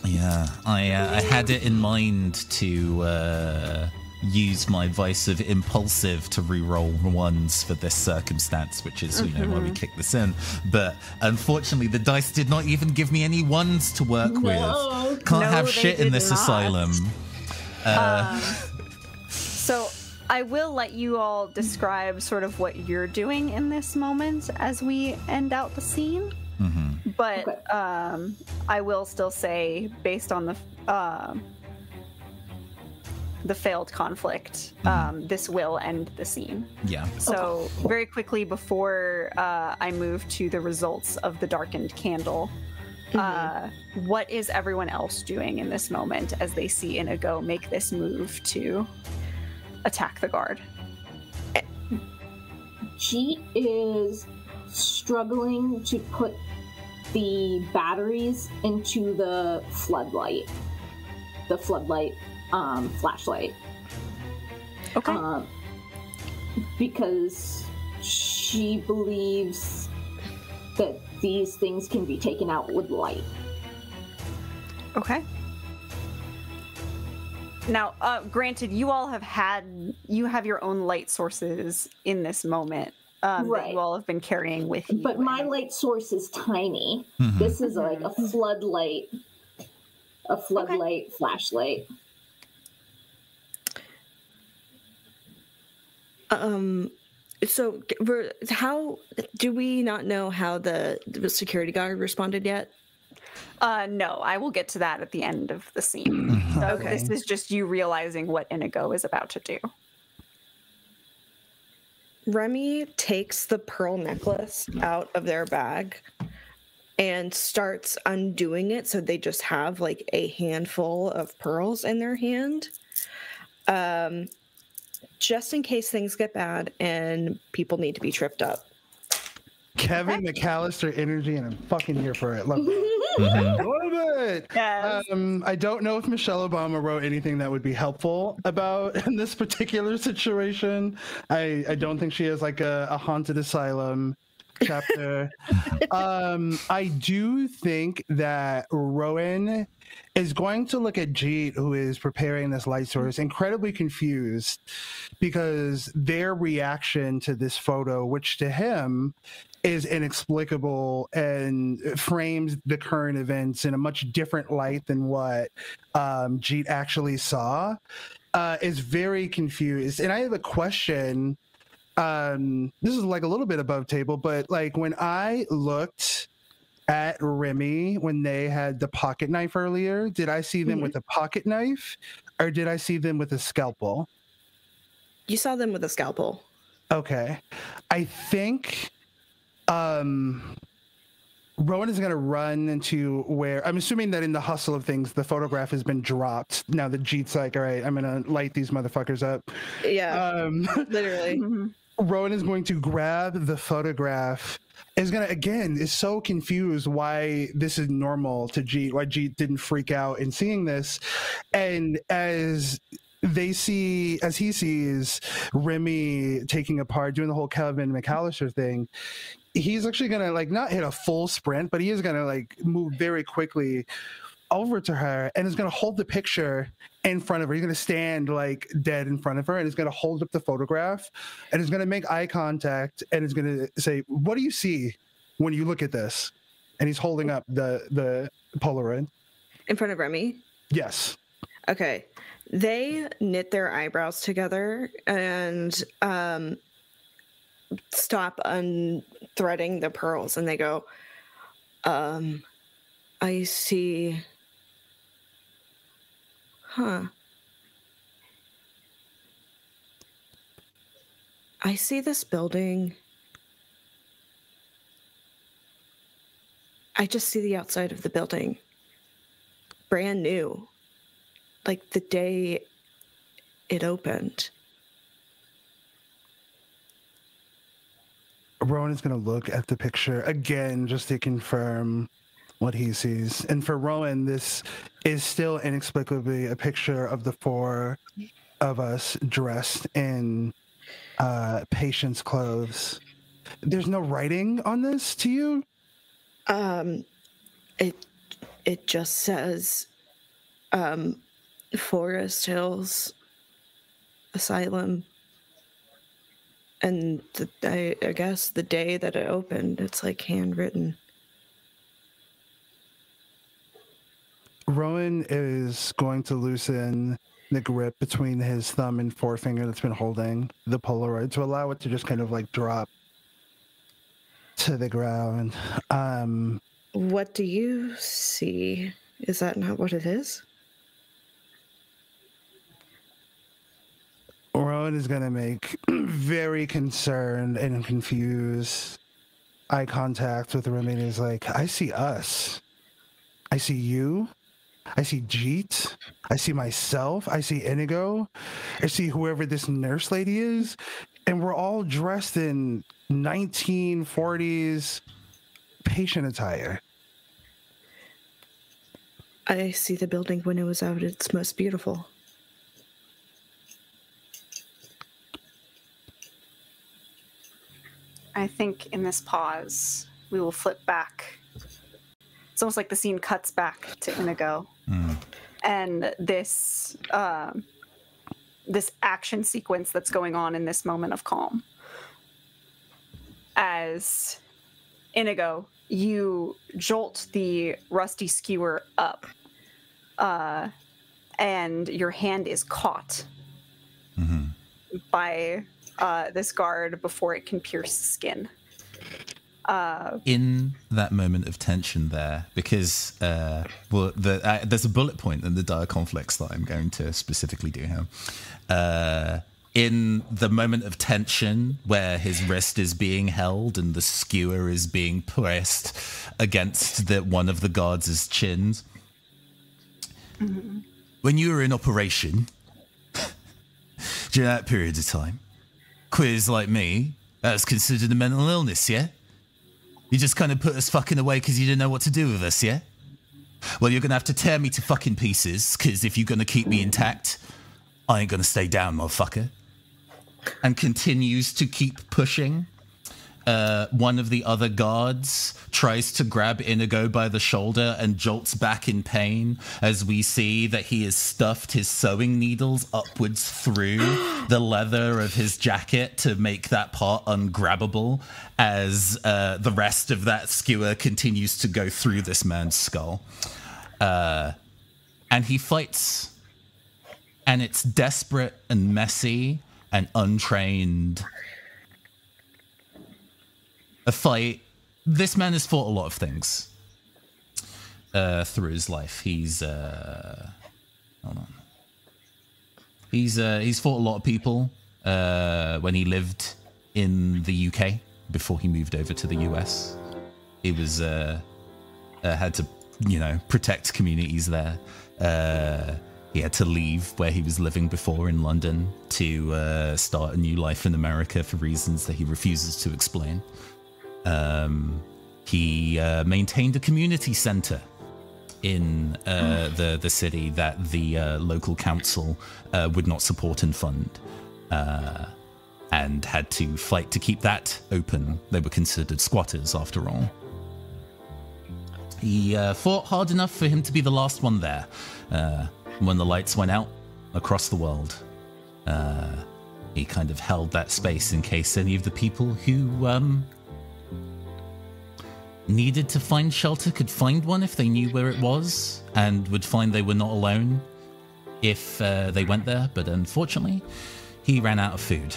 Yeah, I had it in mind to use my vice of impulsive to re-roll ones for this circumstance, which is, you know, why we kicked this in. But unfortunately, the dice did not even give me any ones to work with. Can't No, have they shit in did this not. asylum. so I will let you all describe sort of what you're doing in this moment as we end out the scene. But Okay. I will still say, based on the failed conflict, this will end the scene. Yeah. So very quickly before I move to the results of the darkened candle, what is everyone else doing in this moment as they see Inigo make this move to attack the guard? She is struggling to put the batteries into the floodlight flashlight. Okay. Because she believes that these things can be taken out with light. Okay. Now, granted, you all have your own light sources in this moment that Right. you all have been carrying with you. But my light source is tiny. This is like a floodlight flashlight. So how do we not know how the security guard responded yet? No, I will get to that at the end of the scene. So Okay. this is just you realizing what Inigo is about to do. Remy takes the pearl necklace out of their bag and starts undoing it, so they just have like a handful of pearls in their hand, just in case things get bad and people need to be tripped up. Kevin McAllister energy, and I'm fucking here for it. Love it. Love it. Yes. I don't know if Michelle Obama wrote anything that would be helpful about in this particular situation. I don't think she has like a haunted asylum chapter. I do think that Rowan is going to look at Jeet, who is preparing this light source, incredibly confused because their reaction to this photo, which to him is inexplicable and frames the current events in a much different light than what Jeet actually saw, is very confused. And I have a question. This is like a little bit above table, but like when I looked at Remy when they had the pocket knife earlier, did I see them with a pocket knife or did I see them with a scalpel? You saw them with a scalpel. Okay. I think Rowan is going to run into where I'm assuming that in the hustle of things, the photograph has been dropped. Now that Jeet's like, all right, I'm going to light these motherfuckers up. Yeah, literally. Rowan is going to grab the photograph. Is so confused why this is normal to Jeet, why Jeet didn't freak out in seeing this. And as he sees Remy taking apart, doing the whole Kevin McAllister thing, he's actually gonna like not hit a full sprint, but he is gonna like move very quickly over to her and is gonna hold the picture in front of her. He's gonna stand like dead in front of her and is gonna hold up the photograph and is gonna make eye contact and is gonna say, "What do you see when you look at this?" And he's holding up the Polaroid in front of Remy. Yes. Okay. They knit their eyebrows together and stop unthreading the pearls, and they go, I see. Huh. I see this building. I just see the outside of the building. Brand new. Like the day it opened. Rowan is going to look at the picture again just to confirm what he sees. And for Rowan, this is still inexplicably a picture of the four of us dressed in patient's clothes. There's no writing on this to you? It just says Forest Hills Asylum, and I guess the day that it opened, it's like handwritten. Rowan is going to loosen the grip between his thumb and forefinger that's been holding the Polaroid to allow it to just kind of like drop to the ground. What do you see? Is that not what it is? Rowan is going to make very concerned and confused eye contact with Remy. He's like, I see us. I see you. I see Jeet. I see myself. I see Inigo. I see whoever this nurse lady is. And we're all dressed in 1940s patient attire. I see the building when it was at its most beautiful. I think in this pause, we will flip back. It's almost like the scene cuts back to Inigo. And this this action sequence that's going on in this moment of calm. As Inigo, you jolt the rusty skewer up, and your hand is caught by this guard before it can pierce skin. In that moment of tension there, because there's a bullet point in the dire conflicts that I'm going to specifically do here. In the moment of tension where his wrist is being held and the skewer is being pressed against one of the guards' chins. When you were in operation, during that period of time, quiz like me, that was considered a mental illness, yeah? You just kind of put us fucking away because you didn't know what to do with us, yeah? Well, you're going to have to tear me to fucking pieces, because if you're going to keep me intact, I ain't going to stay down, motherfucker. And continues to keep pushing. One of the other guards tries to grab Inigo by the shoulder and jolts back in pain as we see that he has stuffed his sewing needles upwards through the leather of his jacket to make that part ungrabbable as the rest of that skewer continues to go through this man's skull. And he fights. And it's desperate and messy and untrained. A fight. This man has fought a lot of things through his life. He's hold on. He's fought a lot of people when he lived in the UK before he moved over to the US. He was had to protect communities there. He had to leave where he was living before in London to start a new life in America for reasons that he refuses to explain. He maintained a community center in the city that the local council would not support and fund, and had to fight to keep that open. They were considered squatters, after all. He fought hard enough for him to be the last one there. When the lights went out across the world, he kind of held that space in case any of the people who needed to find shelter could find one if they knew where it was, and would find they were not alone if they went there. But unfortunately, he ran out of food.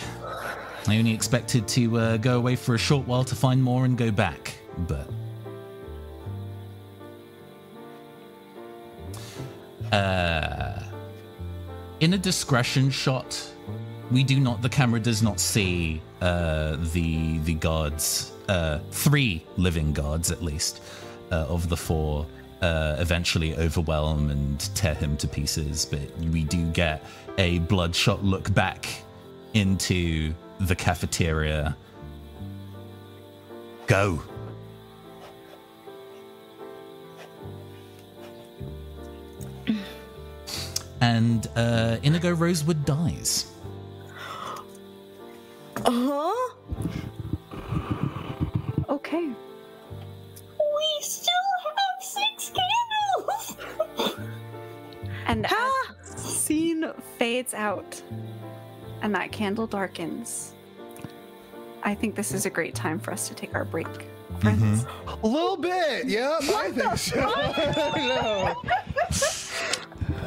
I only expected to go away for a short while to find more and go back, but... in a discretion shot, the camera does not see the guards, 3 living guards at least, of the 4 eventually overwhelm and tear him to pieces, but we do get a bloodshot look back into the cafeteria. Go. And Inigo Rosewood dies. Okay. We still have 6 candles! And as the scene fades out and that candle darkens, I think this is a great time for us to take our break, friends. A little bit, yeah, I think so. No.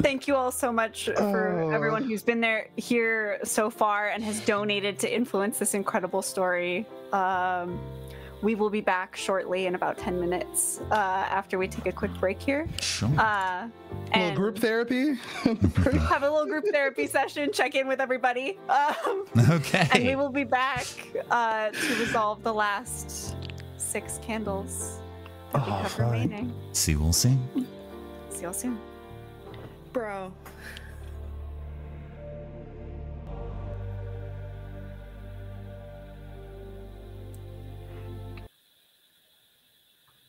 Thank you all so much for everyone who's been here so far and has donated to influence this incredible story. We will be back shortly in about 10 minutes after we take a quick break here. Sure. And little group therapy. have a little group therapy session, check in with everybody. Okay. And we will be back to resolve the last 6 candles that we have remaining. See you all soon. See you all soon. Bro.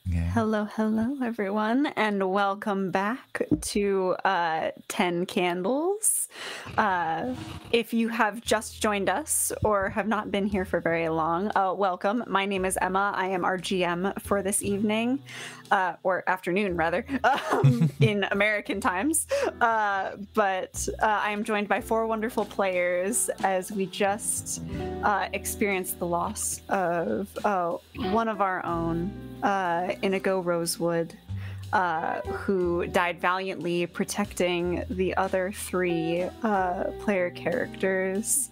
Yeah. Hello, everyone, and welcome back to 10 Candles. If you have just joined us or have not been here for very long, welcome. My name is Emma. I am our GM for this evening, or afternoon, rather, in American times. But I am joined by 4 wonderful players as we just experienced the loss of one of our own, Inigo Rosewood, who died valiantly protecting the other 3 player characters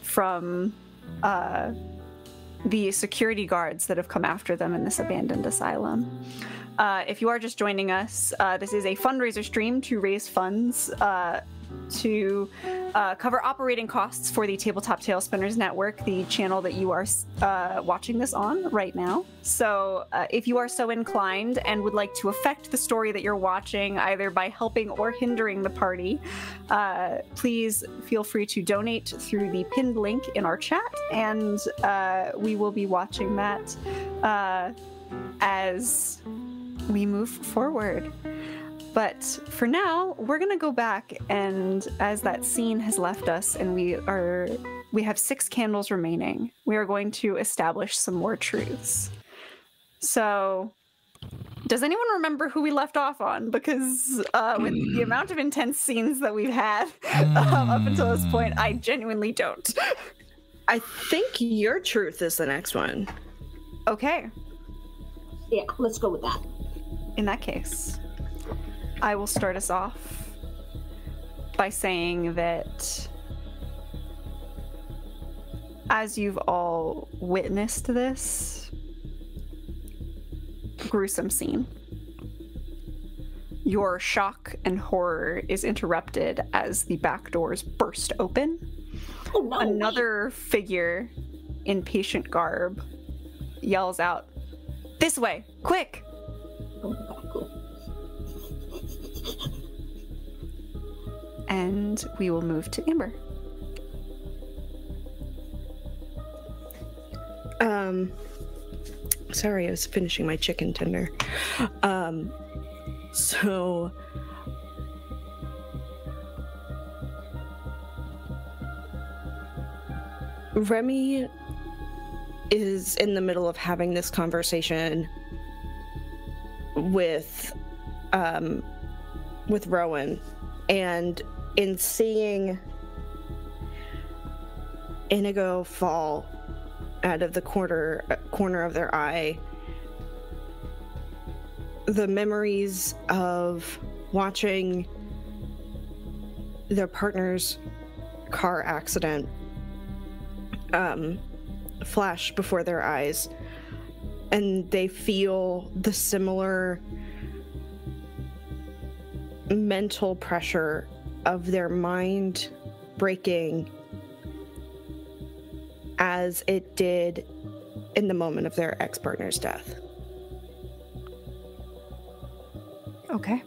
from the security guards that have come after them in this abandoned asylum. If you are just joining us, this is a fundraiser stream to raise funds to cover operating costs for the Tabletop Tale Spinners Network, the channel that you are watching this on right now. So if you are so inclined and would like to affect the story that you're watching, either by helping or hindering the party, please feel free to donate through the pinned link in our chat, and we will be watching that as we move forward. But for now, we're gonna go back, and as that scene has left us and we have 6 candles remaining, we are going to establish some more truths. So does anyone remember who we left off on? Because with the amount of intense scenes that we've had up until this point, I genuinely don't. I think your truth is the next one. Okay. Yeah, let's go with that. In that case, I will start us off by saying that as you've all witnessed this gruesome scene, your shock and horror is interrupted as the back doors burst open. Oh, no. Another figure in patient garb yells out, "This way, quick!" Oh, cool. and we will move to Amber. Sorry, I was finishing my chicken tender. So Remy is in the middle of having this conversation with Rowan, and in seeing Inigo fall out of the corner of their eye, the memories of watching their partner's car accident flash before their eyes, and they feel the similar mental pressure of their mind breaking as it did in the moment of their ex-partner's death. Okay.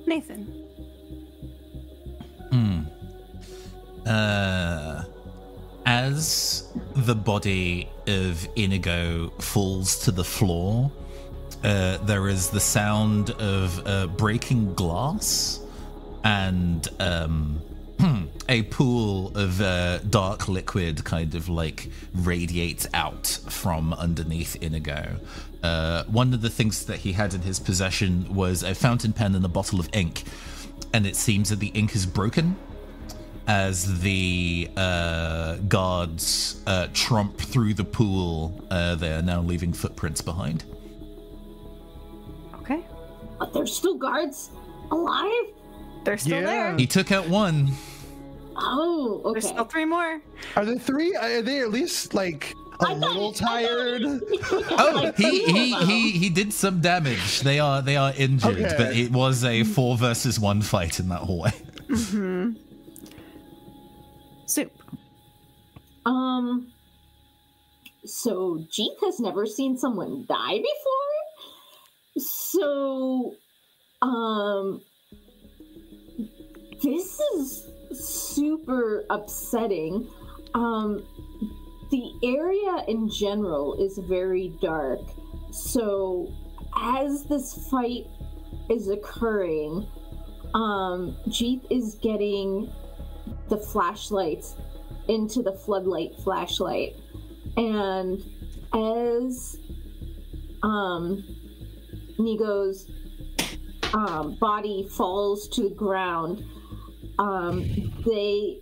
Nathan. As the body of Inigo falls to the floor, there is the sound of breaking glass and a pool of dark liquid kind of like radiates out from underneath Inigo. One of the things that he had in his possession was a fountain pen and a bottle of ink, and it seems that the ink is broken as the guards tromp through the pool. They are now leaving footprints behind. Okay. But there's still guards alive? They're still there. He took out one. Oh, okay. There's still 3 more. Are there 3? Are they at least like a little tired? Oh, he did some damage. They are injured, Okay. but it was a 4 versus 1 fight in that hallway. Mm-hmm. Soup. So Jeeth has never seen someone die before? So, this is super upsetting. The area in general is very dark. So, as this fight is occurring, Jeeth is getting the flashlights into the floodlight flashlight, and as Nigo's body falls to the ground, they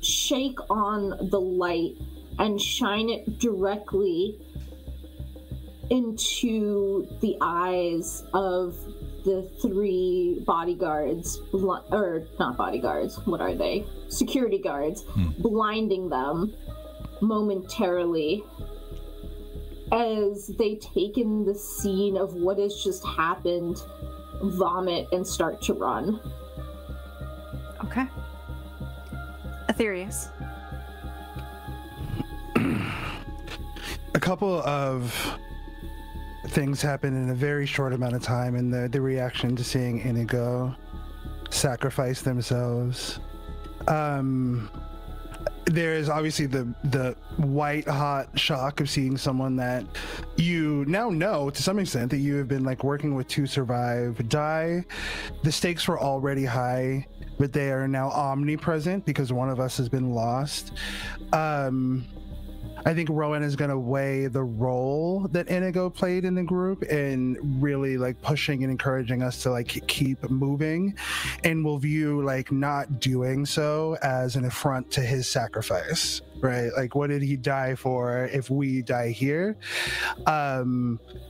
shake on the light and shine it directly into the eyes of the 3 bodyguards, or not bodyguards, what are they? Security guards, blinding them momentarily as they take in the scene of what has just happened, vomit, and start to run. Okay. Aetherius. A couple of things happen in a very short amount of time, and the reaction to seeing Inigo sacrifice themselves. There is obviously the white hot shock of seeing someone that you now know to some extent that you have been like working with to survive die. The stakes were already high, but they are now omnipresent because one of us has been lost. I think Rowan is going to weigh the role that Inigo played in the group and really like pushing and encouraging us to like keep moving, and will view like not doing so as an affront to his sacrifice, right? Like, what did he die for if we die here?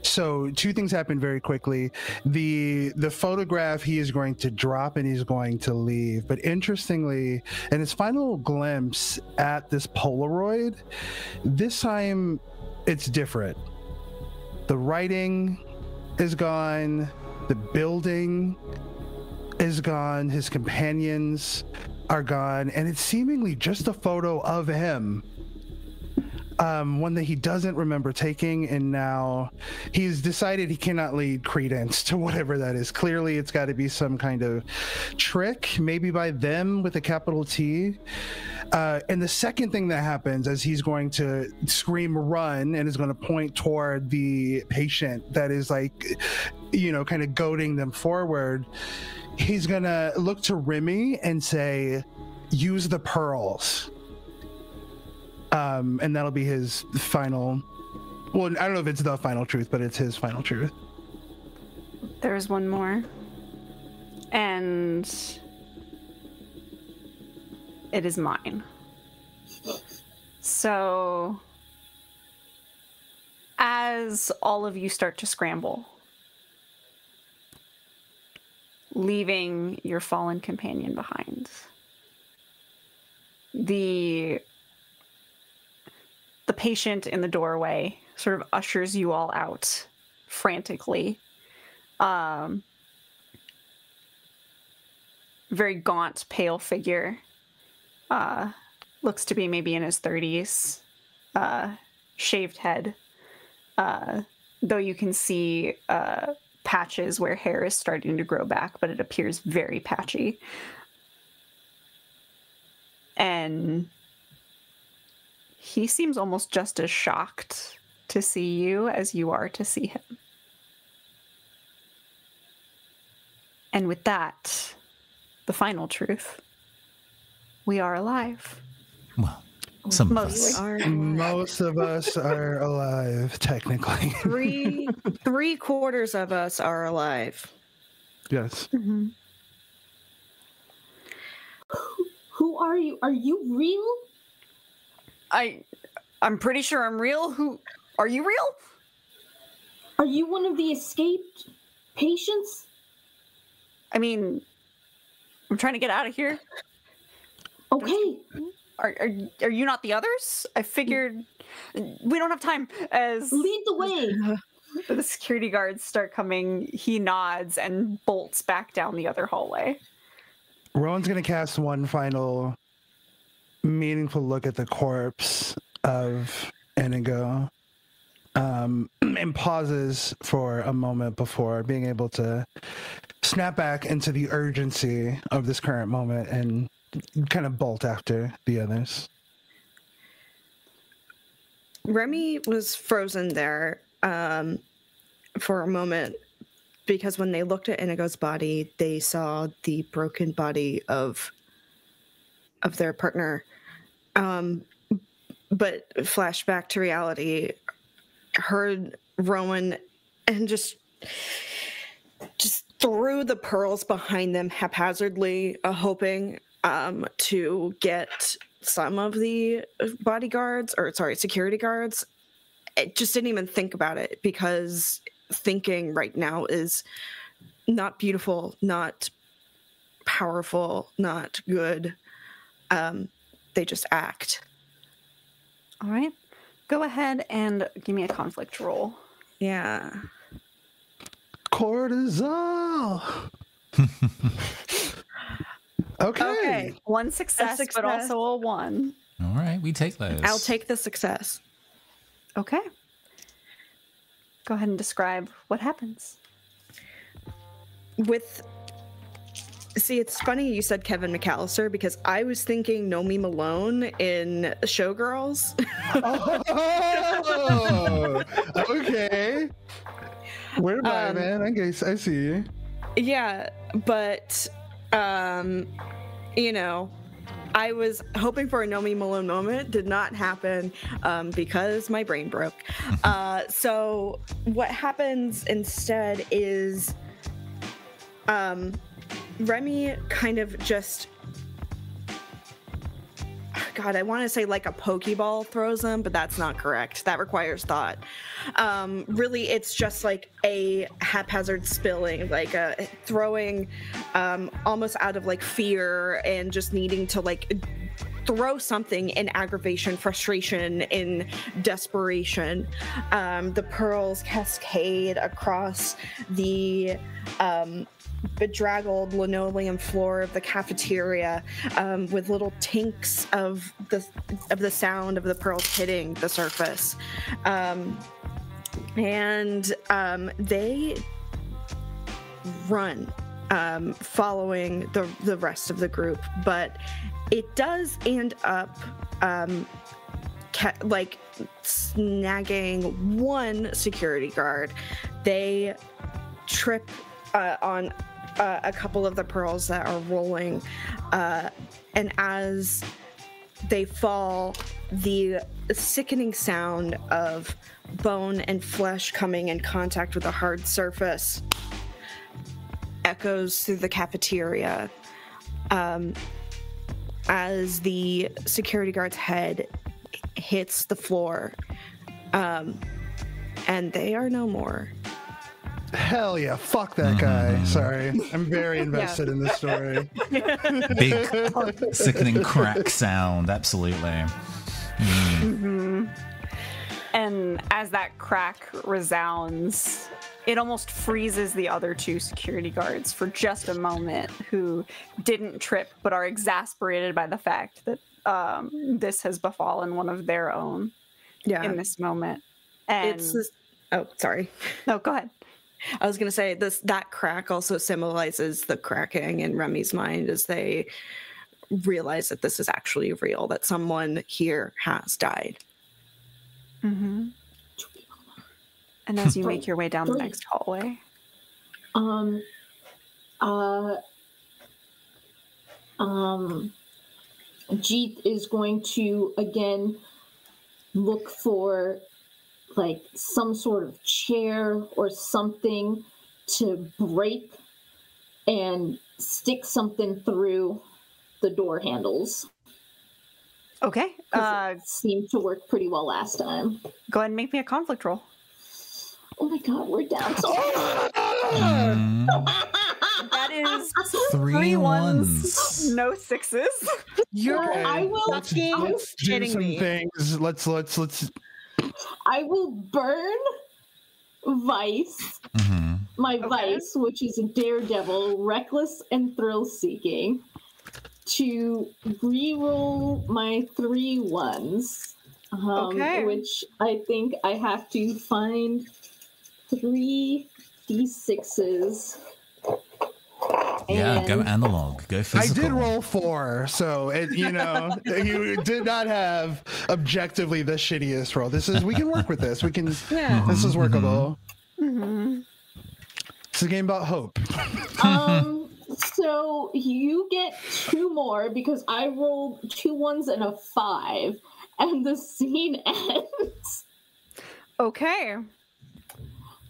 So 2 things happen very quickly. The photograph he is going to drop and he's going to leave, but interestingly, in his final glimpse at this Polaroid, this time it's different. The writing is gone, the building is gone, his companions are gone, and it's seemingly just a photo of him. one that he doesn't remember taking, and now he's decided he cannot lead credence to whatever that is. Clearly, it's got to be some kind of trick, maybe by them with a capital T. And the second thing that happens as he's going to scream run and is going to point toward the patient that is like, kind of goading them forward, he's going to look to Remy and say, use the pearls. And that'll be his final, well, I don't know if it's the final truth, but it's his final truth. There's one more. And it is mine. So, as all of you start to scramble, leaving your fallen companion behind, the patient in the doorway sort of ushers you all out frantically. Very gaunt, pale figure. Looks to be maybe in his 30s. Shaved head. Though you can see patches where hair is starting to grow back, but it appears very patchy. And he seems almost just as shocked to see you as you are to see him. And with that, the final truth. We are alive. Well, some of us. Most of us are alive, technically. Three quarters of us are alive. Yes. Mm-hmm. Who are you? Are you real? I'm pretty sure I'm real. Who are you real? Are you one of the escaped patients? I mean, I'm trying to get out of here. Okay. Are you not the others? I figured we don't have time. As Lead the way. the security guards start coming, he nods and bolts back down the other hallway. Rowan's going to cast one final meaningful look at the corpse of Inigo, and pauses for a moment before being able to snap back into the urgency of this current moment and kind of bolt after the others. Remy was frozen there for a moment because when they looked at Inigo's body, they saw the broken body of their partner. But flashback to reality, heard Rowan and just threw the pearls behind them haphazardly, hoping to get some of the security guards. It just didn't even think about it because thinking right now is not beautiful, not powerful, not good. They just act. All right. Go ahead and give me a conflict roll. Yeah. Cortisol. Okay. One success, but also a 1. All right, we take those. I'll take the success. Okay. Go ahead and describe what happens. See, it's funny you said Kevin McAllister because I was thinking Nomi Malone in Showgirls. Oh, okay. Where am I, man? I guess I see you. Yeah, but I was hoping for a Nomi Malone moment. Did not happen because my brain broke. So what happens instead is Remy kind of just, God, I want to say like a Pokeball throws them, but that's not correct. That requires thought. Really, it's just like a haphazard spilling, like a throwing almost out of like fear and just needing to like throw something in aggravation, frustration, in desperation. The pearls cascade across the bedraggled linoleum floor of the cafeteria, with little tinks of the sound of the pearls hitting the surface. And they run, following the rest of the group, but it does end up snagging one security guard. They trip on a couple of the pearls that are rolling, and as they fall, the sickening sound of bone and flesh coming in contact with a hard surface echoes through the cafeteria, as the security guard's head hits the floor, and they are no more. Hell yeah, fuck that guy. Sorry, I'm very invested in this story. Big, sickening crack sound, absolutely. And as that crack resounds, it almost freezes the other two security guards for just a moment, who didn't trip but are exasperated by the fact that this has befallen one of their own in this moment. And oh, sorry. No, go ahead. I was going to say that crack also symbolizes the cracking in Remy's mind as they realize that this is actually real, that someone here has died. Mm-hmm. And as you make your way down the next hallway, Jeet is going to again look for like some sort of chair or something to break and stick something through the door handles. Okay. It seemed to work pretty well last time. Go ahead and make me a conflict roll. Oh my god, we're down so That is 3 ones. No 6s. You're I will do some things. Let's I will burn Vice, my Vice, which is a daredevil, reckless and thrill-seeking, to re-roll my 3 ones, which I think I have to find 3 d6s. Yeah, go analog, go physical. I did roll 4, so you did not have objectively the shittiest roll. We can work with this. This is workable. It's a game about hope. So you get 2 more because I rolled 2 1s and a 5, and the scene ends. Okay.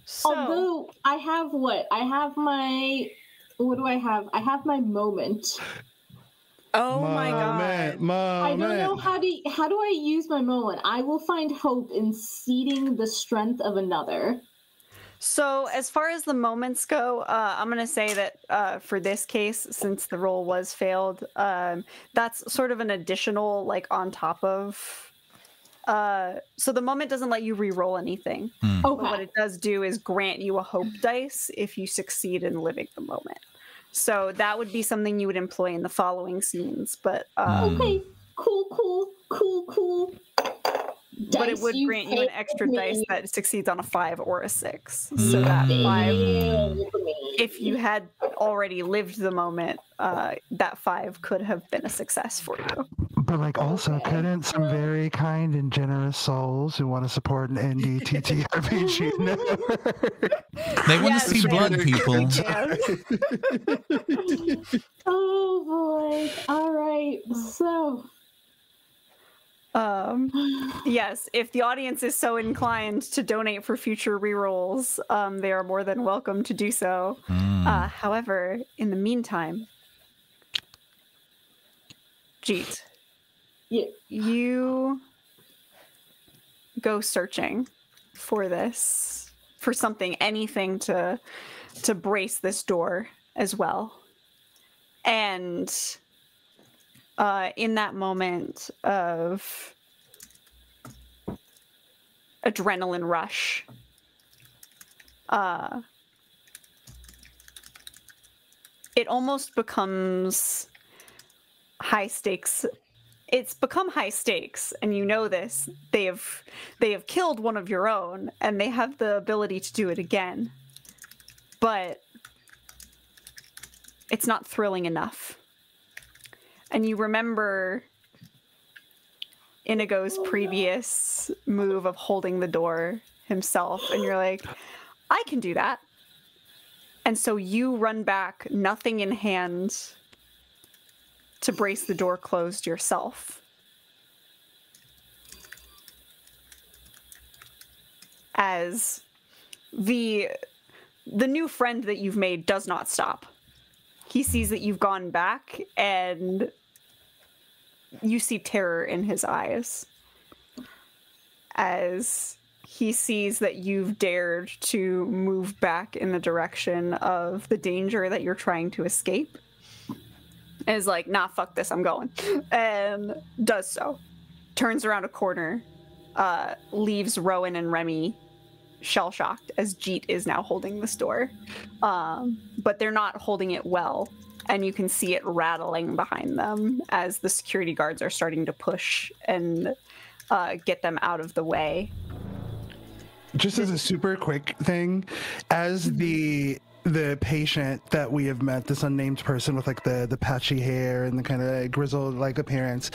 So, although I have what do I have? I have my moment. Oh my god. I don't know how do I use my moment? I will find hope in seeding the strength of another. So as far as the moments go, I'm going to say that for this case, since the roll was failed, that's sort of an additional, like, on top of... so the moment doesn't let you re-roll anything. Okay. But what it does do is grant you a hope dice if you succeed in living the moment. So that would be something you would employ in the following scenes. But okay, cool. But it would grant you an extra dice that succeeds on a 5 or a 6. So that 5, if you had already lived the moment, that 5 could have been a success for you. But also, couldn't some very kind and generous souls who want to support an indie TTRPG network? They want to see blood, people. Oh boy! All right, so. Yes, if the audience is so inclined to donate for future rerolls, they are more than welcome to do so. However, in the meantime, Jeet, you go searching for anything to brace this door as well. And in that moment of adrenaline rush, it almost becomes high stakes. It's become high stakes, and you know this. They have killed one of your own, and they have the ability to do it again. But it's not thrilling enough. And you remember Inigo's previous move of holding the door himself, and you're like, I can do that. And so you run back, nothing in hand, to brace the door closed yourself. As the new friend that you've made does not stop. He sees that you've gone back, and you see terror in his eyes as he sees that you've dared to move back in the direction of the danger that you're trying to escape. And is like, nah, fuck this, I'm going. And does so. Turns around a corner, leaves Rowan and Remy shell-shocked as Jeet is now holding this door. But they're not holding it well. And you can see it rattling behind them as the security guards are starting to push and get them out of the way. Just as a super quick thing, as the patient that we have met, this unnamed person with like the patchy hair and the kind of grizzled like appearance,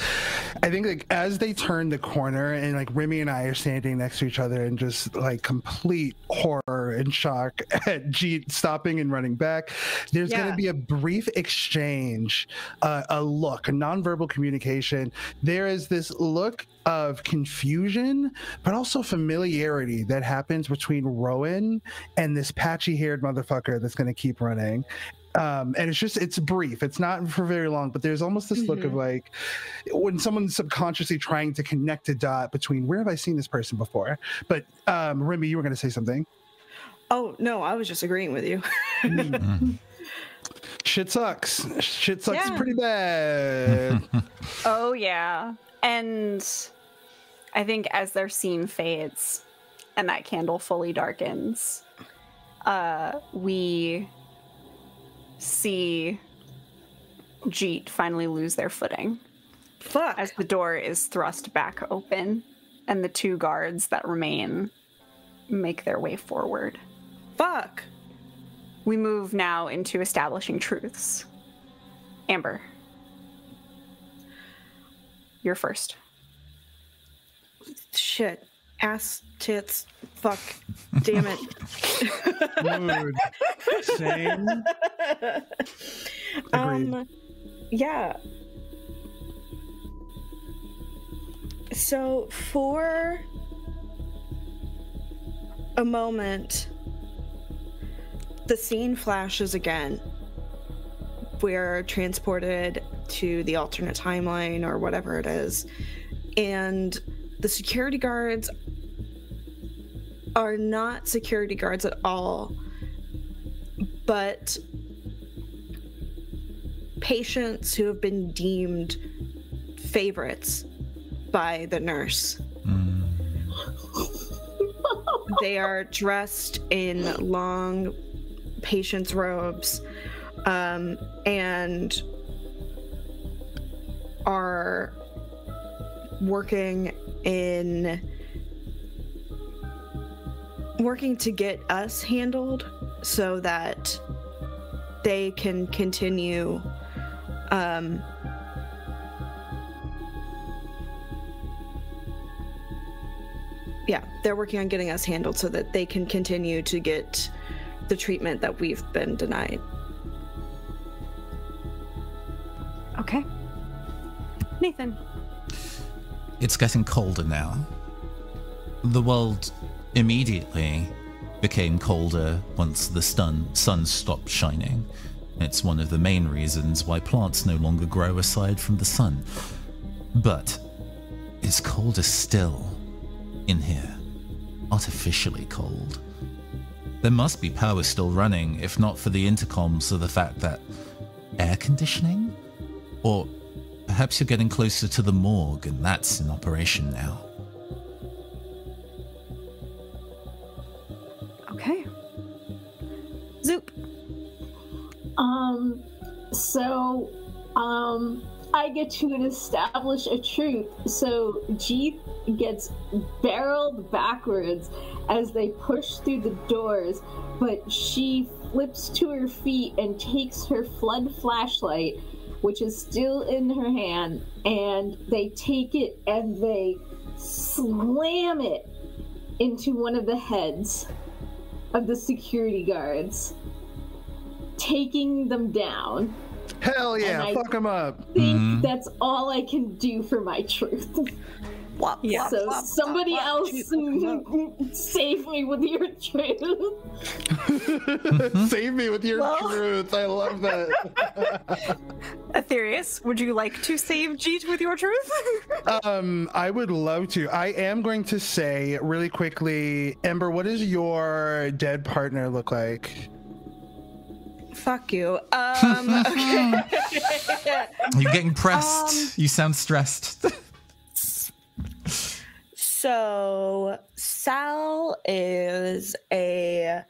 I think like as they turn the corner and like Remy and I are standing next to each other in just like complete horror and shock at Jeet stopping and running back, there's going to be a brief exchange, a look, a nonverbal communication. There is this look of confusion, but also familiarity that happens between Rowan and this patchy-haired motherfucker that's going to keep running. And it's brief. It's not for very long, but there's almost this look of like when someone's subconsciously trying to connect a dot between where have I seen this person before? But Remy, you were going to say something. Oh, no, I was just agreeing with you. Shit sucks. Shit sucks pretty bad. Oh, yeah. And I think as their scene fades and that candle fully darkens, we see Jeet finally lose their footing. Fuck. As the door is thrust back open and the two guards that remain make their way forward. Fuck. We move now into establishing truths. Amber, you're first. Shit. Ass, tits, fuck. Damn it. Mood. Same. Agreed. Yeah. So for a moment, the scene flashes again. We're transported to the alternate timeline or whatever it is. And the security guards are not security guards at all, but patients who have been deemed favorites by the nurse. They are dressed in long patient's robes and are working to get us handled so that they can continue they're working on getting us handled so that they can continue to get the treatment that we've been denied. Okay. Nathan. It's getting colder now. The world immediately became colder once the sun stopped shining. It's one of the main reasons why plants no longer grow aside from the sun. But it's colder still in here. Artificially cold. There must be power still running, if not for the intercoms or the fact that air conditioning? Or Perhaps you're getting closer to the morgue, and that's in operation now. Okay. Zoop. I get to establish a truth. So Jeet gets barreled backwards as they push through the doors, but she flips to her feet and takes her flood flashlight, which is still in her hand, and they take it and they slam it into one of the heads of the security guards, taking them down. Hell yeah, fuck them up. I think that's all I can do for my truth. Yeah. So somebody else save me with your truth. Save me with your truth. I love that. Aetherius, would you like to save Jeet with your truth? I would love to. I am going to say really quickly, Ember, what does your dead partner look like? Fuck you. Okay. You're getting pressed. You sound stressed. So Sal is a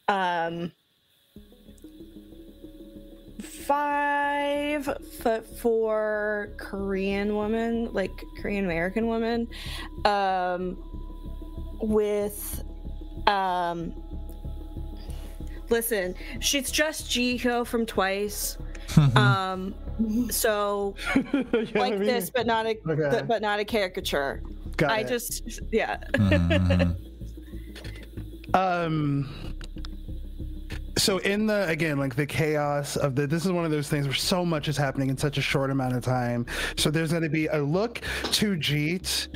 5'4" Korean woman, like Korean American woman, with listen, she's just Jihyo from Twice. So like this, but not a caricature. Got it. So in the, again, like the chaos of this is one of those things where so much is happening in such a short amount of time. So there's going to be a look to Jeet.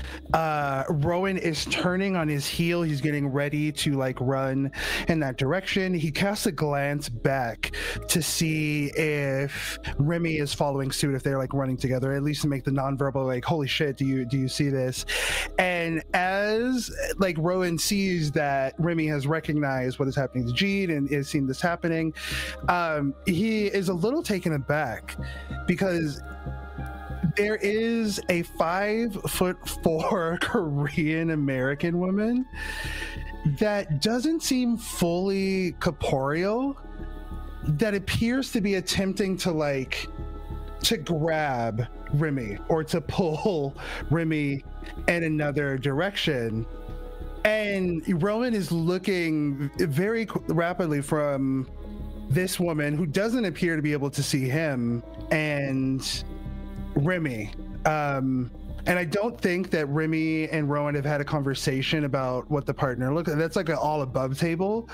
Rowan is turning on his heel. He's getting ready to like run in that direction. He casts a glance back to see if Remy is following suit, if they're like running together, at least to make the nonverbal like, holy shit, do you see this? And as like Rowan sees that Remy has recognized what is happening to Jeet and is seeing this happening, he is a little taken aback because there is a 5'4" Korean American woman that doesn't seem fully corporeal, that appears to be attempting to grab Remy or to pull Remy in another direction. And Rowan is looking very rapidly from this woman who doesn't appear to be able to see him and Remy. And I don't think that Remy and Rowan have had a conversation about what the partner looks like. That's like an all above table.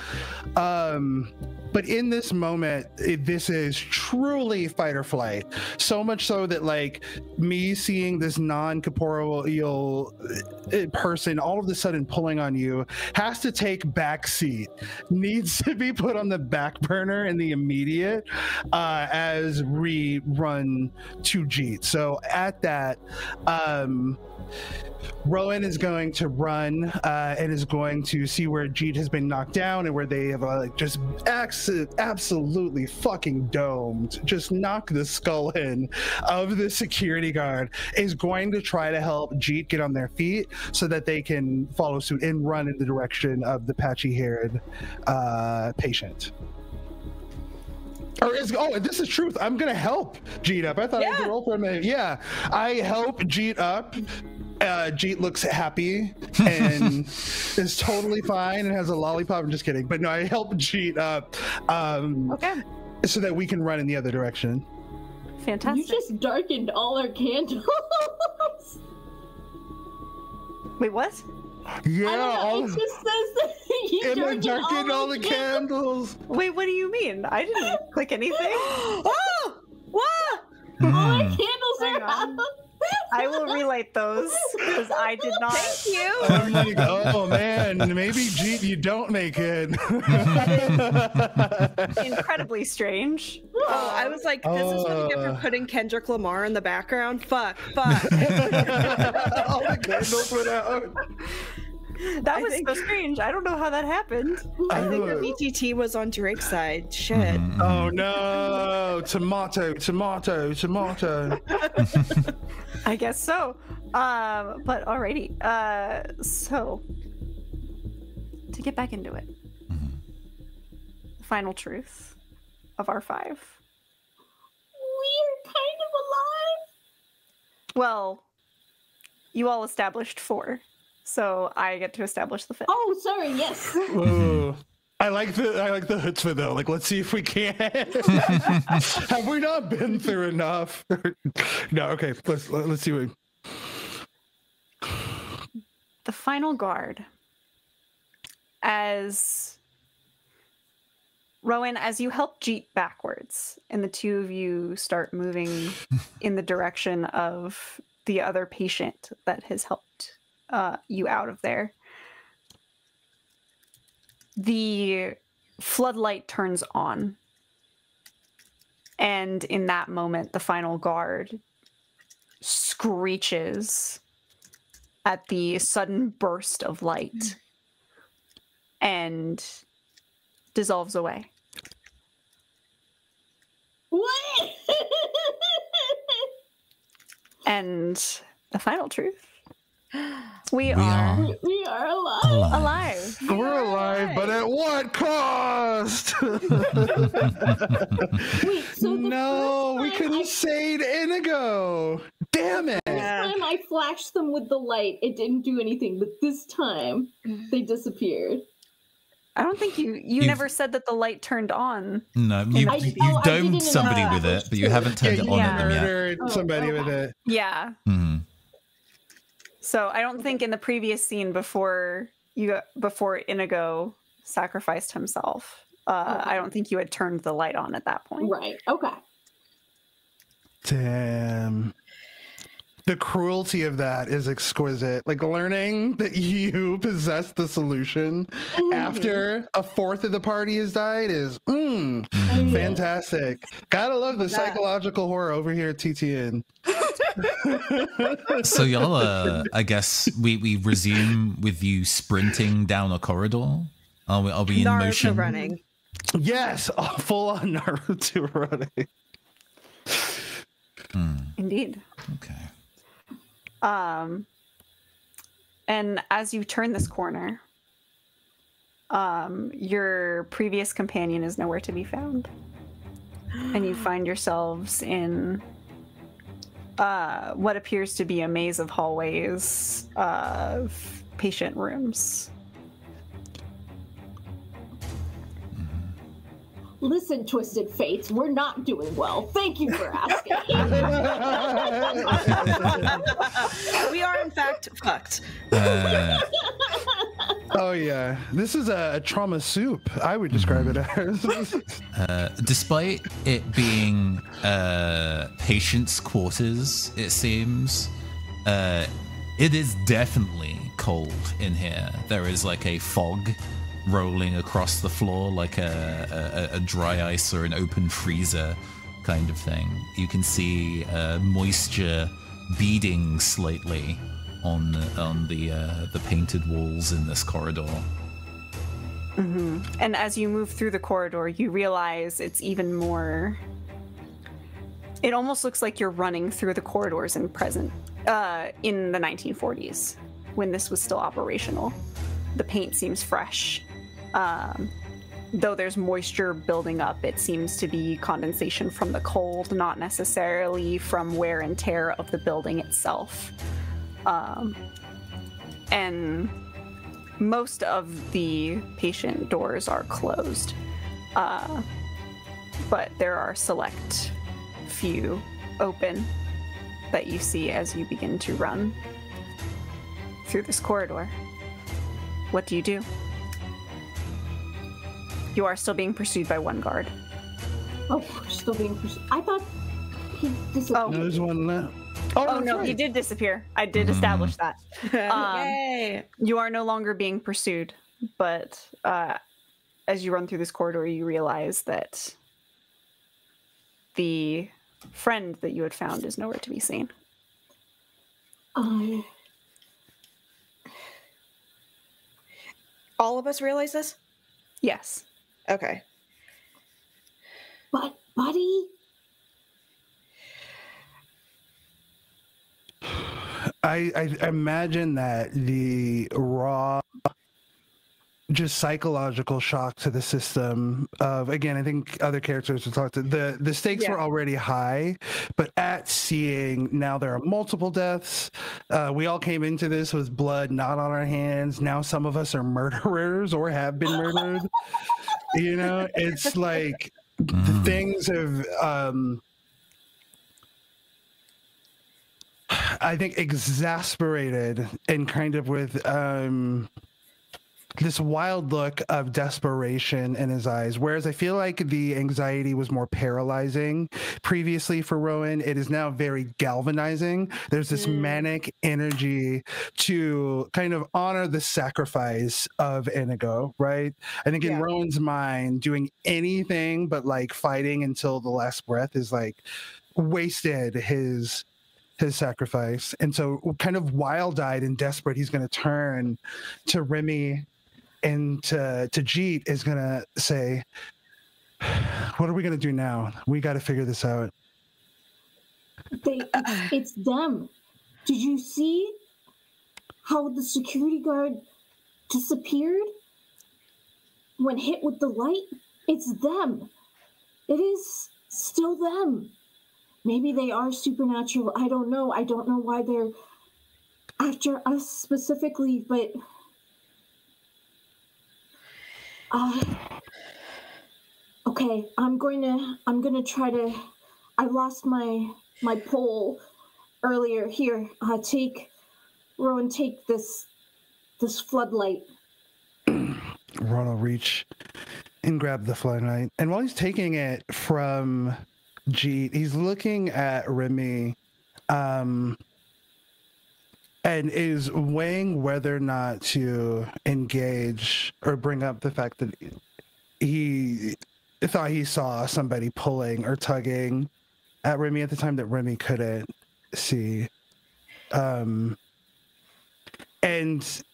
But in this moment, this is truly fight or flight. So much so that like me seeing this non-corporeal person all of a sudden pulling on you has to take back seat, needs to be put on the back burner in the immediate as we run to Jeet. So at that, Rowan is going to run and is going to see where Jeet has been knocked down and where they have just absolutely fucking domed, just knock the skull in of the security guard, is going to try to help Jeet get on their feet so that they can follow suit and run in the direction of the patchy-haired patient. This is truth. I'm gonna help Jeet up. I thought I was a role for a minute. Yeah, I help Jeet up. Jeet looks happy and is totally fine and has a lollipop. I'm just kidding. But no, I help Jeet up so that we can run in the other direction. Fantastic. You just darkened all our candles. Wait, what? Yeah, it just says that you darkened all the candles. Wait, what do you mean? I didn't click anything. Oh! What? All our candles are out. I will relight those because I did not. Thank you. I'm like, oh man, maybe Jeet, you don't make it. Incredibly strange. Oh, I was like, this is what you get for putting Kendrick Lamar in the background. Fuck. All the candles went out. That was so strange. I don't know how that happened. I think the VTT was on Drake's side. Shit. Oh no! Tomato. I guess so. But alrighty. So to get back into it, the final truth of our 5. We're kind of alive. Well, you all established 4, so I get to establish the 5th. Oh, sorry. Yes. Ooh. I like the chutzpah though. Like, let's see if we can. Have we not been through enough? No. Okay. Let's see what. The final guard. As Rowan, as you help Jeet backwards, and the two of you start moving in the direction of the other patient that has helped you out of there, the floodlight turns on. And in that moment, the final guard screeches at the sudden burst of light and dissolves away. What? And the final truth. We are alive. alive. We're alive, but at what cost? Wait, so No, we couldn't save Inigo. Damn it. Last time I flashed them with the light, it didn't do anything, but this time they disappeared. I don't think you never said that the light turned on. No, you domed somebody with it, but you haven't turned it on at them yet. Murdered somebody with it. Yeah. Mm-hmm. So I don't think in the previous scene before Inigo sacrificed himself, I don't think you had turned the light on at that point. Right. Okay. Damn. The cruelty of that is exquisite. Like learning that you possess the solution after a fourth of the party has died is fantastic. Gotta love the psychological horror over here at TTN. So y'all, I guess we resume with you sprinting down a corridor. Are we in Naruto motion? running. Yes, full on Naruto running. Indeed. Okay. And as you turn this corner, your previous companion is nowhere to be found. And you find yourselves in what appears to be a maze of hallways of patient rooms. Listen, Twisted Fates, we're not doing well. Thank you for asking. We are, in fact, fucked. Oh yeah, this is a trauma soup. I would describe it as. Despite it being patients' quarters, it seems, it is definitely cold in here. There is like a fog rolling across the floor, like a dry ice or an open freezer kind of thing. You can see moisture beading slightly on the painted walls in this corridor. Mm-hmm. And as you move through the corridor, you realize it's even more. It almost looks like you're running through the corridors in the 1940s, when this was still operational. The paint seems fresh. Though there's moisture building up, it seems to be condensation from the cold, not necessarily from wear and tear of the building itself. And most of the patient doors are closed, but there are select few open that you see as you begin to run through this corridor. What do you do? You are still being pursued by one guard. Oh, we're still being pursued. I thought he disappeared. No, there's one left. Oh no, he did disappear. I did establish that. Yay! You are no longer being pursued, but as you run through this corridor, you realize that the friend that you had found is nowhere to be seen. all of us realize this? Yes. Okay. But, buddy, I imagine that the raw, just psychological shock to the system of, again, I think other characters have talked to, the stakes were already high, but at seeing now there are multiple deaths, we all came into this with blood not on our hands. Now some of us are murderers or have been murdered. You know, it's like the things have I think exasperated and kind of with this wild look of desperation in his eyes. Whereas I feel like the anxiety was more paralyzing previously for Rowan, it is now very galvanizing. There's this manic energy to kind of honor the sacrifice of Inigo, right? I think in Rowan's mind, doing anything but like fighting until the last breath is like wasted his sacrifice. And so kind of wild-eyed and desperate, he's going to turn to Remy and to Jeet is going to say, what are we going to do now? We got to figure this out. It's them. Did you see how the security guard disappeared when hit with the light? It's them. It is still them. Maybe they are supernatural. I don't know. I don't know why they're after us specifically, but okay, I'm gonna try to. I lost my pole earlier. Here, take Rowan. Take this floodlight. Ron will reach and grab the floodlight, and while he's taking it from Jeet, he's looking at Remy, and is weighing whether or not to engage or bring up the fact that he thought he saw somebody pulling or tugging at Remy at the time that Remy couldn't see. And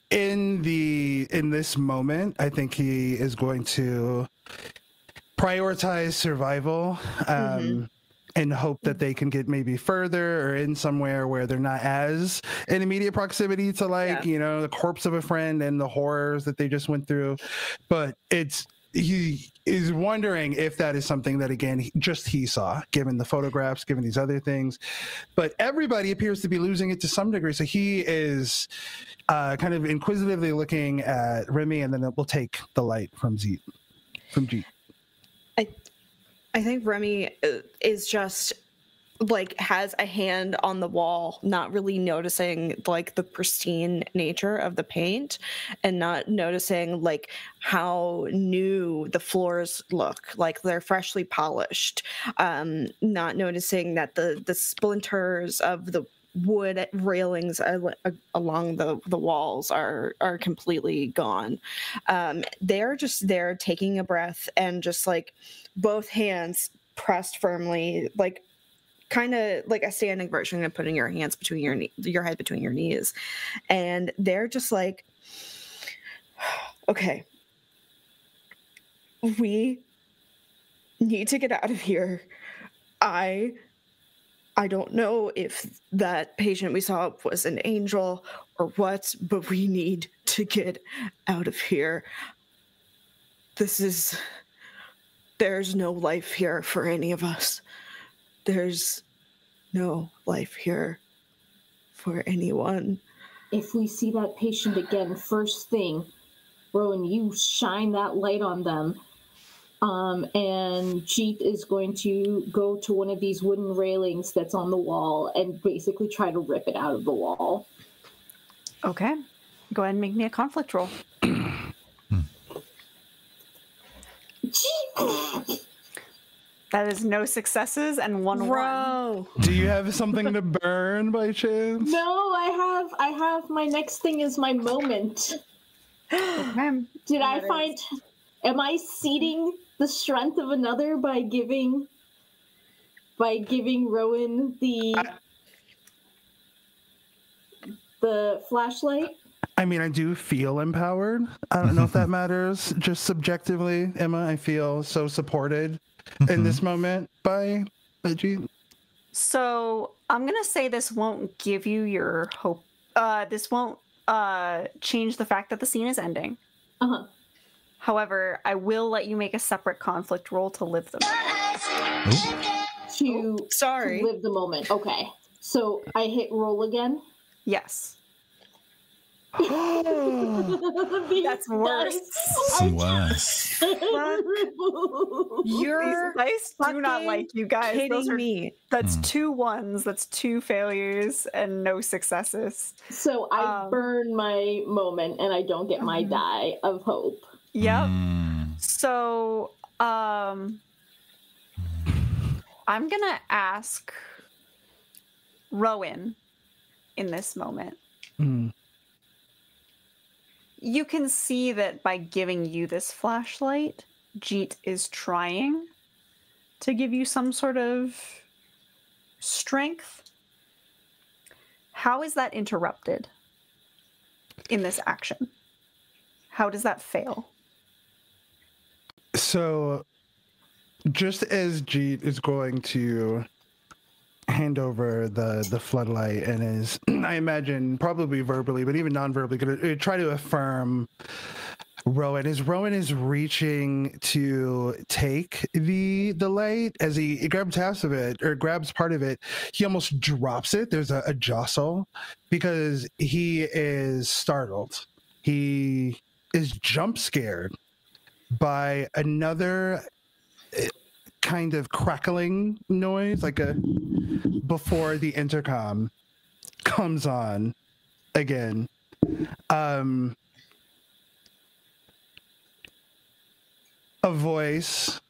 in this moment, I think he is going to prioritize survival, and hope that they can get maybe further or in somewhere where they're not as in immediate proximity to the corpse of a friend and the horrors that they just went through. But he is wondering if that is something that, again, he saw, given the photographs, given these other things. But everybody appears to be losing it to some degree. So he is kind of inquisitively looking at Remy, and then we'll take the light from Jeet. I think Remy is just like has a hand on the wall, not really noticing like the pristine nature of the paint and not noticing like how new the floors look, like they're freshly polished, not noticing that the splinters of the wood railings along the walls are completely gone. They're just there taking a breath and just like both hands pressed firmly, like kind of like a standing version of putting your hands between your head between your knees, and they're just like, okay, we need to get out of here. I don't know if that patient we saw was an angel or what, but we need to get out of here. There's no life here for any of us. There's no life here for anyone. If we see that patient again, first thing, Rowan, you shine that light on them. And Jeet is going to go to one of these wooden railings that's on the wall and basically try to rip it out of the wall. Okay. Go ahead and make me a conflict roll. That is no successes and one. Do you have something to burn by chance? No, I have my next thing is my moment. Okay. Am I seeding the strength of another by giving Rowan the flashlight? I mean, I do feel empowered. I don't know if that matters. Just subjectively, Emma, I feel so supported in this moment by Jeet. So I'm gonna say this won't give you your hope. This won't change the fact that the scene is ending. Uh-huh. However, I will let you make a separate conflict roll to live the moment. Sorry. To live the moment. Okay. So I hit roll again. Yes. That's worse. Worse. You're These dice do not like you guys. kidding me. That's 2 1s. That's 2 failures and no successes. So I burn my moment and I don't get my die of hope. Yep. So I'm gonna ask Rowan in this moment. You can see that by giving you this flashlight, Jeet is trying to give you some sort of strength. How is that interrupted in this action? How does that fail? So, just as Jeet is going to hand over the floodlight and is, I imagine, probably verbally, but even non-verbally, going to try to affirm Rowan. As Rowan is reaching to take the light, as he grabs half of it, or grabs part of it, he almost drops it. There's a jostle because he is startled. He is jump scared by another kind of crackling noise, like before the intercom comes on again. A voice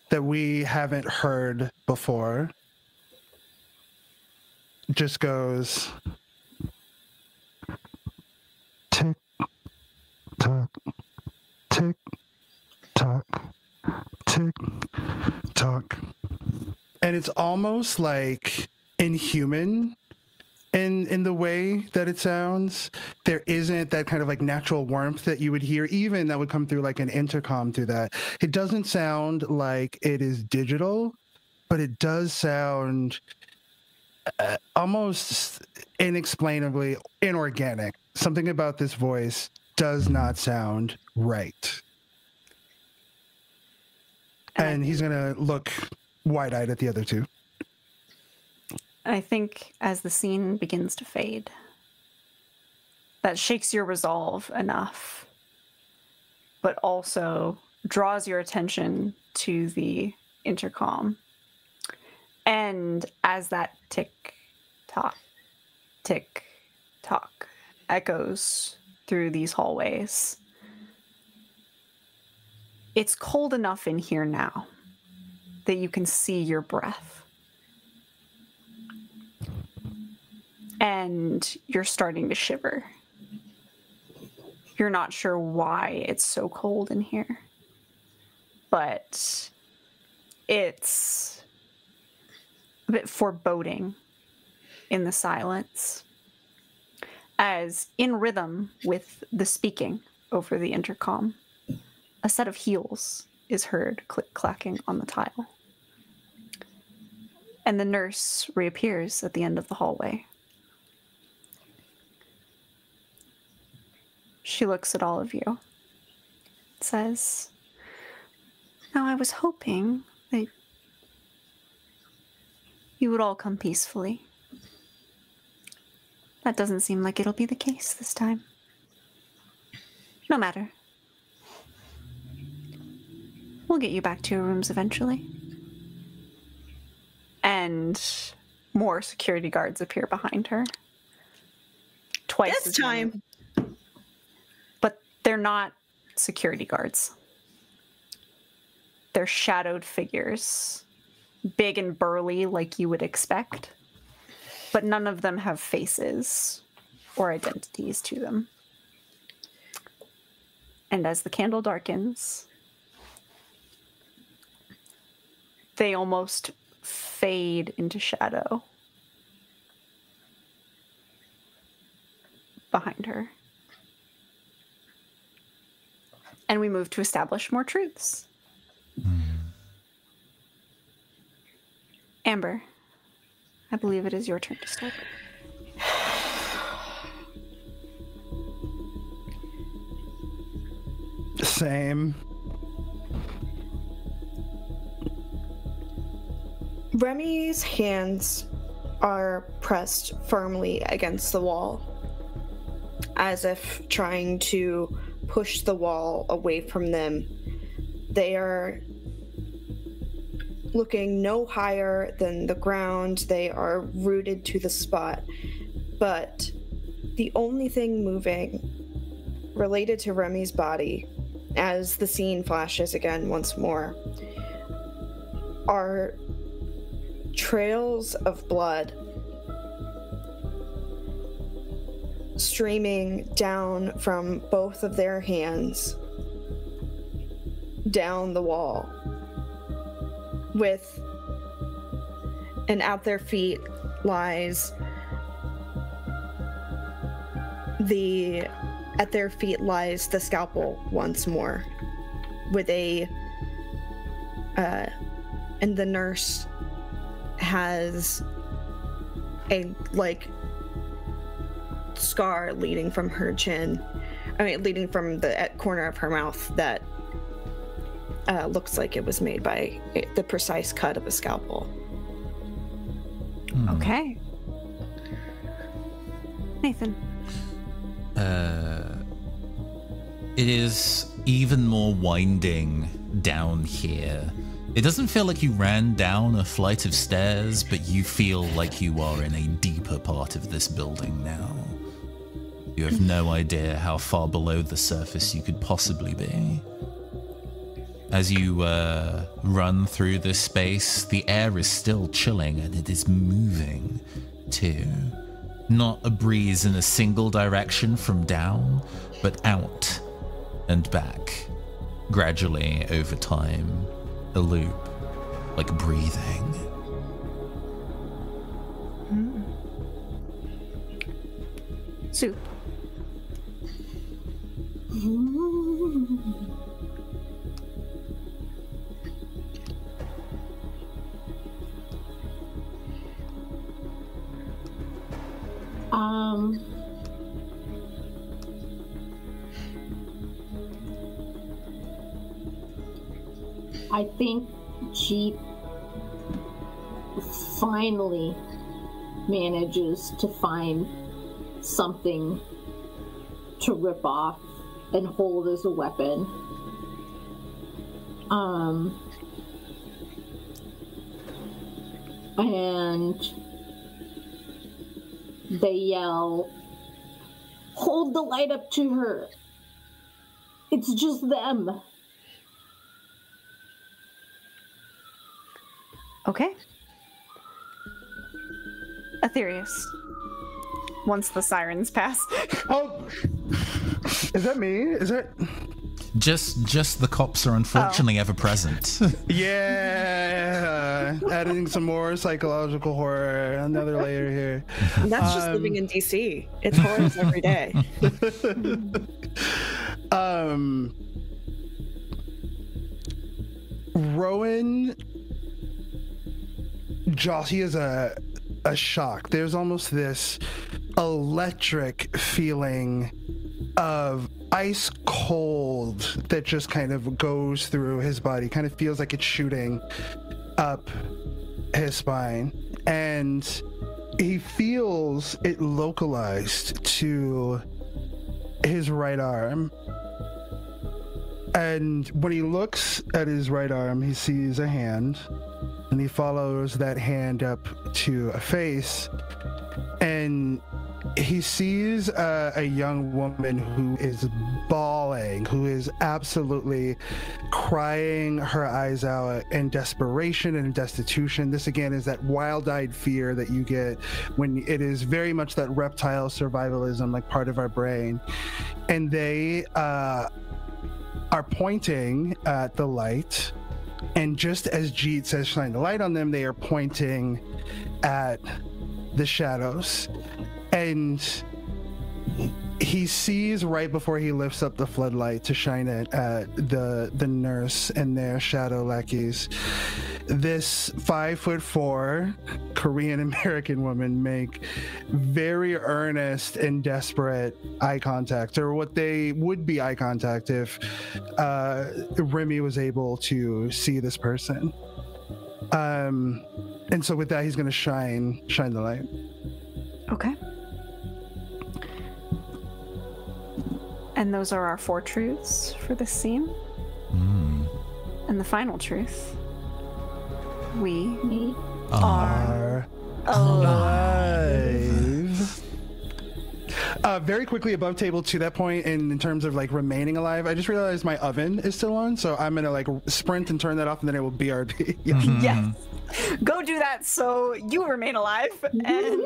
that we haven't heard before just goes tick tock, tick tock, tick tock. And it's almost like inhuman in the way that it sounds. There isn't that kind of like natural warmth that you would hear, even that would come through like an intercom through that. It doesn't sound like it is digital, but it does sound almost inexplainably inorganic. Something about this voice does not sound right. And he's going to look wide-eyed at the other two. I think as the scene begins to fade, that shakes your resolve enough, but also draws your attention to the intercom. And as that tick-tock echoes through these hallways, it's cold enough in here now that you can see your breath. And you're starting to shiver. You're not sure why it's so cold in here, but it's a bit foreboding in the silence, as in rhythm with the speaking over the intercom, a set of heels is heard click-clacking on the tile. And the nurse reappears at the end of the hallway. She looks at all of you, says, "Now I was hoping that you would all come peacefully. That doesn't seem like it'll be the case this time. No matter. We'll get you back to your rooms eventually." And more security guards appear behind her. Twice This time. But they're not security guards. They're shadowed figures, big and burly like you would expect, but none of them have faces or identities to them. And as the candle darkens, they almost fade into shadow. behind her. And we move to establish more truths. Amber, I believe it is your turn to start. Same. Remy's hands are pressed firmly against the wall, as if trying to push the wall away from them. They are looking no higher than the ground. They are rooted to the spot. But the only thing moving related to Remy's body, as the scene flashes again once more, are trails of blood streaming down from both of their hands down the wall, and at their feet lies the scalpel once more, with and the nurse has a scar leading from her chin, leading from the corner of her mouth that looks like it was made by the precise cut of a scalpel. Okay. Nathan. It is even more winding down here. It doesn't feel like you ran down a flight of stairs, but you feel like you are in a deeper part of this building now. You have no idea how far below the surface you could possibly be. As you run through this space, the air is still chilling and it is moving too. Not a breeze in a single direction from down, but out and back, gradually over time, a loop, like breathing. Soup. I think Jeep finally manages to find something to rip off and hold as a weapon. And they yell, "Hold the light up to her. It's just them." Okay. Aetherius. Once the sirens pass. Oh, is that me? Is that... Just the cops are unfortunately ever present. Yeah, adding some more psychological horror, another layer here. That's just living in DC. It's horrors every day. Rowan, Jossie is a shock. There's almost this electric feeling of ice cold that just kind of goes through his body, kind of feels like it's shooting up his spine, and he feels it localized to his right arm. And when he looks at his right arm, he sees a hand, and he follows that hand up to a face, and he sees a young woman who is bawling, who is absolutely crying her eyes out in desperation and destitution. This again is that wild-eyed fear that you get when it is very much that reptile survivalism, like part of our brain. And they are pointing at the light, and just as Jeet says shine the light on them, they are pointing at the shadows. And he sees right before he lifts up the floodlight to shine it at the nurse and their shadow lackeys, this 5'4" Korean American woman make very earnest and desperate eye contact, or what they would be eye contact if Remy was able to see this person. And so with that, he's going to shine the light. Okay. And those are our 4 truths for this scene. And the final truth: we are alive. Very quickly above table to that point, in terms of like remaining alive, I just realized my oven is still on, so I'm gonna like sprint and turn that off, and then it will BRB. Yes. Go do that so you remain alive. And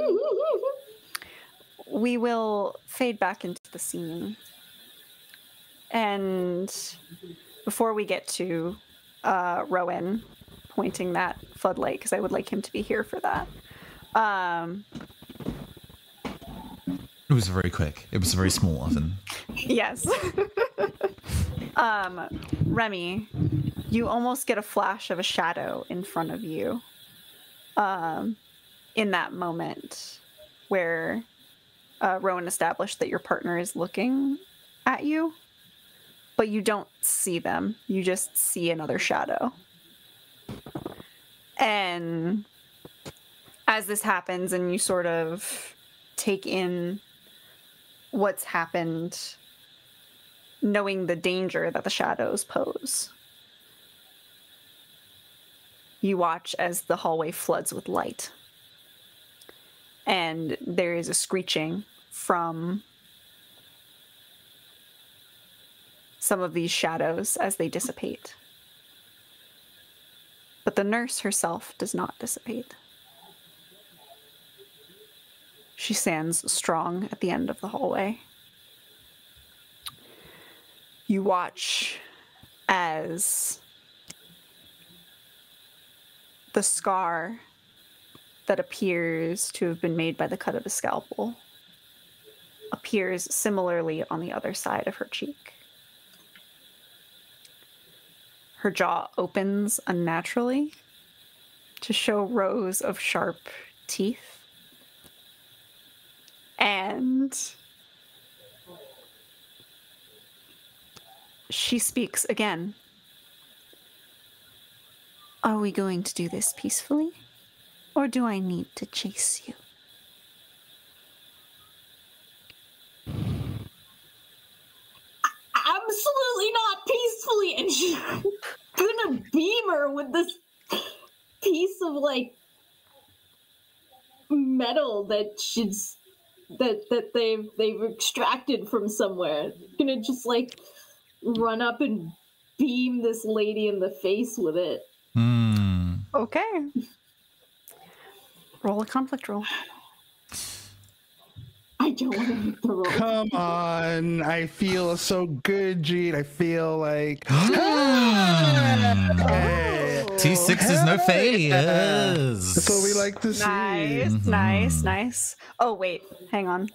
we will fade back into the scene. And before we get to Rowan pointing that floodlight, because I would like him to be here for that. It was very quick. It was a very small oven. Yes. Remy, you almost get a flash of a shadow in front of you in that moment where Rowan established that your partner is looking at you, but you don't see them. You just see another shadow. And as this happens and you sort of take in what's happened, knowing the danger that the shadows pose, you watch as the hallway floods with light. And there is a screeching from some of these shadows as they dissipate. But the nurse herself does not dissipate. She stands strong at the end of the hallway. You watch as the scar that appears to have been made by the cut of a scalpel appears similarly on the other side of her cheek. Her jaw opens unnaturally to show rows of sharp teeth. And she speaks again. Are we going to do this peacefully? Or do I need to chase you? Absolutely not peacefully, and she's gonna beam her with this piece of like metal that they've extracted from somewhere. Gonna just like run up and beam this lady in the face with it. Okay. Roll a conflict roll. I don't want to make the roll. Come on, I feel so good, Gene. I feel like hey. 2 6s, no failures. That's what we like to see. Nice. Oh, wait, hang on.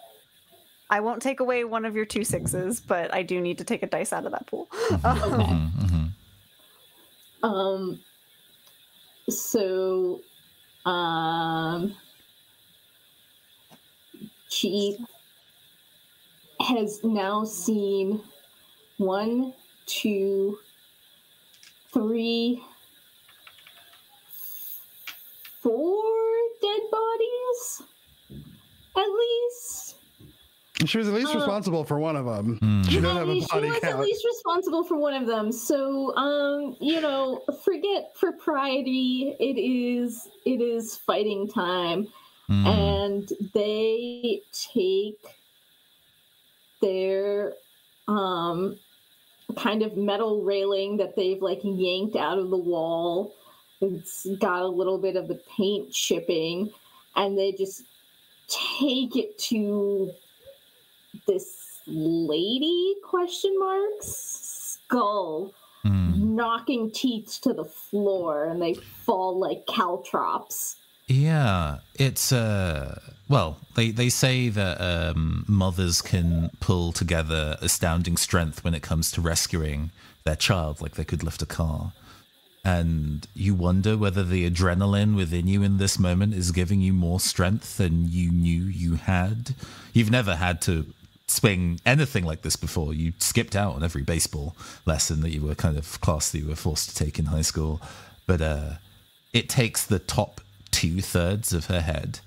I won't take away one of your 2 6s, but I do need to take a dice out of that pool. So, she has now seen 1, 2, 3, 4 dead bodies, at least. She was at least responsible for one of them. She doesn't have a body She was count. at least responsible for one of them. So, forget propriety. It is fighting time. And they take their kind of metal railing that they've like yanked out of the wall. It's got a little bit of the paint chipping, and they just take it to this lady skull, knocking teeth to the floor, and they fall like caltrops Yeah, it's well, they say that mothers can pull together astounding strength when it comes to rescuing their child, like they could lift a car. And you wonder whether the adrenaline within you in this moment is giving you more strength than you knew you had. You've never had to swing anything like this before. You skipped out on every baseball lesson that you were kind of class that you were forced to take in high school. But it takes the top 2/3 of her head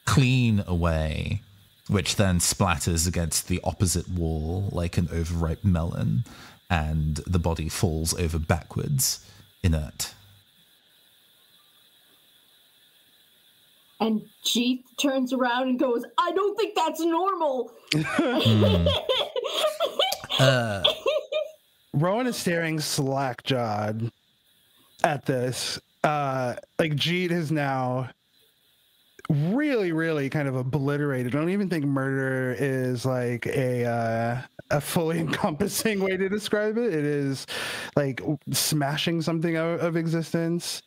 clean away, which then splatters against the opposite wall like an overripe melon, and the body falls over backwards, inert. And Jeeth turns around and goes, I don't think that's normal. Rowan is staring slack-jawed at this. Like, Jeet is now really kind of obliterated. I don't even think murder is like a fully encompassing way to describe it. It is like smashing something out of existence.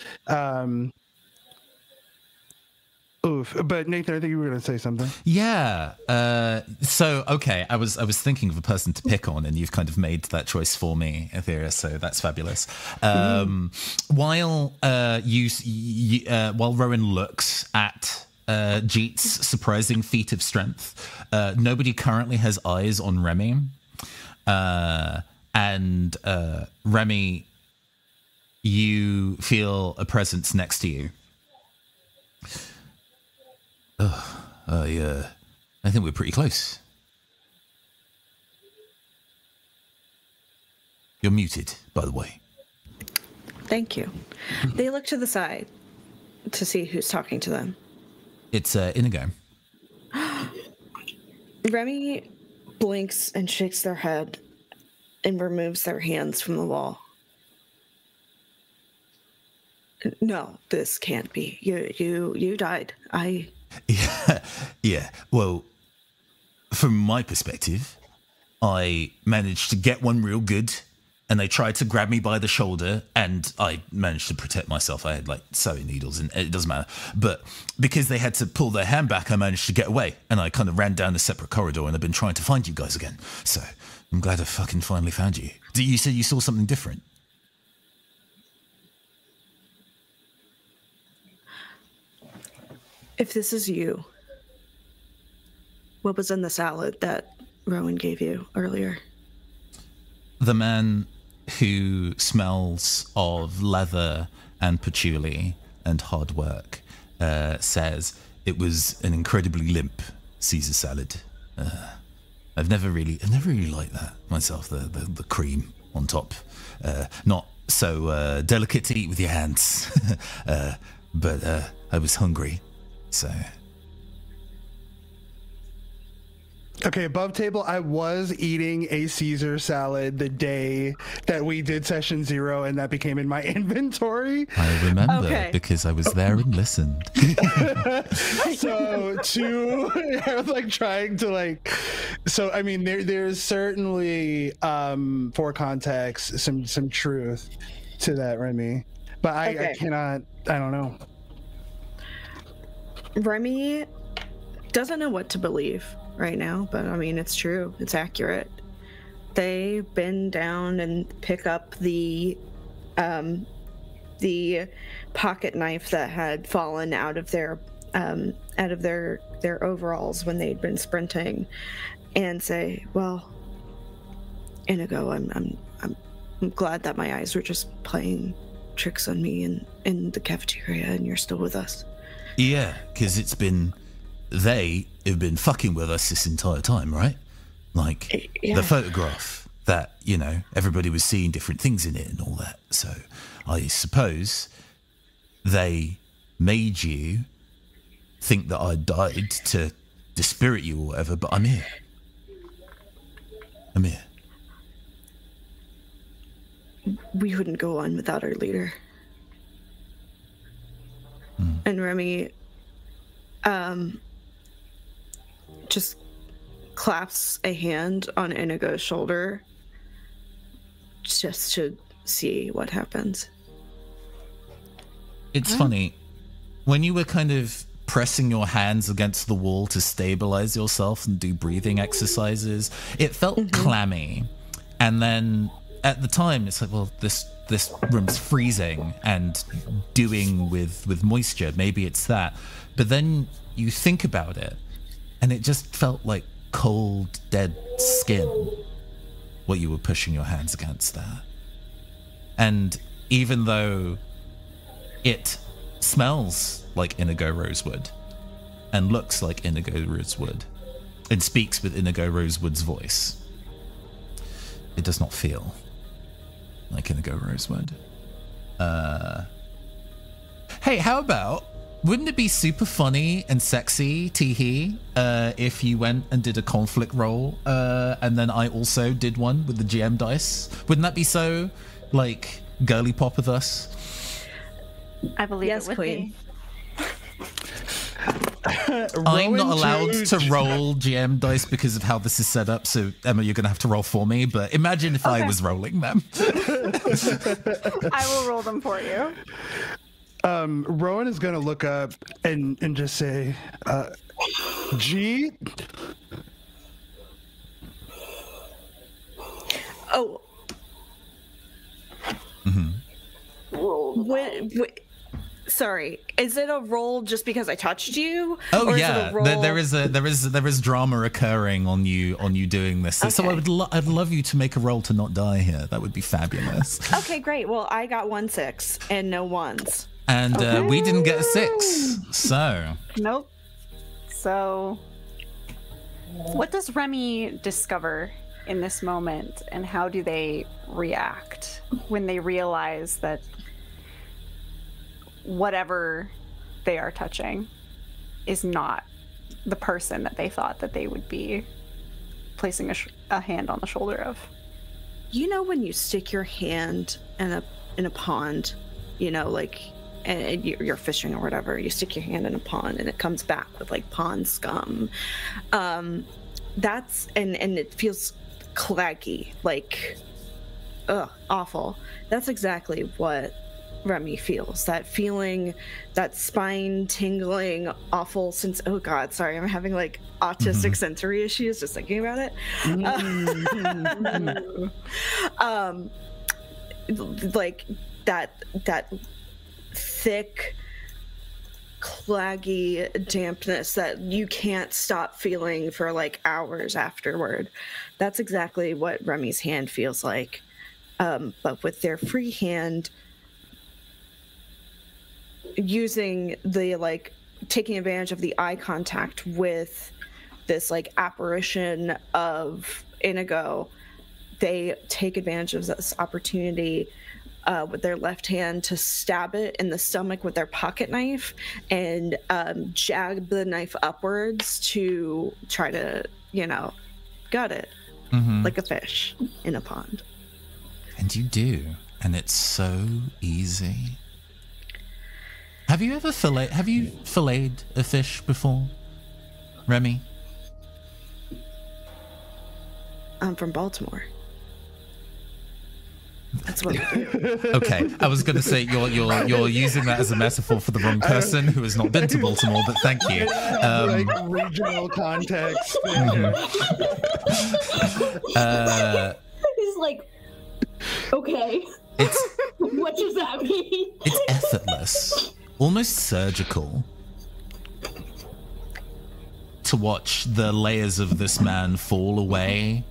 Oof. But Nathan, I think you were going to say something. Yeah. So, okay, I was thinking of a person to pick on, and you've kind of made that choice for me, Etheria. So that's fabulous. While while Rowan looks at Jeet's surprising feat of strength, nobody currently has eyes on Remy, and Remy, you feel a presence next to you. I think we're pretty close. You're muted, by the way. Thank you. They look to the side to see who's talking to them. It's Inigo. Remy blinks and shakes their head and removes their hands from the wall. No, this can't be. You died. Yeah. Well, from my perspective, I managed to get one real good, and they tried to grab me by the shoulder, and I managed to protect myself. I had like sewing needles, and it doesn't matter. But because they had to pull their hand back, I managed to get away, and I kind of ran down a separate corridor, and I've been trying to find you guys again. So I'm glad I fucking finally found you. You said you saw something different. If this is you, what was in the salad that Rowan gave you earlier? The man who smells of leather and patchouli and hard work says it was an incredibly limp Caesar salad. I've never really liked that myself. The cream on top, not so delicate to eat with your hands. But I was hungry. So, okay, above table, I was eating a Caesar salad the day that we did session 0, and that became in my inventory. I remember because I was there and listened. So I was like trying to like, so I mean, there's certainly for context some truth to that, Remy, but I cannot. I don't know. Remy doesn't know what to believe right now, but I mean, it's true. It's accurate. They bend down and pick up the pocket knife that had fallen out of their overalls when they'd been sprinting, and say, "Well, Inigo, I'm glad that my eyes were just playing tricks on me in the cafeteria, and you're still with us." Yeah, because they have been fucking with us this entire time, right? Like, the photograph that, everybody was seeing different things in it and all that. So I suppose they made you think that I died to dispirit you or whatever, but I'm here. We wouldn't go on without our leader. And Remy just claps a hand on Inigo's shoulder just to see what happens. It's funny. when you were kind of pressing your hands against the wall to stabilize yourself and do breathing exercises, it felt clammy. And then at the time, it's like, well, this room's freezing and dewing with moisture. Maybe it's that. But then you think about it, and it just felt like cold, dead skin, what you were pushing your hands against there. And even though it smells like indigo rosewood and looks like indigo rosewood and speaks with indigo rosewood's voice, it does not feel like indigo rosewood. Hey, how about, wouldn't it be super funny and sexy, teehee, if you went and did a conflict roll, and then I also did one with the GM dice? Wouldn't that be so, like, girly pop with us? I believe Yes, it would Queen. be. I'm not allowed choose- to roll GM dice because of how this is set up, so Emma, you're going to have to roll for me, but imagine if I was rolling them. I will roll them for you. Rowan is going to look up and just say, G? Oh. Sorry, is it a roll just because I touched you? Oh Or yeah, is it a roll... there is drama occurring on you doing this. So Okay. I'd love you to make a roll to not die here. That would be fabulous. Okay, great. Well, I got 1 6 and no ones. And we didn't get a 6, so Nope. So, what does Remy discover in this moment, and how do they react when they realize that whatever they are touching is not the person that they thought that they would be placing a hand on the shoulder of? You know when you stick your hand in a pond, you know, like, and you're fishing or whatever, you stick your hand in a pond and it comes back with like pond scum. That's and it feels claggy, like, awful. That's exactly what Remy feels. That feeling, that spine tingling, awful sense. Oh God, sorry, I'm having like autistic sensory issues just thinking about it. Like that thick, claggy dampness that you can't stop feeling for like hours afterward. That's exactly what Remy's hand feels like. But with their free hand, using the, like, taking advantage of the eye contact with this, like, apparition of Inigo, they take advantage of this opportunity with their left hand to stab it in the stomach with their pocket knife and jab the knife upwards to try to, gut it like a fish in a pond. And you do, and it's so easy. Have you filleted a fish before, Remy? I'm from Baltimore. That's what we do. Okay, I was going to say you're using that as a metaphor for the wrong person who has not been to Baltimore, but thank you. Like regional context. He's like, okay. What does that mean? It's effortless, almost surgical, to watch the layers of this man fall away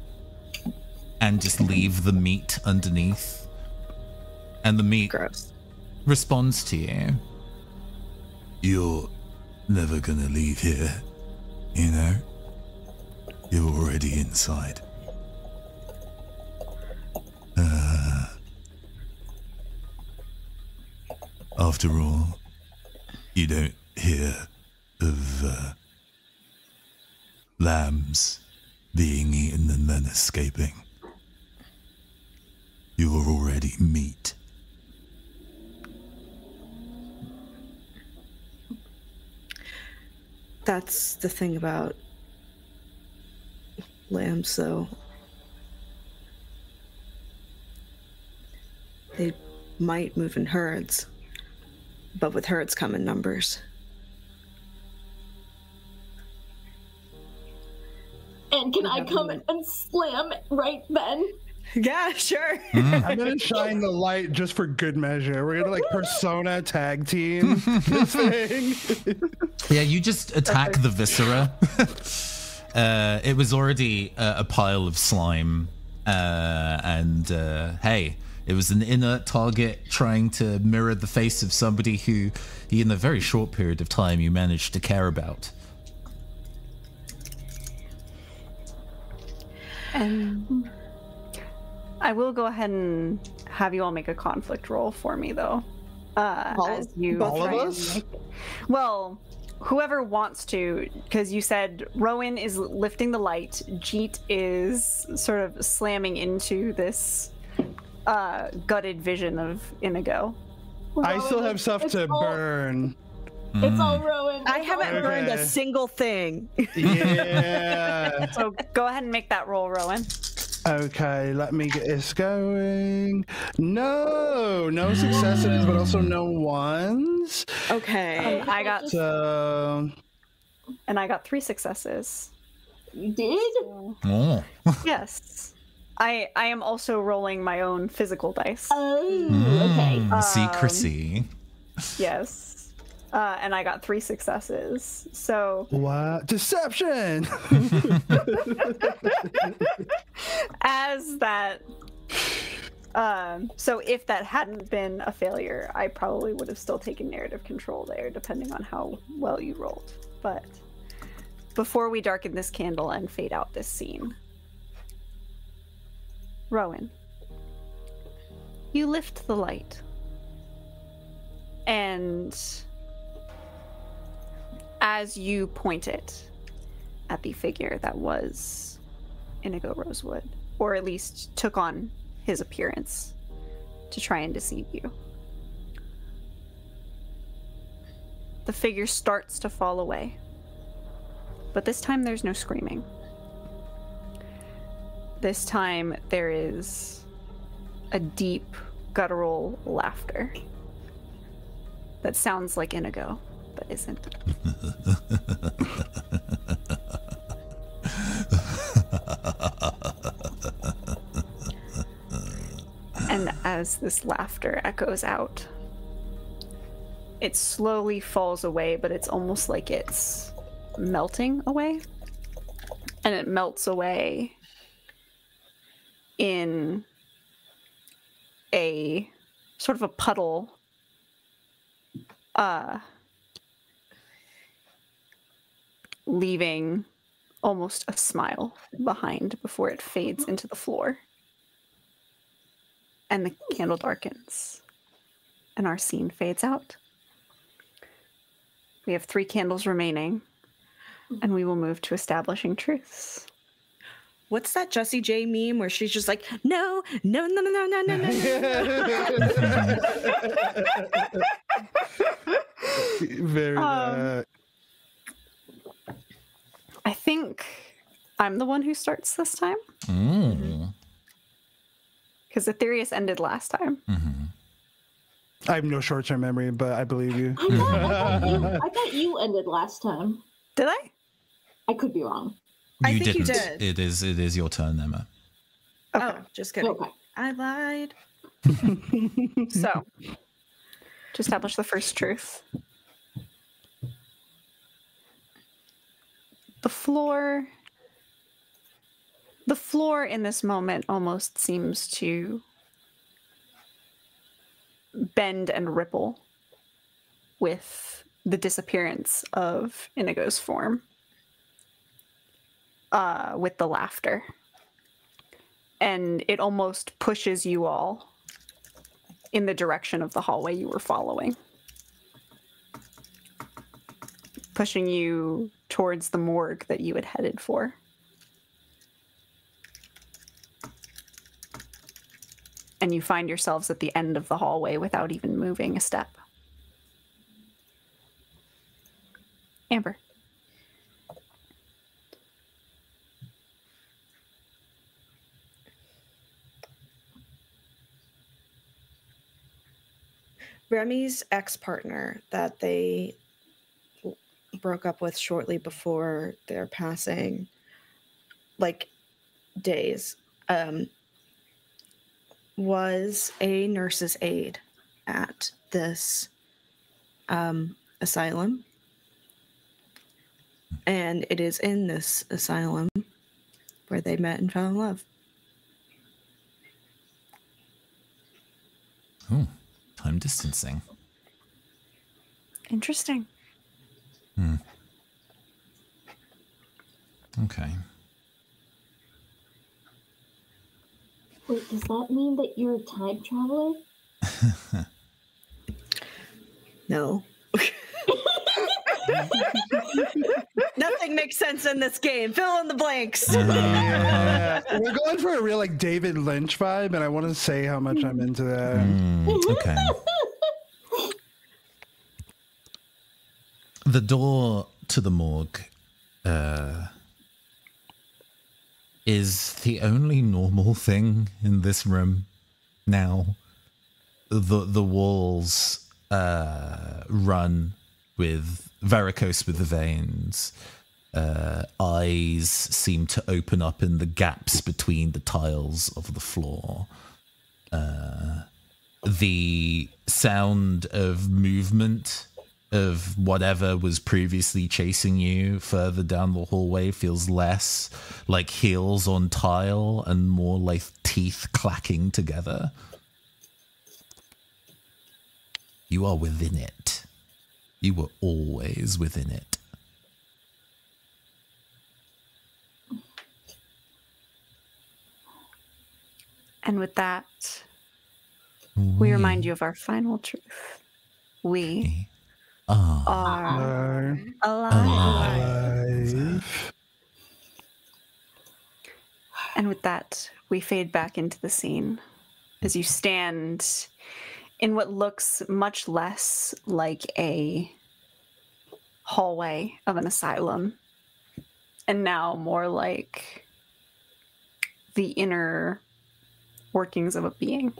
and just leave the meat underneath. And the meat Gross. responds to you. You're never gonna leave here, you know? You're already inside. After all, you don't hear of lambs being eaten and then escaping. You're already meat. That's the thing about lambs, though. They might move in herds, but with her, it's come in numbers. And can I come and slam right then? Yeah, sure. I'm gonna shine the light just for good measure. We're gonna like persona tag team this thing. Yeah, you just attack the viscera. It was already a pile of slime, and hey, it was an inert target trying to mirror the face of somebody who, in a very short period of time, you managed to care about. And I will go ahead and have you all make a conflict roll for me, though. As you all of try and us? well, whoever wants to, because you said Rowan is lifting the light, Jeet is sort of slamming into this gutted vision of Inigo. I still have stuff to burn. It's all Rowan. I haven't burned a Okay. single thing. Yeah. So go ahead and make that roll, Rowan. Okay, let me get this going. No successes, but also no ones. Okay. I got So 3 successes. You did? Oh. Yes. I am also rolling my own physical dice. Oh, okay. Secrecy. Yes. And I got 3 successes. So what? Deception. as that so if that hadn't been a failure, I probably would have still taken narrative control there, depending on how well you rolled. But before we darken this candle and fade out this scene, Rowan, you lift the light, and as you point it at the figure that was Inigo Rosewood, or at least took on his appearance to try and deceive you, the figure starts to fall away. But this time there's no screaming. This time there is a deep, guttural laughter that sounds like Inigo, but isn't. And as this laughter echoes out, it slowly falls away, but it's almost like it's melting away. And it melts away in a sort of a puddle, leaving almost a smile behind before it fades into the floor. And the candle darkens, and our scene fades out. We have 3 candles remaining, and we will move to establishing truths. What's that Jessie J meme where she's just like, no, no, no, no, no, no, no, no, no. Very. I think I'm the one who starts this time, because Aetherius ended last time. I have no short-term memory, but I believe you. I thought you ended last time. Did I? I could be wrong. I think you did. It is your turn, Emma. Oh, just kidding. Okay. I lied. So, to establish the first truth, the floor in this moment almost seems to bend and ripple with the disappearance of Inigo's form, with the laughter. And it almost pushes you all in the direction of the hallway you were following, pushing you towards the morgue that you had headed for. And you find yourselves at the end of the hallway without even moving a step. Amber. Remy's ex-partner that they broke up with shortly before their passing, like days, was a nurse's aide at this asylum. And it is in this asylum where they met and fell in love. Oh, time distancing. Interesting. Okay. Wait, does that mean that you're a time traveler? No. Nothing makes sense in this game. Fill in the blanks. Yeah. We're going for a real like David Lynch vibe, and I want to say how much I'm into that. Okay. The door to the morgue is the only normal thing in this room now. The walls run with varicose with the veins. Eyes seem to open up in the gaps between the tiles of the floor. The sound of movement of whatever was previously chasing you further down the hallway feels less like heels on tile and more like teeth clacking together. You are within it. You were always within it. And with that, we remind you of our final truth. We are alive. And with that, we fade back into the scene as you stand in what looks much less like a hallway of an asylum, and now more like the inner workings of a being.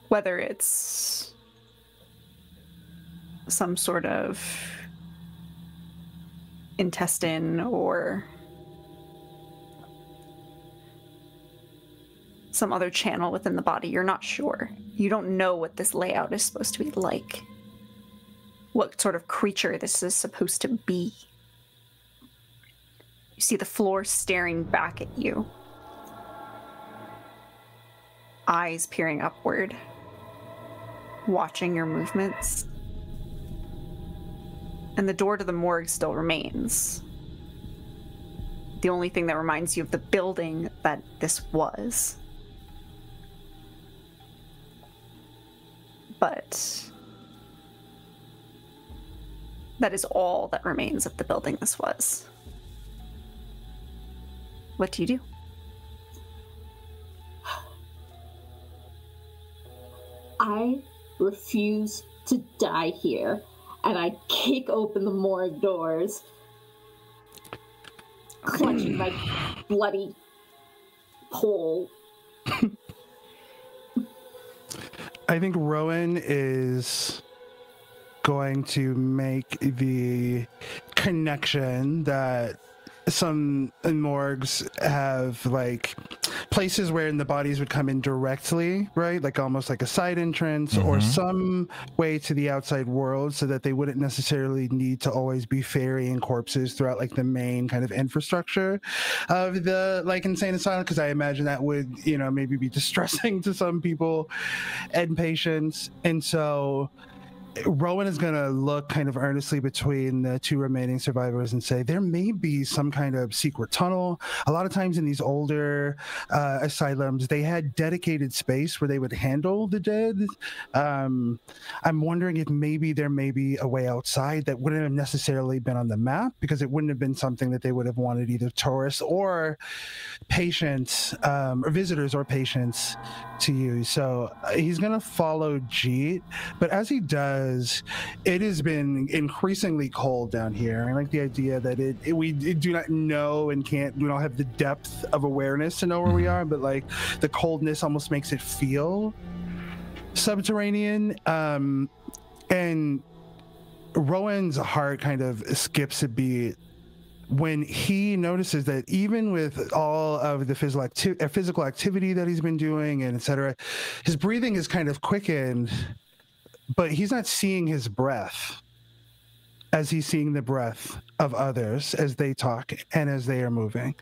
Whether it's some sort of intestine or some other channel within the body, you're not sure. You don't know what this layout is supposed to be like. What sort of creature this is supposed to be. You see the floor staring back at you. Eyes peering upward, watching your movements. And the door to the morgue still remains. The only thing that reminds you of the building that this was. But that is all that remains of the building this was. What do you do? I refuse to die here, and I kick open the morgue doors, clutching my bloody pole. I think Rowan is going to make the connection that some morgues have like places where the bodies would come in directly, right? Like almost like a side entrance or some way to the outside world so that they wouldn't necessarily need to always be ferrying corpses throughout like the main kind of infrastructure of the like insane asylum, because I imagine that would, you know, maybe be distressing to some people and patients. And so Rowan is going to look kind of earnestly between the two remaining survivors and say, there may be some kind of secret tunnel. A lot of times in these older asylums, they had dedicated space where they would handle the dead. I'm wondering if maybe there may be a way outside that wouldn't have necessarily been on the map, because it wouldn't have been something that they would have wanted either tourists or patients or visitors or patients to use. So he's going to follow Jeet, but as he does, it has been increasingly cold down here. I like the idea that we do not know and we don't have the depth of awareness to know where we are, but like the coldness almost makes it feel subterranean, and Rowan's heart kind of skips a beat when he notices that even with all of the physical activity that he's been doing and etc., his breathing is kind of quickened, but he's not seeing his breath as he's seeing the breath of others as they talk and as they are moving.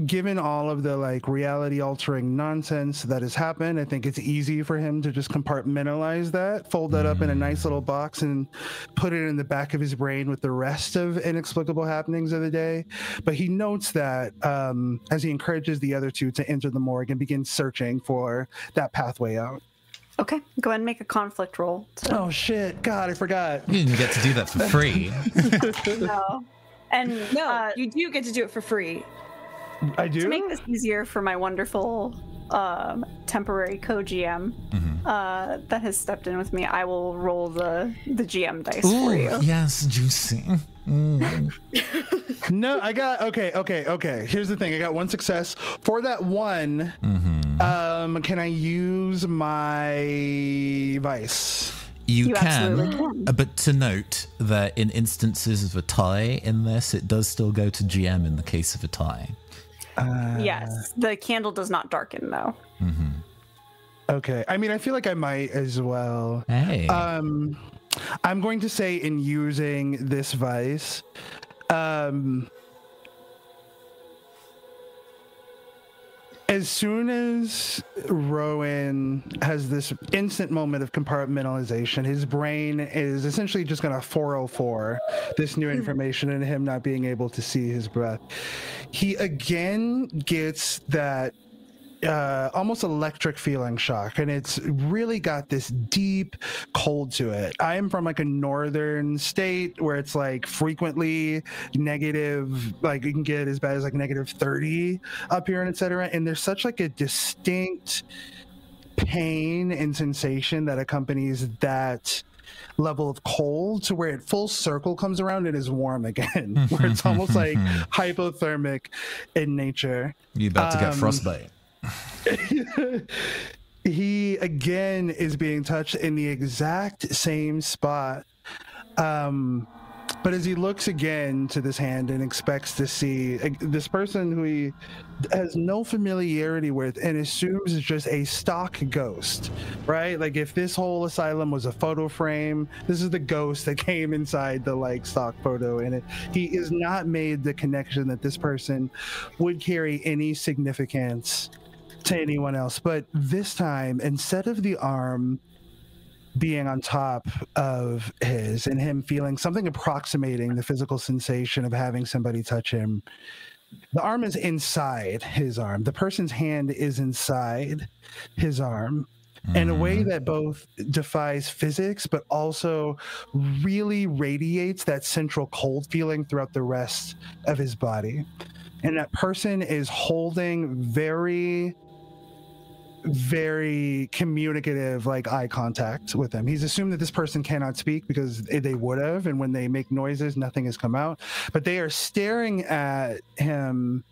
Given all of the like reality altering nonsense that has happened, I think it's easy for him to just compartmentalize that, fold that up in a nice little box and put it in the back of his brain with the rest of inexplicable happenings of the day. But he notes that as he encourages the other two to enter the morgue and begin searching for that pathway out. Okay, go ahead and make a conflict roll. Oh shit, God, I forgot. You didn't get to do that for free. No. And No, you do get to do it for free. I do? to make this easier for my wonderful temporary co-GM that has stepped in with me, I will roll the GM dice for you. Yes, juicy. No, I got okay. Here's the thing: I got one success. For that one, can I use my vice? You absolutely can, but to note that in instances of a tie in this, it does still go to GM in the case of a tie. Yes, the candle does not darken though. Okay, I mean, I feel like I might as well. Hey. I'm going to say in using this vice, as soon as Rowan has this instant moment of compartmentalization, his brain is essentially just going to 404 this new information and him not being able to see his breath. He again gets that almost electric feeling shock, and it's really got this deep cold to it. I am from like a northern state where it's like frequently negative, like you can get as bad as like negative 30 up here and etc. And there's such like a distinct pain and sensation that accompanies that level of cold to where it full circle comes around and is warm again, where it's almost like hypothermic in nature. You about to get frostbite. He again is being touched in the exact same spot, but as he looks again to this hand and expects to see this person who he has no familiarity with and assumes is just a stock ghost, right? Like if this whole asylum was a photo frame, this is the ghost that came inside the like stock photo in it. He is not made the connection that this person would carry any significance to anyone else. But this time, instead of the arm being on top of his and him feeling something approximating the physical sensation of having somebody touch him, the arm is inside his arm. The person's hand is inside his arm in a way that both defies physics but also really radiates that central cold feeling throughout the rest of his body. And that person is holding very communicative like eye contact with him. He's assumed that this person cannot speak because they would have, and when they make noises nothing has come out, but they are staring at him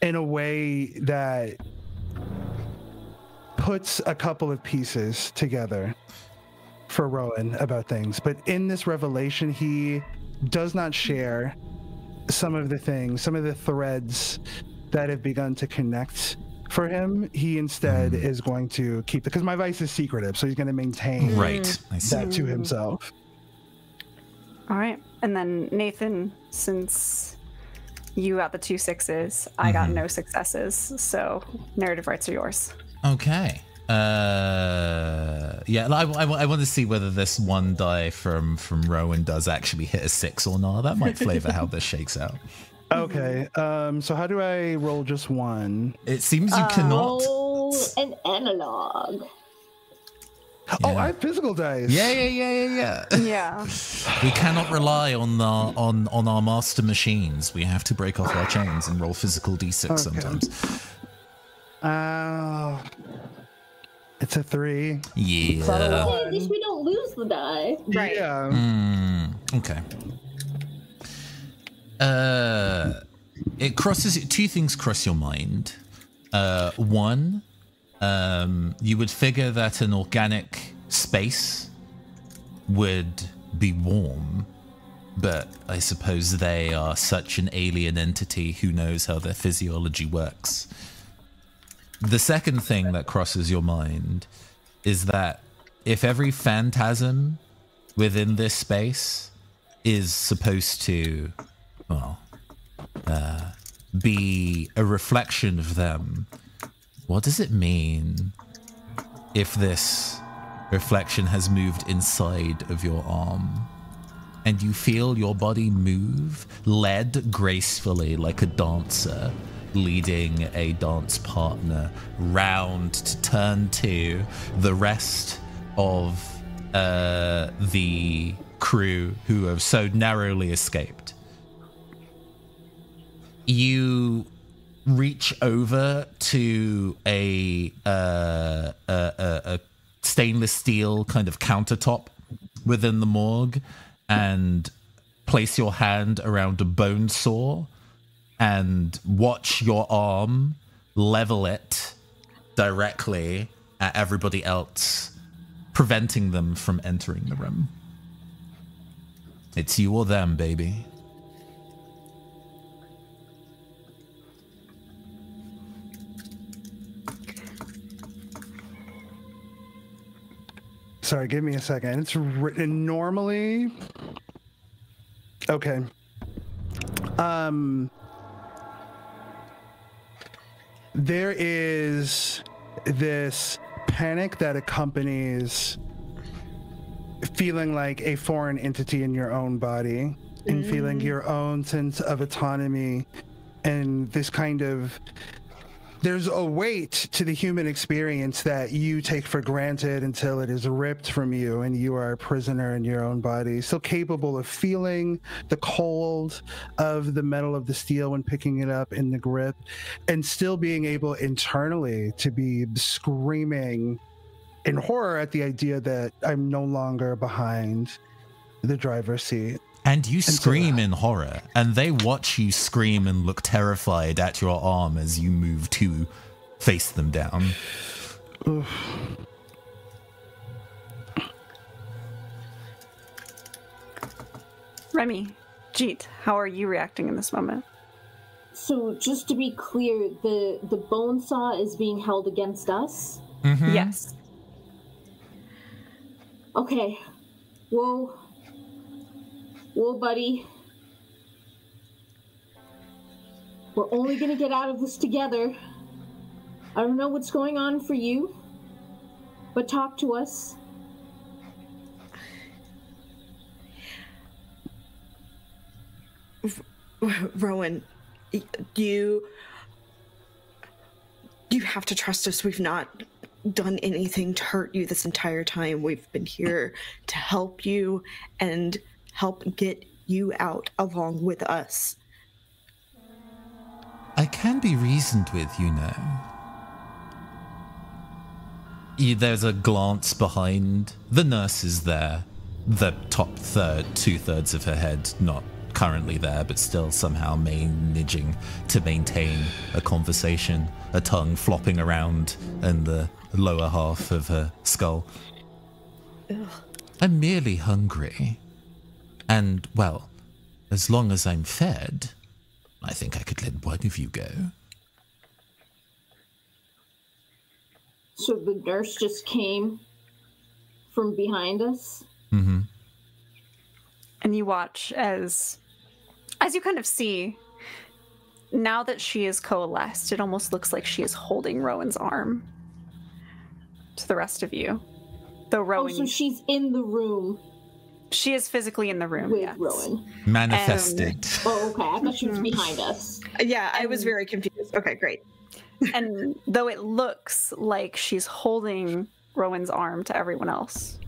in a way that puts a couple of pieces together for Rowan about things. But in this revelation, he does not share some of the threads that have begun to connect for him. He instead is going to keep it, because my vice is secretive, so he's going to maintain that to himself. All right, and then Nathan, since you got the 2 6s, I got no successes, so narrative rights are yours. Okay. Yeah, I want to see whether this one die from Rowan does actually hit a 6 or not. That might flavor how this shakes out. Okay, so how do I roll just one? It seems you cannot. Roll an analog. Yeah. Oh, I have physical dice. Yeah. Yeah. We cannot rely on our master machines. We have to break off our chains and roll physical d6 sometimes. It's a 3. Yeah. Hey, at least we don't lose the die. Right. Yeah. Okay. It crosses. 2 things cross your mind. One, you would figure that an organic space would be warm, but I suppose they are such an alien entity, who knows how their physiology works. The second thing that crosses your mind is that if every phantasm within this space is supposed to, well, be a reflection of them, what does it mean if this reflection has moved inside of your arm and you feel your body move, led gracefully like a dancer leading a dance partner round to turn to the rest of the crew who have so narrowly escaped? You reach over to a stainless steel kind of countertop within the morgue and place your hand around a bone saw and watch your arm level it directly at everybody else, preventing them from entering the room. It's you or them, baby. Sorry, give me a second. It's written normally. Okay. There is this panic that accompanies feeling like a foreign entity in your own body and feeling your own sense of autonomy, and this kind of, there's a weight to the human experience that you take for granted until it is ripped from you and you are a prisoner in your own body, still capable of feeling the cold of the metal of the steel when picking it up in the grip, and still being able internally to be screaming in horror at the idea that I'm no longer behind the driver's seat. And you scream in horror, and they watch you scream and look terrified at your arm as you move to face them down. Oof. Remy, Jeet, how are you reacting in this moment? So, just to be clear, the bone saw is being held against us? Mm-hmm. Yes. Okay. Whoa, buddy. We're only gonna get out of this together. I don't know what's going on for you, but talk to us. Rowan, you have to trust us. We've not done anything to hurt you this entire time. We've been here to help you and help get you out along with us. I can be reasoned with, you know. There's a glance behind. The nurse is there. The top third, 2/3 of her head, not currently there, but still somehow managing to maintain a conversation, a tongue flopping around in the lower half of her skull. Ugh. I'm merely hungry. And, well, as long as I'm fed, I think I could let one of you go. So the nurse just came from behind us? Mm-hmm. And you watch as you kind of see, now that she is coalesced, it almost looks like she is holding Rowan's arm to the rest of you. Though Rowan... Oh, so she's in the room. She is physically in the room, with yes. Rowan. Manifested. Oh, okay. I thought she was behind us. Yeah, I was very confused. Okay, great. And though it looks like she's holding Rowan's arm to everyone else,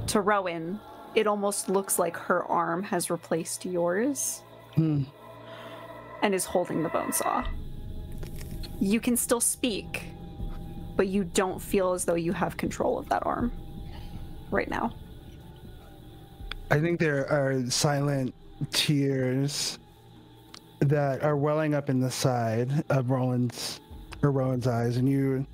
to Rowan, it almost looks like her arm has replaced yours and is holding the bone saw. You can still speak, but you don't feel as though you have control of that arm right now. I think there are silent tears that are welling up in the side of Rowan's eyes, and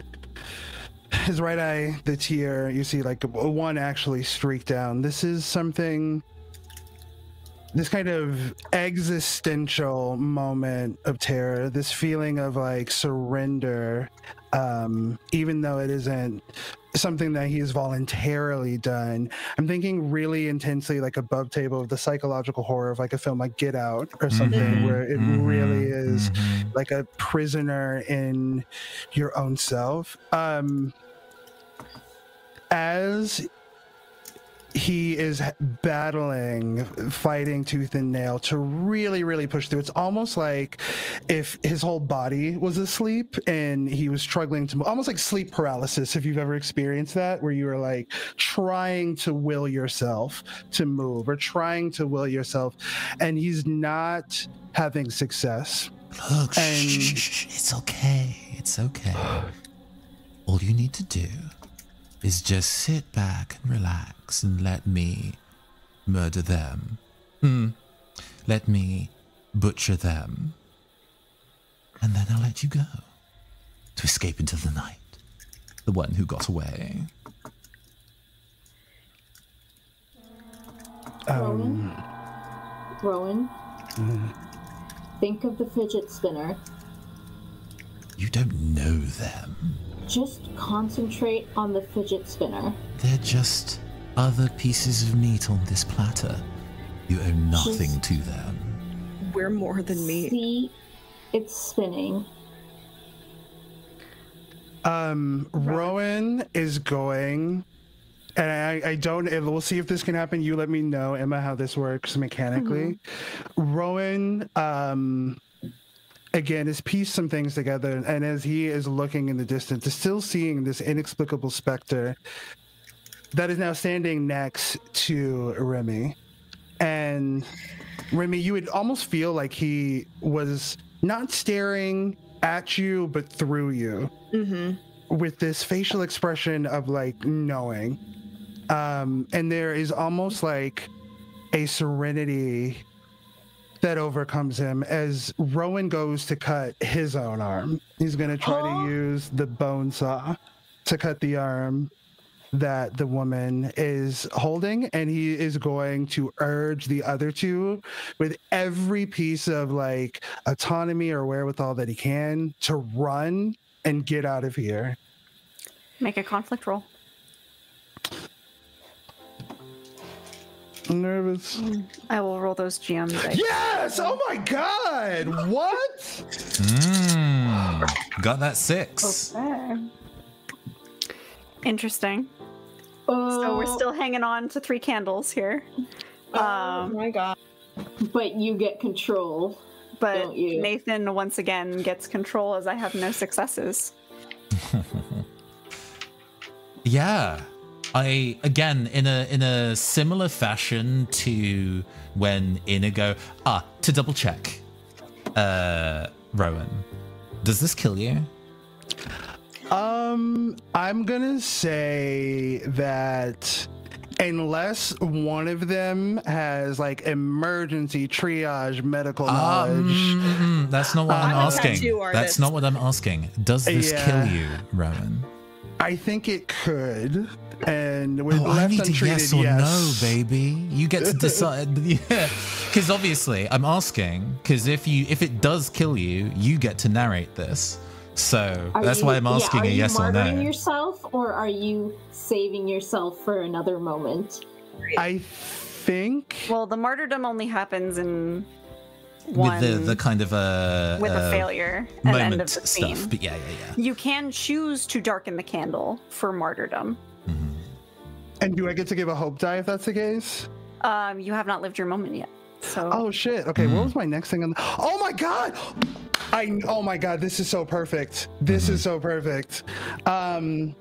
his right eye, the tear, you see like one actually streak down. This is something, this kind of existential moment of terror, this feeling of like surrender, even though it isn't something that he's voluntarily done. I'm thinking really intensely like above table of the psychological horror of like a film like Get Out or something, where it really is like a prisoner in your own self. As he is battling, fighting tooth and nail to really, really push through. It's almost like if his whole body was asleep and he was struggling to move, almost like sleep paralysis, if you've ever experienced that, where you are like trying to will yourself to move or trying to will yourself, and he's not having success. Look, shh, it's okay. It's okay. All you need to do is just sit back and relax and let me murder them. Let me butcher them. And then I'll let you go to escape into the night. The one who got away. Rowan, think of the fidget spinner. You don't know them. Just concentrate on the fidget spinner. They're just other pieces of meat on this platter. You owe nothing to them. We're more than meat. See, it's spinning. Rowan is going, and I don't, we'll see if this can happen. You let me know, Emma, how this works mechanically. Rowan, again, has pieced some things together, and as he is looking in the distance, is still seeing this inexplicable specter that is now standing next to Remy. And Remy, you would almost feel like he was not staring at you, but through you, with this facial expression of like knowing. And there is almost like a serenity that overcomes him as Rowan goes to cut his own arm. He's going to try to use the bone saw to cut the arm that the woman is holding, and he is going to urge the other two with every piece of like autonomy or wherewithal that he can to run and get out of here. Make a conflict roll. I'm nervous. I will roll those GM dice. Yes! Oh my god! What? Got that 6. Okay. Interesting. So we're still hanging on to 3 candles here. Oh my god. But you get control. But don't you? Nathan once again gets control as I have no successes. Yeah. I, again, in a similar fashion to when Inigo... to double check, Rowan, does this kill you? I'm gonna say that unless one of them has like emergency triage medical knowledge. That's not what I'm I'm a asking. tattoo That's artist. not what I'm asking. Does this kill you, Rowan? I think it could. And with I left need a untreated, yes or yes. no, baby. You get to decide. Yeah, because obviously I'm asking. Because if it does kill you, you get to narrate this. So that's why I'm asking a yes or no. Are you murdering yourself, or are you saving yourself for another moment? I think. Well, the martyrdom only happens in one with the kind of a failure at the end of the stuff. scene. But yeah. You can choose to darken the candle for martyrdom. And do I get to give a hope die if that's the case? You have not lived your moment yet. So. Oh shit. Okay, what was my next thing on Oh my god! Oh my god, this is so perfect. This is so perfect. Rowan,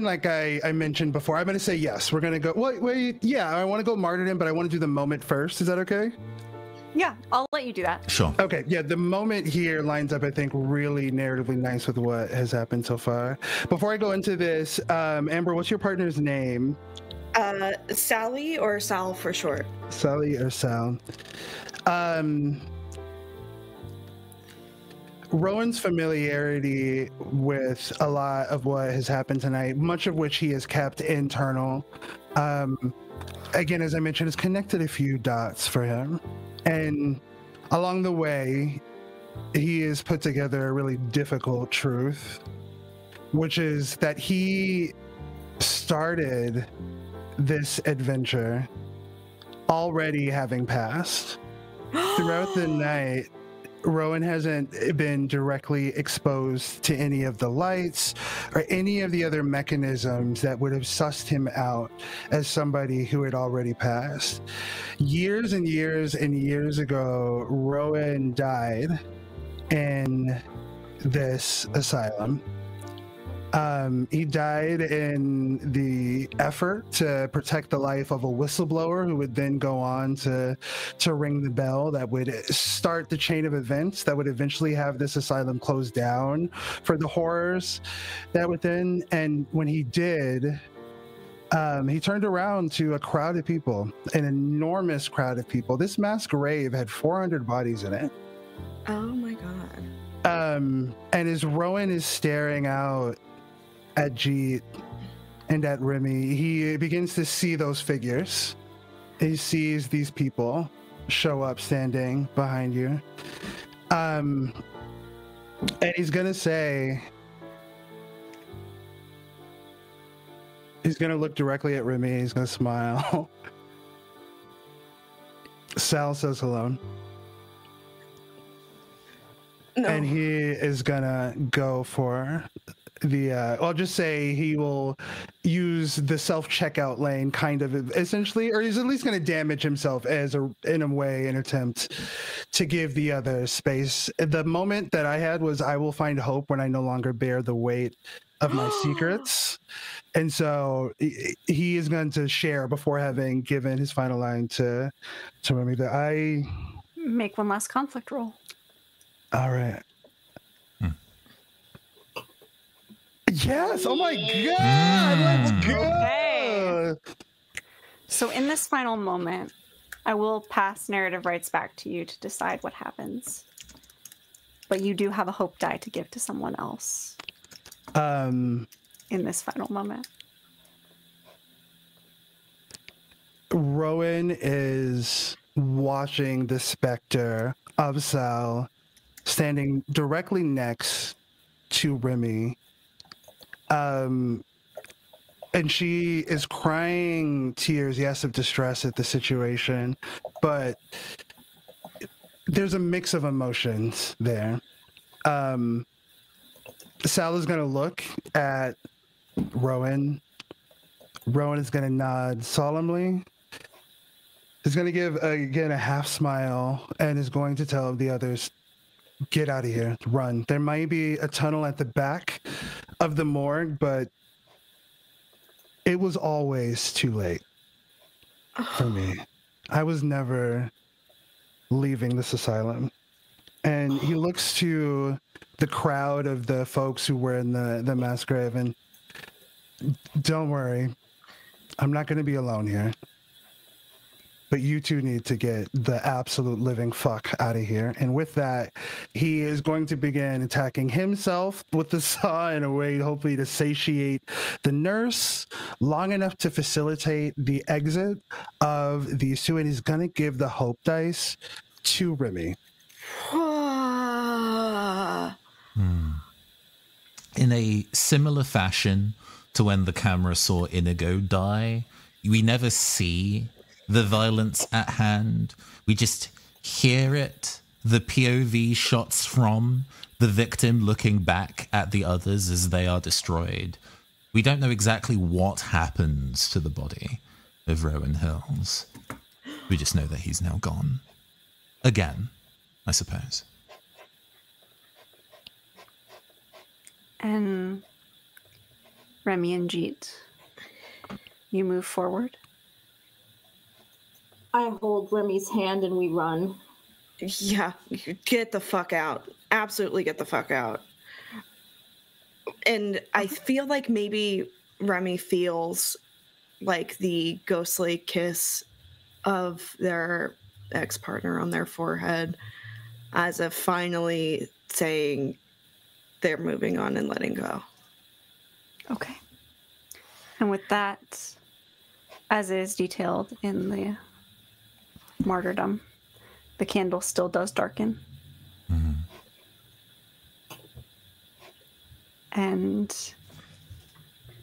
like I mentioned before, I'm gonna say yes. We're gonna go wait, yeah, I wanna go martyrdom, but I wanna do the moment first. Is that okay? Yeah, I'll let you do that. Sure. Okay, yeah, the moment here lines up, I think, really narratively nice with what has happened so far. Before I go into this, Amber, what's your partner's name? Sally, or Sal for short. Sally or Sal. Rowan's familiarity with a lot of what has happened tonight, much of which he has kept internal, again, as I mentioned, has connected a few dots for him. And along the way, he has put together a really difficult truth, which is that he started this adventure already having passed. Throughout the night, Rowan hasn't been directly exposed to any of the lights or any of the other mechanisms that would have sussed him out as somebody who had already passed. Years and years and years ago, Rowan died in this asylum. He died in the effort to protect the life of a whistleblower who would then go on to ring the bell that would start the chain of events that would eventually have this asylum closed down for the horrors that within. And when he did, he turned around to a crowd of people, an enormous crowd of people. This mass grave had 400 bodies in it. Oh my god. And as Rowan is staring out at Jeet and at Remy, he begins to see those figures. He sees these people show up standing behind you. And he's gonna say, he's gonna look directly at Remy, he's gonna smile. Sal says hello. No. And he is gonna go for the I'll just say he will use the self-checkout lane kind of essentially, or he's at least going to damage himself in a way, an attempt to give the other space. The moment that I had was, I will find hope when I no longer bear the weight of my secrets. And so he is going to share before having given his final line to Remy that I Make one last conflict roll. all right. Yes. Oh my god. Let's go. Okay. So in this final moment, I will pass narrative rights back to you to decide what happens. But you do have a hope die to give to someone else. In this final moment. Rowan is watching the specter of Sal standing directly next to Remy. And she is crying tears, yes, of distress at the situation, but there's a mix of emotions there. Sal is going to look at Rowan. Rowan is going to nod solemnly. He's going to give, again, a half smile and is going to tell the others, get out of here, run. There might be a tunnel at the back of the morgue, but it was always too late for me. I was never leaving this asylum. And he looks to the crowd of the folks who were in the mass grave, and don't worry, I'm not going to be alone here. But you two need to get the absolute living fuck out of here. And with that, he is going to begin attacking himself with the saw in a way, hopefully, to satiate the nurse long enough to facilitate the exit of these two. And he's going to give the hope dice to Remy. In a similar fashion to when the camera saw Inigo die, we never see the violence at hand. We just hear it, the POV shots from the victim looking back at the others as they are destroyed. We don't know exactly what happens to the body of Rowan Hills. We just know that he's now gone. Again, I suppose. And Remy and Jeet, you move forward. I hold Remy's hand and we run. Yeah, get the fuck out. Absolutely get the fuck out. And I feel like maybe Remy feels like the ghostly kiss of their ex-partner on their forehead as if finally saying they're moving on and letting go. Okay. And with that, as is detailed in the martyrdom, the candle still does darken. Mm-hmm. And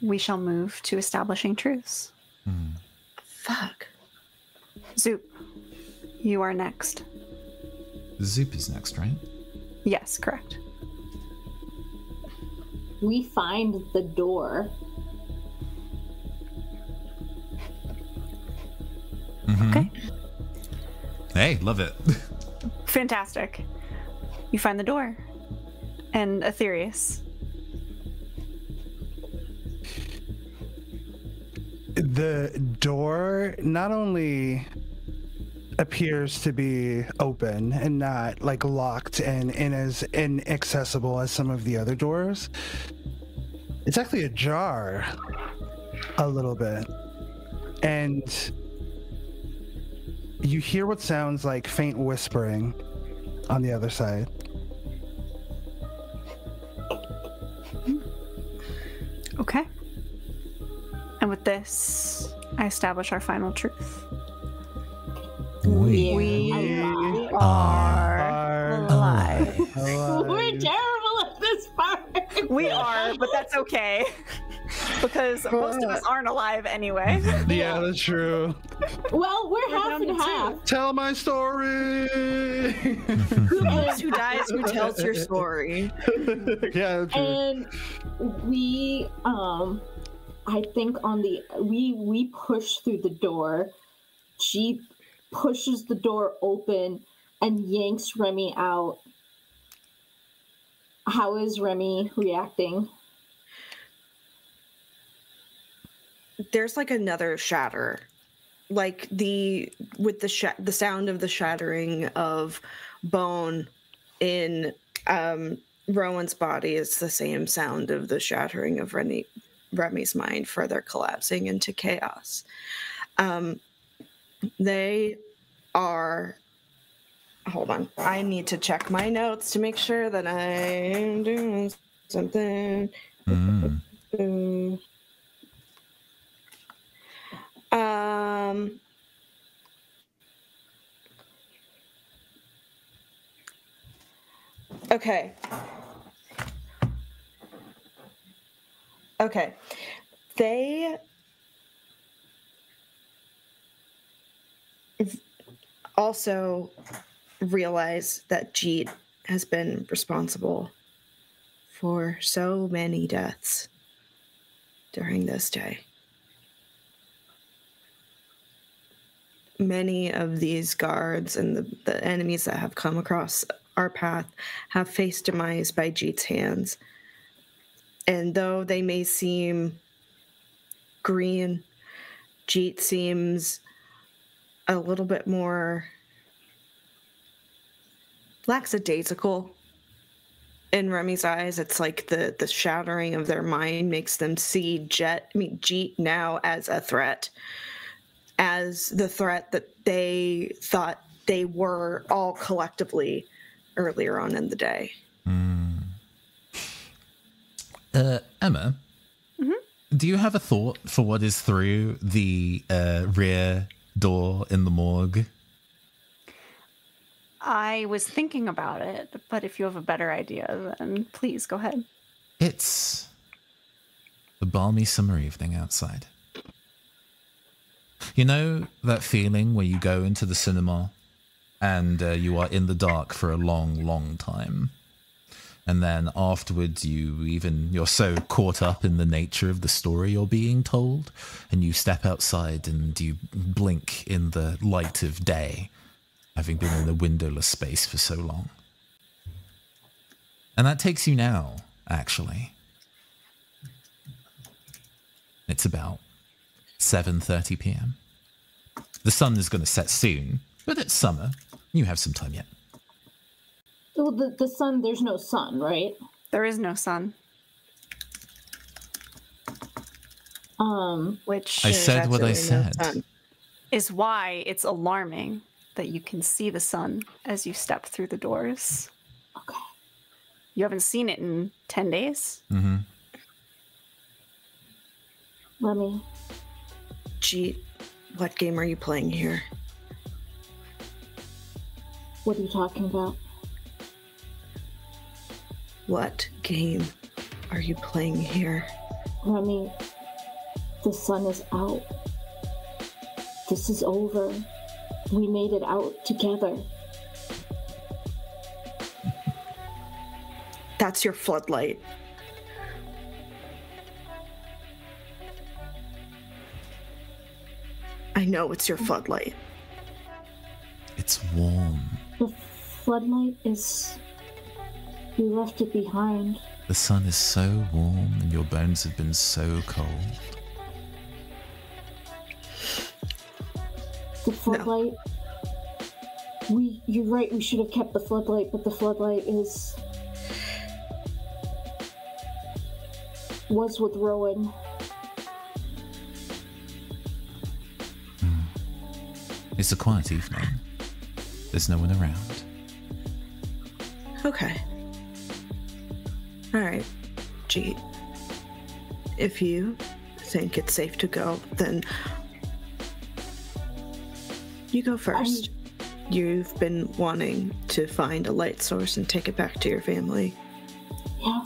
we shall move to establishing truce. Mm. Fuck. Zoop, you are next. Zoop is next, right? Yes, correct. We find the door. Mm-hmm. Okay. Hey, love it. Fantastic. You find the door. And Aetherius. The door not only appears to be open and not like locked and as inaccessible as some of the other doors, it's actually ajar a little bit. And you hear what sounds like faint whispering on the other side. Okay. And with this, I establish our final truth. We are alive. We're terrible at this part. We are, but that's okay. Because most of us aren't alive anyway. Yeah, that's true. Well, we're half and half. Tell my story. Who lives, who dies, who tells your story? Yeah, that's true. And we, I think we push through the door. She pushes the door open and yanks Remy out. How is Remy reacting? There's like another shatter, like the sound of the shattering of bone in Rowan's body is the same sound of the shattering of Remy's mind, further collapsing into chaos. They are. Hold on, I need to check my notes to make sure that I'm doing something. Okay. They also realize that Jeet has been responsible for so many deaths during this day. Many of these guards and the enemies that have come across our path have faced demise by Jeet's hands. And though they may seem green, Jeet seems a little bit more lackadaisical in Remy's eyes. It's like the shattering of their mind makes them see Jeet now as a threat, as the threat that they thought they were all collectively earlier on in the day. Emma, do you have a thought for what is through the rear door in the morgue? I was thinking about it, but if you have a better idea, then please go ahead. It's a balmy summer evening outside. You know that feeling where you go into the cinema and you are in the dark for a long, long time? And then afterwards you're so caught up in the nature of the story you're being told, and you step outside and you blink in the light of day, having been in a windowless space for so long. And that takes you now, actually. It's about 7:30 p.m. The sun is going to set soon, but it's summer. You have some time yet. Well, the sun, there's no sun, right? There is no sun. Which I said what I said. Is why it's alarming that you can see the sun as you step through the doors. Okay. You haven't seen it in 10 days? Mm-hmm. Remy. Gee, what game are you playing here? What are you talking about? What game are you playing here? Remy, the sun is out. This is over. We made it out together. That's your floodlight. I know it's your floodlight. It's warm. The floodlight is... We left it behind. The sun is so warm and your bones have been so cold. The floodlight... No. You're right, we should have kept the floodlight, but the floodlight was with Rowan. It's a quiet evening. There's no one around. Okay. Alright, Jeet. If you think it's safe to go, then you go first. You've been wanting to find a light source and take it back to your family. Yeah.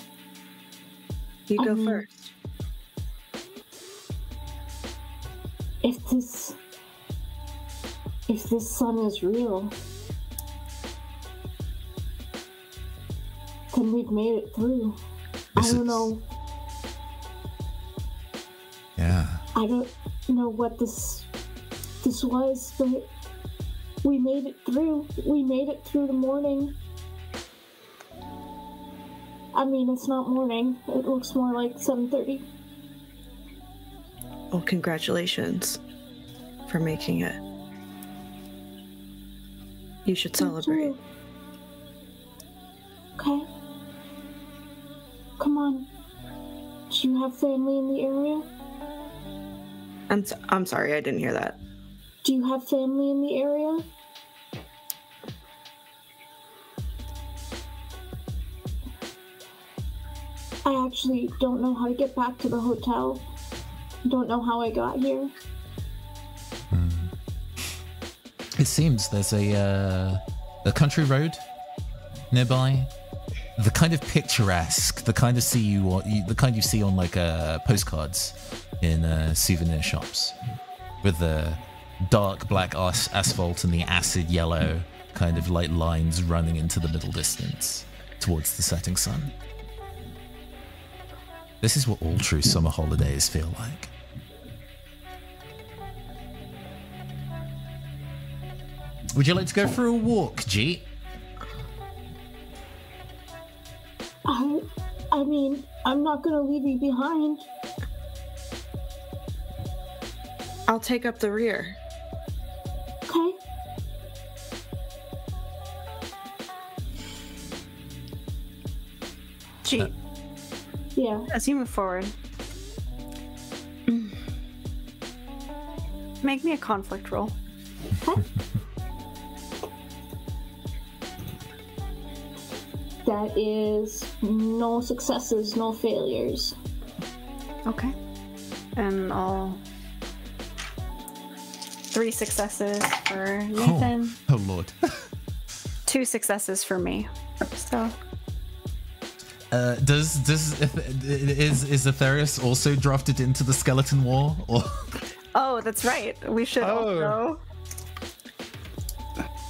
You go first. If this sun is real, then we've made it through. I don't know. Yeah. I don't know what this was, but we made it through. We made it through the morning. I mean, it's not morning. It looks more like 7:30. Well, congratulations for making it. You should celebrate. Okay. Come on. Do you have family in the area? I'm sorry, I didn't hear that. Do you have family in the area? I actually don't know how to get back to the hotel. Don't know how I got here. It seems there's a country road nearby. The kind of picturesque, the kind of the kind you see on like postcards in souvenir shops, with the dark black asphalt and the acid yellow kind of like lines running into the middle distance towards the setting sun. This is what all true summer holidays feel like. Would you like to go for a walk, Jeet? I mean, I'm not gonna leave you behind. I'll take up the rear. Okay. Jeet. Yeah. As you move forward, make me a conflict roll. Okay. That is no successes, no failures. Okay. And all 3 successes for Nathan. Oh Lord. 2 successes for me. So. Is Aetherius also drafted into the skeleton war? Or Oh, that's right. We should also.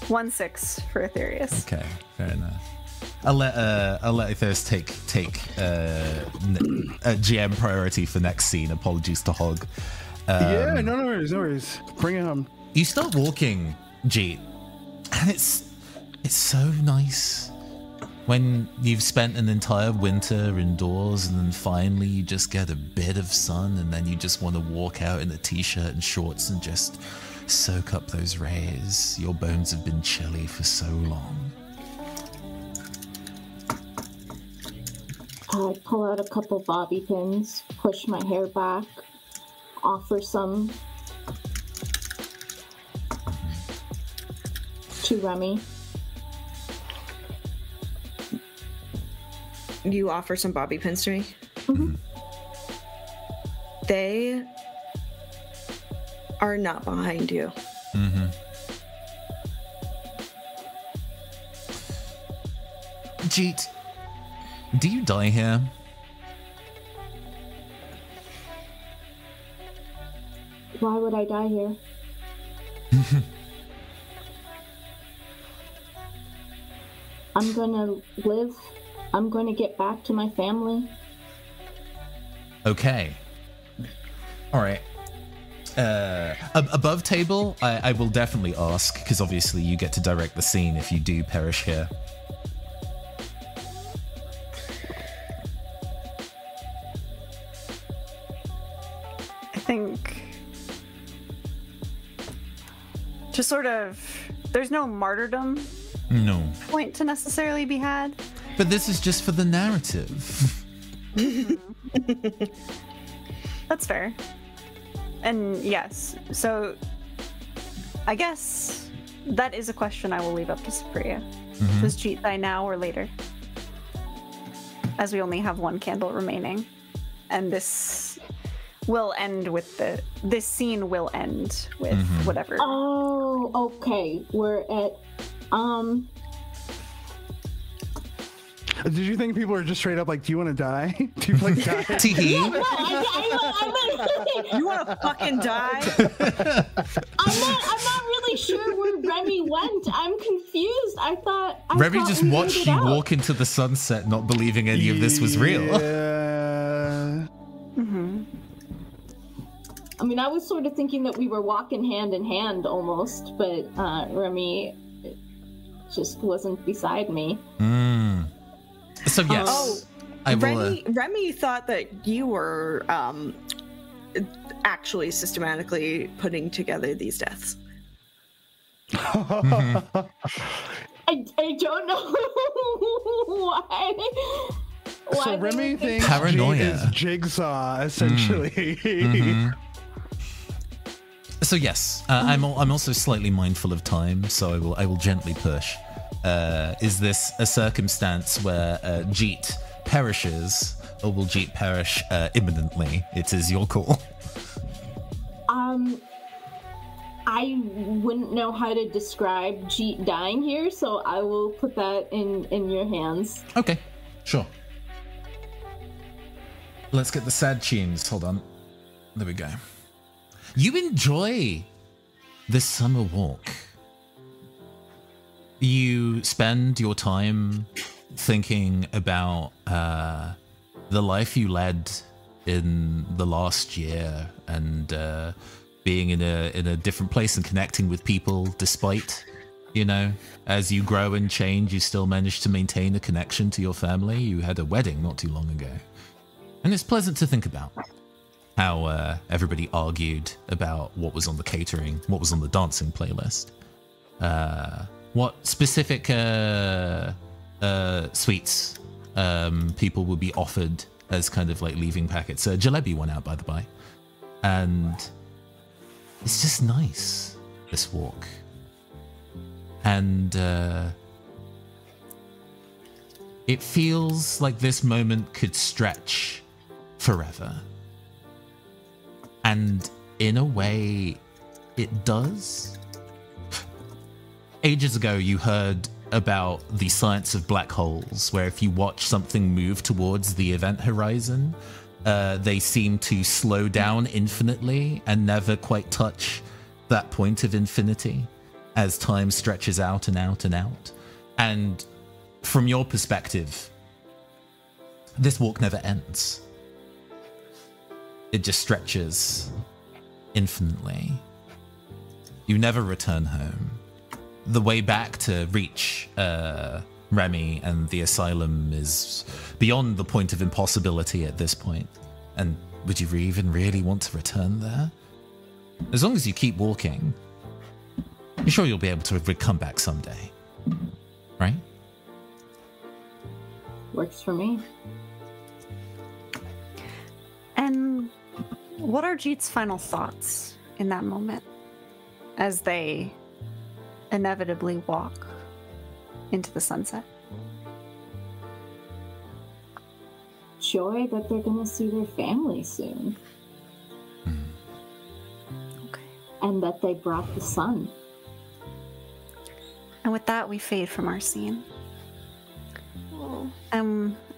1-6 for Aetherius. okay, fair enough. I'll let Aetherius take GM priority for next scene. Apologies to Hog. Yeah, no worries. Bring it home. You start walking, Jeet, and it's so nice when you've spent an entire winter indoors and then finally you just get a bit of sun and then you just want to walk out in a t-shirt and shorts and just soak up those rays. Your bones have been chilly for so long. I pull out a couple bobby pins, push my hair back, offer some to Remy. you offer some bobby pins to me. Mm-hmm. They are not behind you. Mm-hmm. Jeet, do you die here? Why would I die here? I'm gonna live. I'm gonna get back to my family. Okay. All right. Above table, I will definitely ask, because obviously you get to direct the scene if you do perish here. I think just sort of, there's no martyrdom No. point to necessarily be had. But this is just for the narrative. That's fair. And yes, so I guess that is a question I will leave up to Supriya. Does Jeet die now or later? As we only have one candle remaining. And this will end with this scene will end with whatever. Oh, okay. We're at Did you think people were just straight up like, do you want to die? Do you like die? Teehee. No, I You want to fucking die? I'm not really sure where Remy went. I'm confused. I thought Remy just we watched made it you out. walk into the sunset, not believing any of this was real. Yeah. I mean, I was sort of thinking that we were walking hand in hand almost, but Remy just wasn't beside me. So yes, I will. Remy thought that you were actually systematically putting together these deaths. I don't know why. So they Remy would think thinks Paranoia. Jeet is Jigsaw, essentially. So yes, I'm also slightly mindful of time, so I will gently push. Is this a circumstance where Jeet perishes, or will Jeet perish imminently? It is your call. I wouldn't know how to describe Jeet dying here, so I will put that in your hands. Okay, sure. Let's get the sad tunes. Hold on. There we go. You enjoy this summer walk. You spend your time thinking about the life you led in the last year and being in a different place and connecting with people despite, as you grow and change, you still manage to maintain a connection to your family. You had a wedding not too long ago. And it's pleasant to think about how everybody argued about what was on the catering, what was on the dancing playlist, what specific sweets people would be offered as kind of like leaving packets. Jalebi went out, by the by. And it's just nice, this walk. And it feels like this moment could stretch forever. And in a way, it does. Ages ago, you heard about the science of black holes, where if you watch something move towards the event horizon, they seem to slow down infinitely and never quite touch that point of infinity as time stretches out and out and out. And from your perspective, this walk never ends. It just stretches infinitely. You never return home. The way back to reach Remy and the asylum is beyond the point of impossibility at this point. And would you even really want to return there? As long as you keep walking, I'm sure you'll be able to come back someday. Right? Works for me. And what are Jeet's final thoughts in that moment as they inevitably walk into the sunset? joy that they're going to see their family soon. Okay. And that they brought the sun. And with that, we fade from our scene.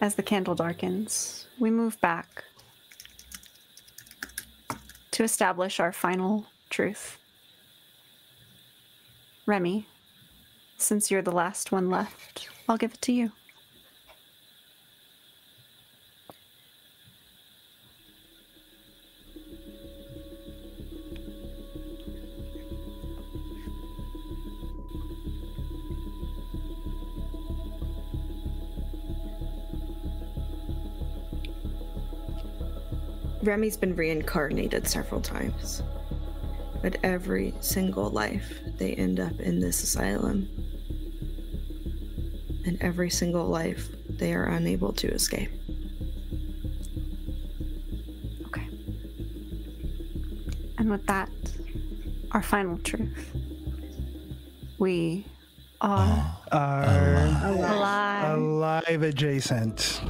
As the candle darkens, we move back to establish our final truth. Remy, since you're the last one left, I'll give it to you. Remy's been reincarnated several times, but every single life they end up in this asylum, and every single life they are unable to escape. Okay. And with that, our final truth. We are alive adjacent.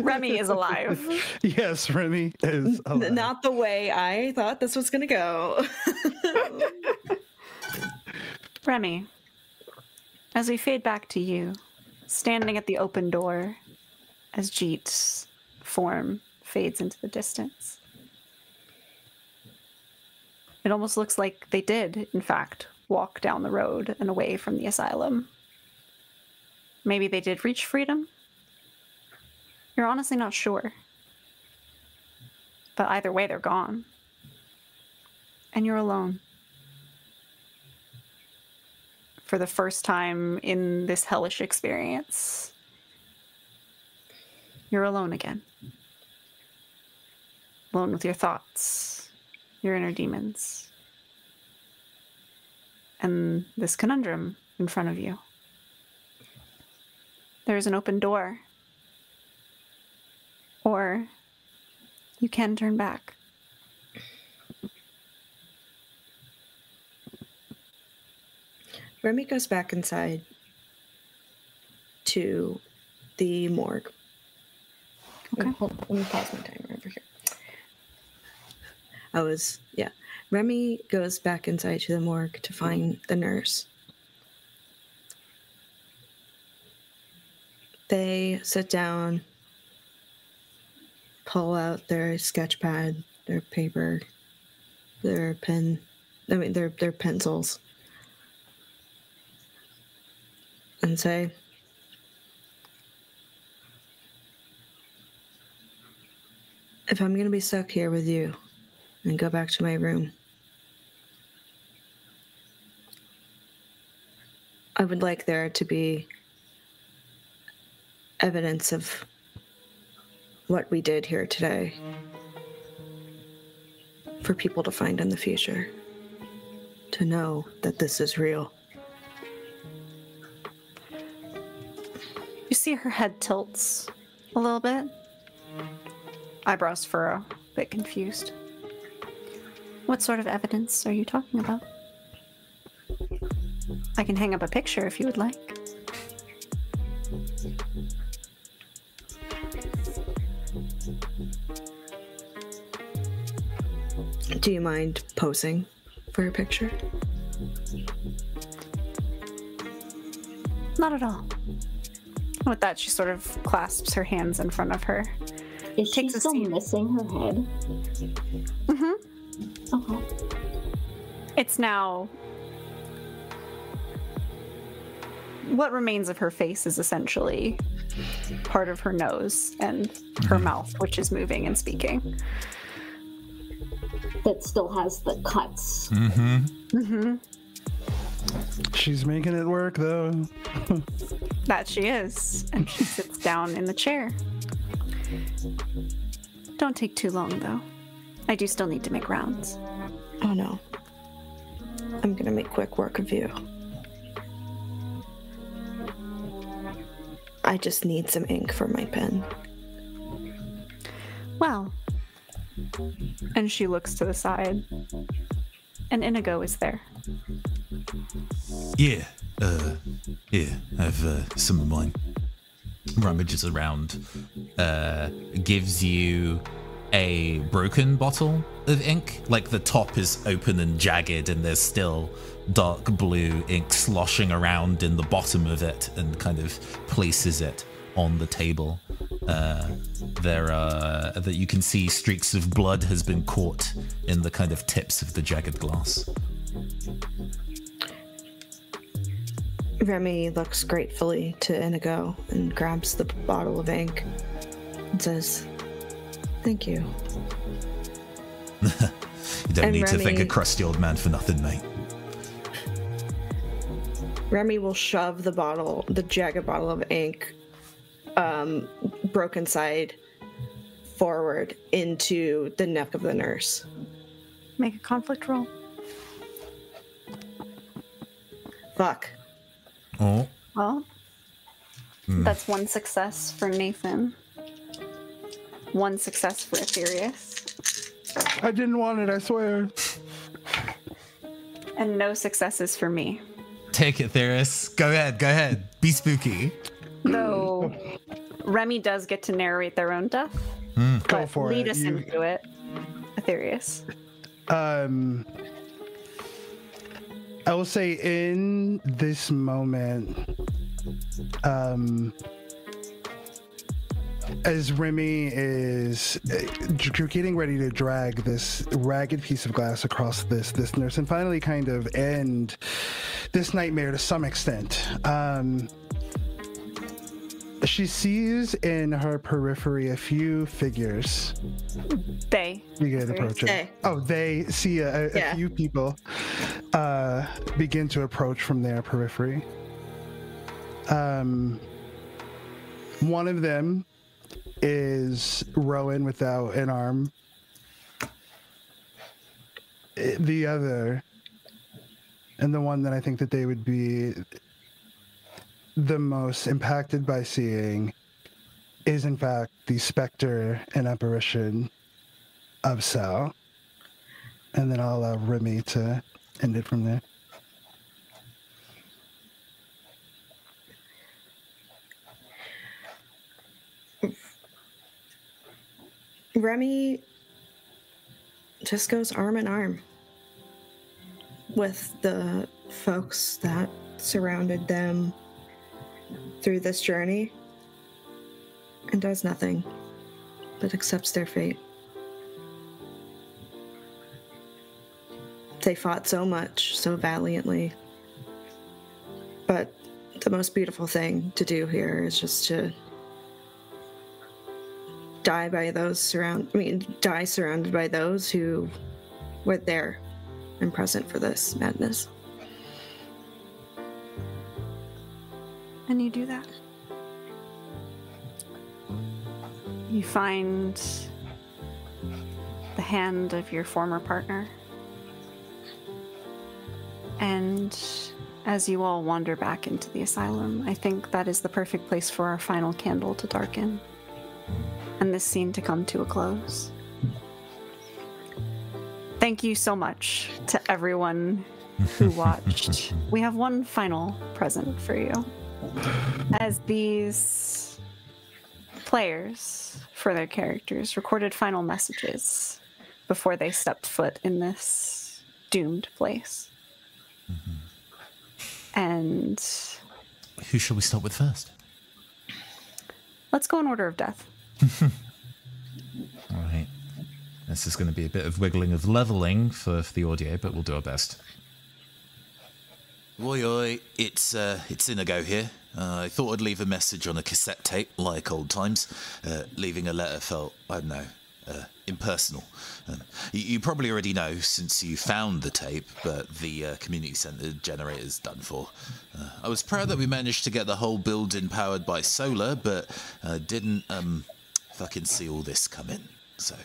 Remy is alive. Yes, Remy is alive. Not the way I thought this was going to go. Remy, as we fade back to you, standing at the open door as Jeet's form fades into the distance. It almost looks like they did, in fact, walk down the road and away from the asylum. Maybe they did reach freedom? You're honestly not sure. But either way, they're gone. And you're alone. For the first time in this hellish experience, you're alone again. Alone with your thoughts, your inner demons, and this conundrum in front of you. There's an open door. Or you can turn back. Remy goes back inside to the morgue. Okay. Let me pause my timer over here. Remy goes back inside to the morgue to find the nurse. They sit down, pull out their sketch pad, their paper, their pencils, and say, if I'm going to be stuck here with you and go back to my room, I would like there to be evidence of what we did here today for people to find in the future, to know that this is real. You see her head tilts a little bit. Eyebrows furrow, a bit confused. What sort of evidence are you talking about? I can hang up a picture if you would like. Do you mind posing for a picture? Not at all. With that, she sort of clasps her hands in front of her. Is she still missing her head? Mm-hmm. Okay. It's now... What remains of her face is essentially part of her nose and her mouth, which is moving and speaking. That still has the cuts. Mm-hmm. Mm-hmm. She's making it work, though. That she is. And she sits down in the chair. Don't take too long, though. I do still need to make rounds. Oh, no. I'm gonna make quick work of you. I just need some ink for my pen. Well... And she looks to the side. And Inigo is there. Yeah, I have some of mine. Rummages around gives you a broken bottle of ink. Like the top is open and jagged, and there's still dark blue ink sloshing around in the bottom of it, and kind of places it on the table. That you can see streaks of blood has been caught in the kind of tips of the jagged glass. Remy looks gratefully to Inigo and grabs the bottle of ink and says, "Thank you." You don't And need to thank a Remy- crusty old man for nothing, mate. Remy will shove the jagged bottle of ink, broken side, forward into the neck of the nurse. Make a conflict roll. Fuck. Oh. Well, that's one success for Nathan. One success for Aetherius. I didn't want it, I swear. And no successes for me. Take it, Theris. Go ahead. Be spooky. Though Remy does get to narrate their own death. Go But for lead it. us into it, Aetherius. I will say in this moment, as Remy is getting ready to drag this ragged piece of glass across this nurse and finally kind of end this nightmare to some extent, she sees in her periphery a few figures. They. Begin approaching. They. Oh, they see a Yeah. few people begin to approach from their periphery. One of them is Rowan without an arm. The other, and the one that I think that they would be the most impacted by seeing, is in fact the specter and apparition of Sal. And then I'll allow Remy to end it from there. Remy just goes arm in arm with the folks that surrounded them through this journey and does nothing but accepts their fate. They fought so much, so valiantly. But the most beautiful thing to do here is just to die surrounded by those who were there and present for this madness. And you do that. You find the hand of your former partner. And as you all wander back into the asylum, I think that is the perfect place for our final candle to darken and this scene to come to a close. Thank you so much to everyone who watched. We have one final present for you. As these players, for their characters, recorded final messages before they stepped foot in this doomed place. And Who shall we start with first? let's go in order of death. All right. This is going to be a bit of wiggling of leveling for the audio, but we'll do our best. Oi, oi, it's Inigo here. I thought I'd leave a message on a cassette tape, like old times. Leaving a letter felt, I don't know, impersonal. You probably already know since you found the tape, but the community centre generator's done for. I was proud that we managed to get the whole building powered by solar, but didn't fucking see all this coming. So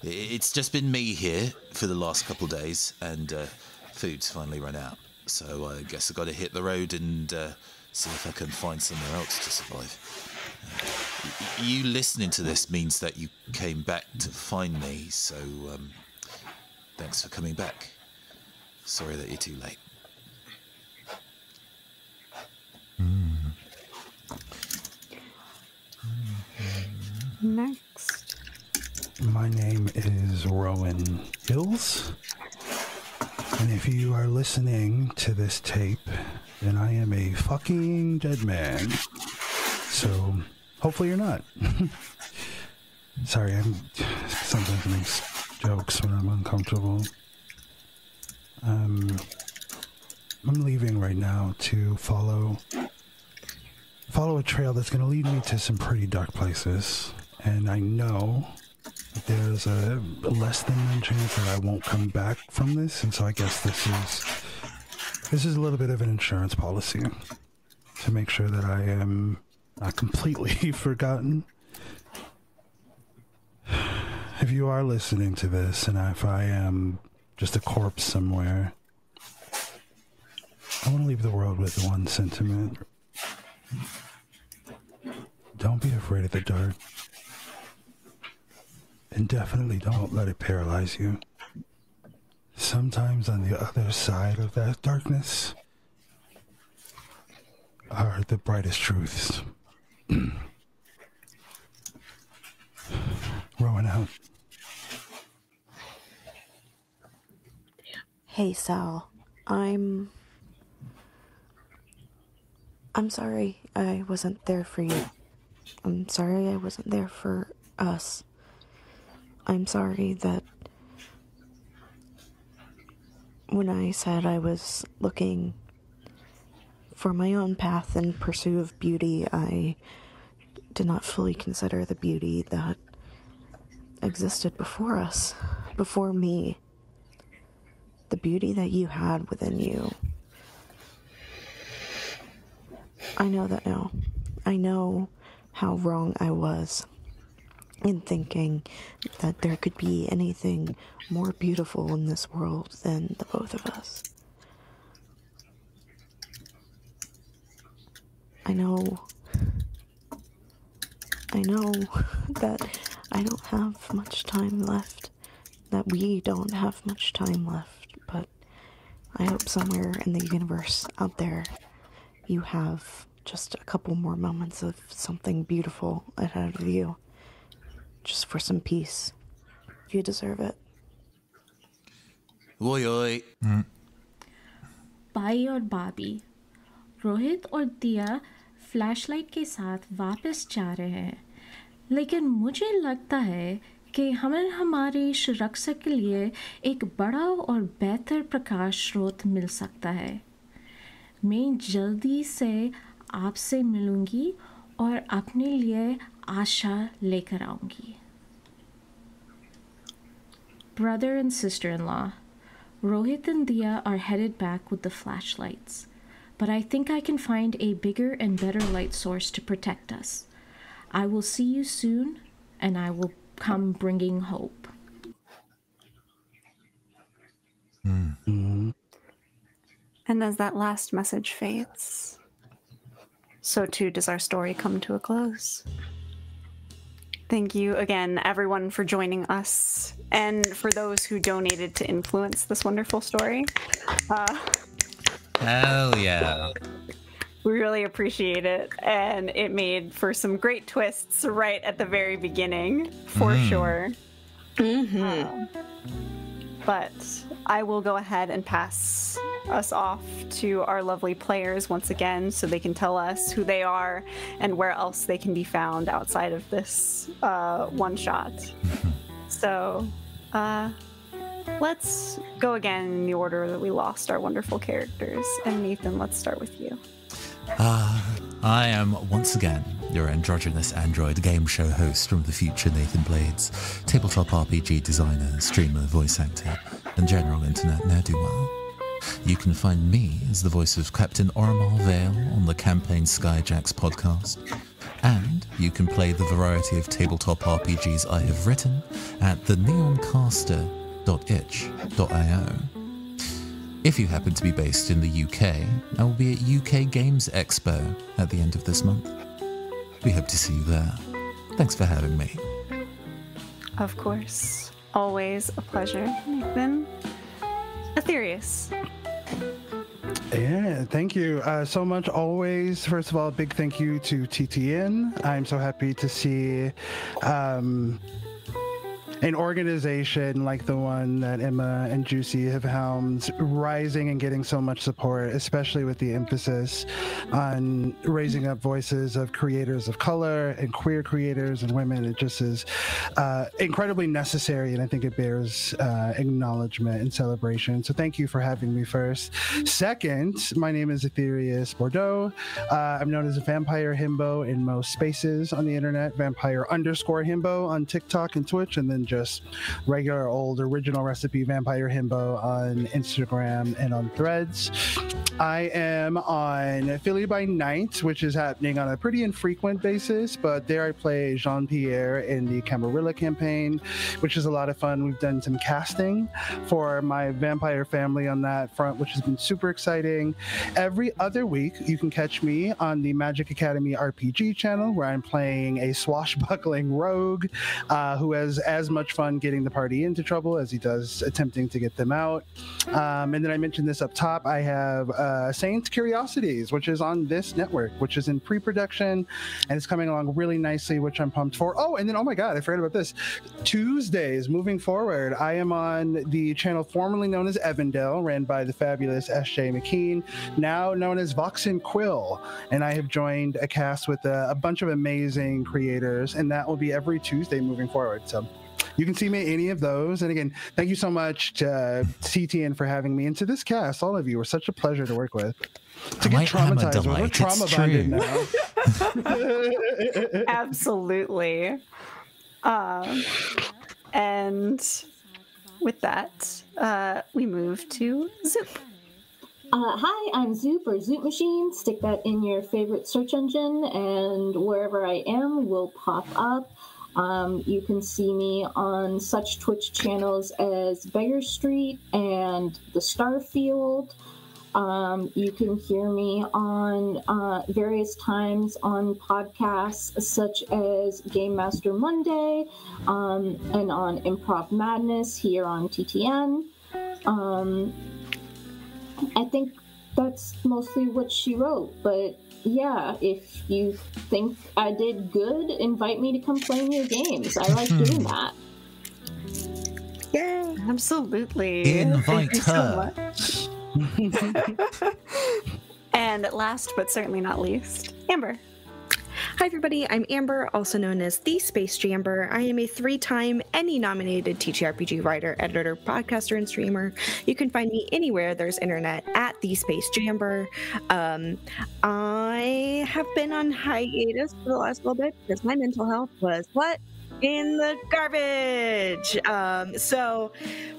it's just been me here for the last couple days, and food's finally run out. So I guess I've got to hit the road and see if I can find somewhere else to survive. You listening to this means that you came back to find me, so thanks for coming back. Sorry that you're too late. next? My name is Rowan Hills. And if you are listening to this tape, then I am a fucking dead man. So hopefully you're not. Sorry, I'm sometimes makes jokes when I'm uncomfortable. I'm leaving right now to follow a trail that's going to lead me to some pretty dark places. And I know that there's a less than 1 chance that I won't come back from this. And so I guess this is a little bit of an insurance policy to make sure that I am not completely forgotten. If you are listening to this, and if I am just a corpse somewhere, I want to leave the world with one sentiment. Don't be afraid of the dark. And definitely don't let it paralyze you. Sometimes on the other side of that darkness are the brightest truths. Rowan out. Hey, Sal. I'm sorry I wasn't there for you. I'm sorry I wasn't there for us. I'm sorry that when I said I was looking for my own path in pursuit of beauty, I did not fully consider the beauty that existed before us, before me. The beauty that you had within you. I know that now. I know how wrong I was in thinking that there could be anything more beautiful in this world than the both of us. I know that I don't have much time left, that we don't have much time left, but I hope somewhere in the universe out there you have just a couple more moments of something beautiful ahead of you. Just for some peace. You deserve it. Oi, oi. By और बाबी, रोहित और दिया flashlight के साथ वापस जा रहे हैं, लेकिन मुझे लगता है कि हमें हमारी सुरक्षा के लिए एक बड़ा और बेहतर प्रकाश स्रोत मिल सकता है। मैं जल्दी से आपसे मिलूंगी और अपने लिए आशा लेकर आऊंगी। Brother and sister-in-law, Rohit and Dia are headed back with the flashlights, but I think I can find a bigger and better light source to protect us. I will see you soon, and I will come bringing hope. And as that last message fades, so too does our story come to a close. Thank you again, everyone, for joining us, and for those who donated to influence this wonderful story. Hell yeah. We really appreciate it, and it made for some great twists right at the very beginning, for sure. But I will go ahead and pass us off to our lovely players once again so they can tell us who they are and where else they can be found outside of this one shot. So let's go again in the order that we lost our wonderful characters. And Nathan, let's start with you. I am once again your androgynous android game show host from the future, Nathan Blades, tabletop RPG designer, streamer, voice actor, and general internet ne'er-do-well. You can find me as the voice of Captain Oromar Vale on the Campaign Skyjacks podcast, and you can play the variety of tabletop RPGs I have written at the neoncaster.itch.io. If you happen to be based in the UK, I will be at UK Games Expo at the end of this month. We hope to see you there. Thanks for having me. Of course. Always a pleasure, Nathan. Aetherius. Yeah, thank you so much. Always, first of all, a big thank you to TTN. I'm so happy to see an organization like the one that Emma and Juicy have helmed rising and getting so much support, especially with the emphasis on raising up voices of creators of color and queer creators and women. It just is incredibly necessary, and I think it bears acknowledgement and celebration. So thank you for having me first. Second, my name is Ethereus Bordeaux. I'm known as a Vampire Himbo in most spaces on the internet, Vampire_Himbo on TikTok and Twitch, and then just regular old original recipe Vampire Himbo on Instagram and on Threads. I am on Philly by Night, which is happening on a pretty infrequent basis, but there I play Jean-Pierre in the Camarilla campaign, which is a lot of fun. We've done some casting for my vampire family on that front, which has been super exciting. Every other week, you can catch me on the Magic Academy RPG channel, where I'm playing a swashbuckling rogue who has as much fun getting the party into trouble as he does attempting to get them out. And then I mentioned this up top, I have Saints Curiosities, which is on this network, which is in pre-production, and it's coming along really nicely, which I'm pumped for. Oh, and then, oh my God, I forgot about this. Tuesdays, moving forward, I am on the channel formerly known as Evandale, ran by the fabulous S.J. McKean, now known as Vox and Quill, and I have joined a cast with a bunch of amazing creators, and that will be every Tuesday moving forward. So you can see me at any of those. And again, thank you so much to CTN for having me, and to this cast, all of you. Were such a pleasure to work with. To get traumatized with, we're trauma bonded now. Absolutely. And with that, we move to Zoop. Hi, I'm Zoop, or Zoop Machine. Stick that in your favorite search engine, and wherever I am will pop up. You can see me on such Twitch channels as Beggar Street and The Starfield. You can hear me on various times on podcasts such as Game Master Monday and on Improv Madness here on TTN. I think that's mostly what she wrote, but yeah, if you think I did good, invite me to come play in your games. I like doing that. Yeah, absolutely. Invite her. So and last but certainly not least, Amber. Hi everybody, I'm Amber, also known as The Space Jamber. I am a 3-time Emmy-nominated TTRPG writer, editor, podcaster, and streamer. You can find me anywhere there's internet at The Space Jamber. I have been on hiatus for the last little bit because my mental health was in the garbage. So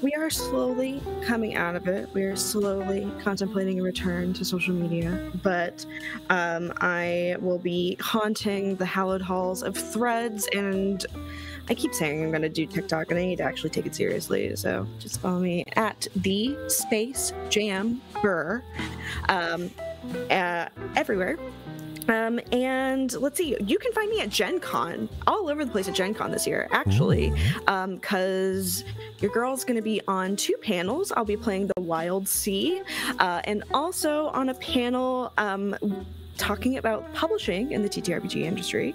we are slowly coming out of it. We are slowly contemplating a return to social media, but I will be haunting the hallowed halls of Threads, and I keep saying I'm going to do TikTok, and I need to actually take it seriously. So just follow me at The Space Jamber everywhere. And let's see, you can find me at Gen Con, all over the place at Gen Con this year, actually, because your girl's going to be on 2 panels. I'll be playing the Wild Sea, and also on a panel talking about publishing in the TTRPG industry.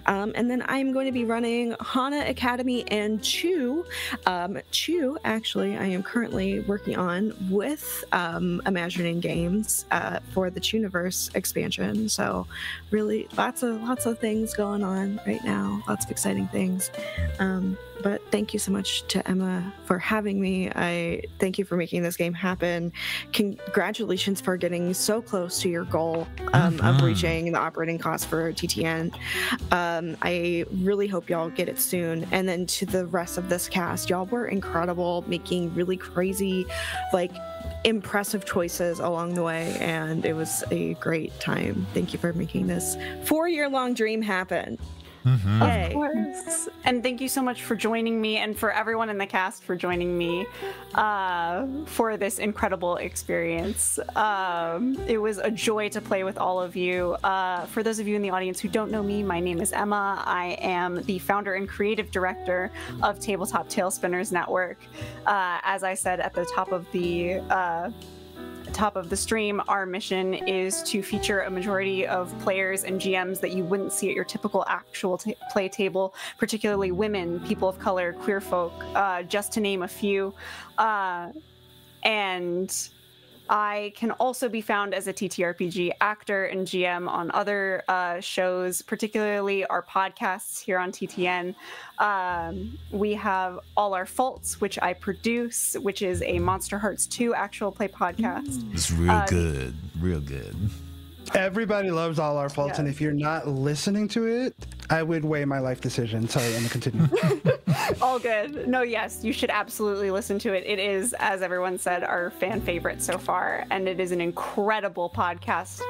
And then I'm going to be running Hana Academy and Chew. Chew, actually, I am currently working on with Imagining Games for the Chewniverse expansion. So really lots of things going on right now. Lots of exciting things. But thank you so much to Emma for having me. I thank you for making this game happen. Congratulations for getting so close to your goal of reaching the operating cost for TTN. I really hope y'all get it soon. And then to the rest of this cast, y'all were incredible, making really crazy, impressive choices along the way, and it was a great time. Thank you for making this 4-year-long dream happen. Of course. And thank you so much for joining me, and for everyone in the cast for joining me for this incredible experience. It was a joy to play with all of you. For those of you in the audience who don't know me, my name is Emma. I am the founder and creative director of Tabletop Tailspinners Network. As I said at the top of the top of the stream, our mission is to feature a majority of players and GMs that you wouldn't see at your typical actual play table, particularly women, people of color, queer folk, just to name a few. And I can also be found as a TTRPG actor and GM on other shows, particularly our podcasts here on TTN. We have All Our Faults, which I produce, which is a Monster Hearts 2 actual play podcast. It's real good. Real good. Everybody loves All Our Faults, Yeah. and if you're not listening to it, I would weigh my life decision. Sorry, I'm going to continue. All good. No, yes, you should absolutely listen to it. It is, as everyone said, our fan favorite so far, and it is an incredible podcast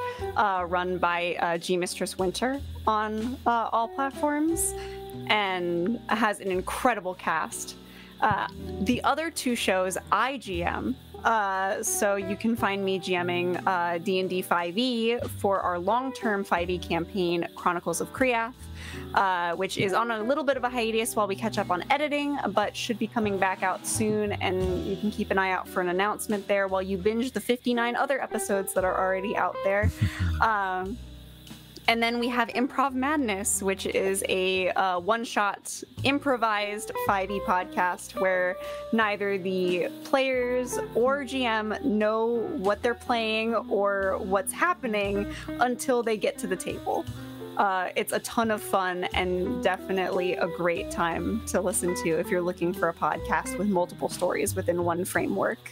run by G Mistress Winter on all platforms, and has an incredible cast. The other two shows I GM. So you can find me GMing D&D 5e for our long-term 5e campaign, Chronicles of Kriath, which is on a little bit of a hiatus while we catch up on editing, but should be coming back out soon, and you can keep an eye out for an announcement there while you binge the 59 other episodes that are already out there. And then we have Improv Madness, which is a one-shot improvised 5e podcast where neither the players or GM know what they're playing or what's happening until they get to the table. It's a ton of fun and definitely a great time to listen to if you're looking for a podcast with multiple stories within one framework.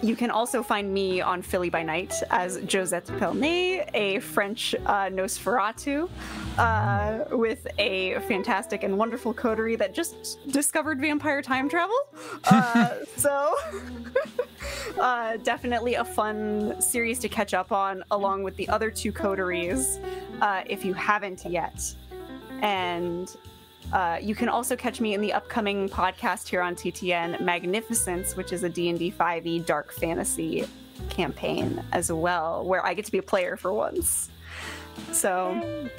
You can also find me on Philly by Night as Josette Pelnay, a French Nosferatu, with a fantastic and wonderful coterie that just discovered vampire time travel. So definitely a fun series to catch up on, along with the other two coteries, if you haven't yet. And you can also catch me in the upcoming podcast here on TTN, Magnificence, which is a D&D 5e dark fantasy campaign as well, where I get to be a player for once. So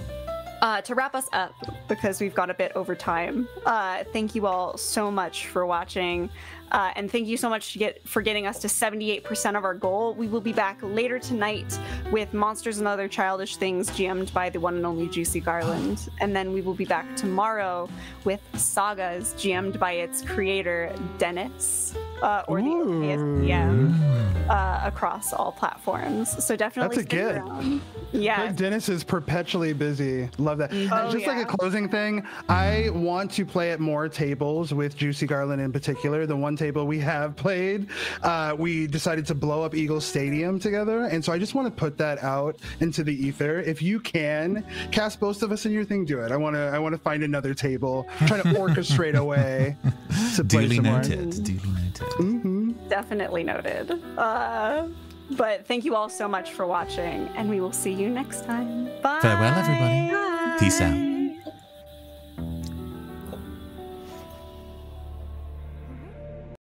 to wrap us up, because we've gone a bit over time, thank you all so much for watching. And thank you so much for getting us to 78% of our goal. We will be back later tonight with Monsters and Other Childish Things, GM'd by the one and only Juicy Garland. And then we will be back tomorrow with Sagas, GM'd by its creator, Dennis, or the OKSDM, across all platforms. So definitely That's a stick good. around. Yeah. Like Dennis is perpetually busy. Love that. Oh, Just like a closing thing, I want to play at more tables with Juicy Garland in particular. The one table we have played, we decided to blow up Eagle Stadium together, and so I just want to put that out into the ether. If you can cast both of us in your thing, do it. I want to find another table, trying to orchestrate a way to play Duly some more. noted. Duly noted. Mm-hmm. Definitely noted. But thank you all so much for watching, and we will see you next time. Bye. Farewell, everybody. Bye. Peace out.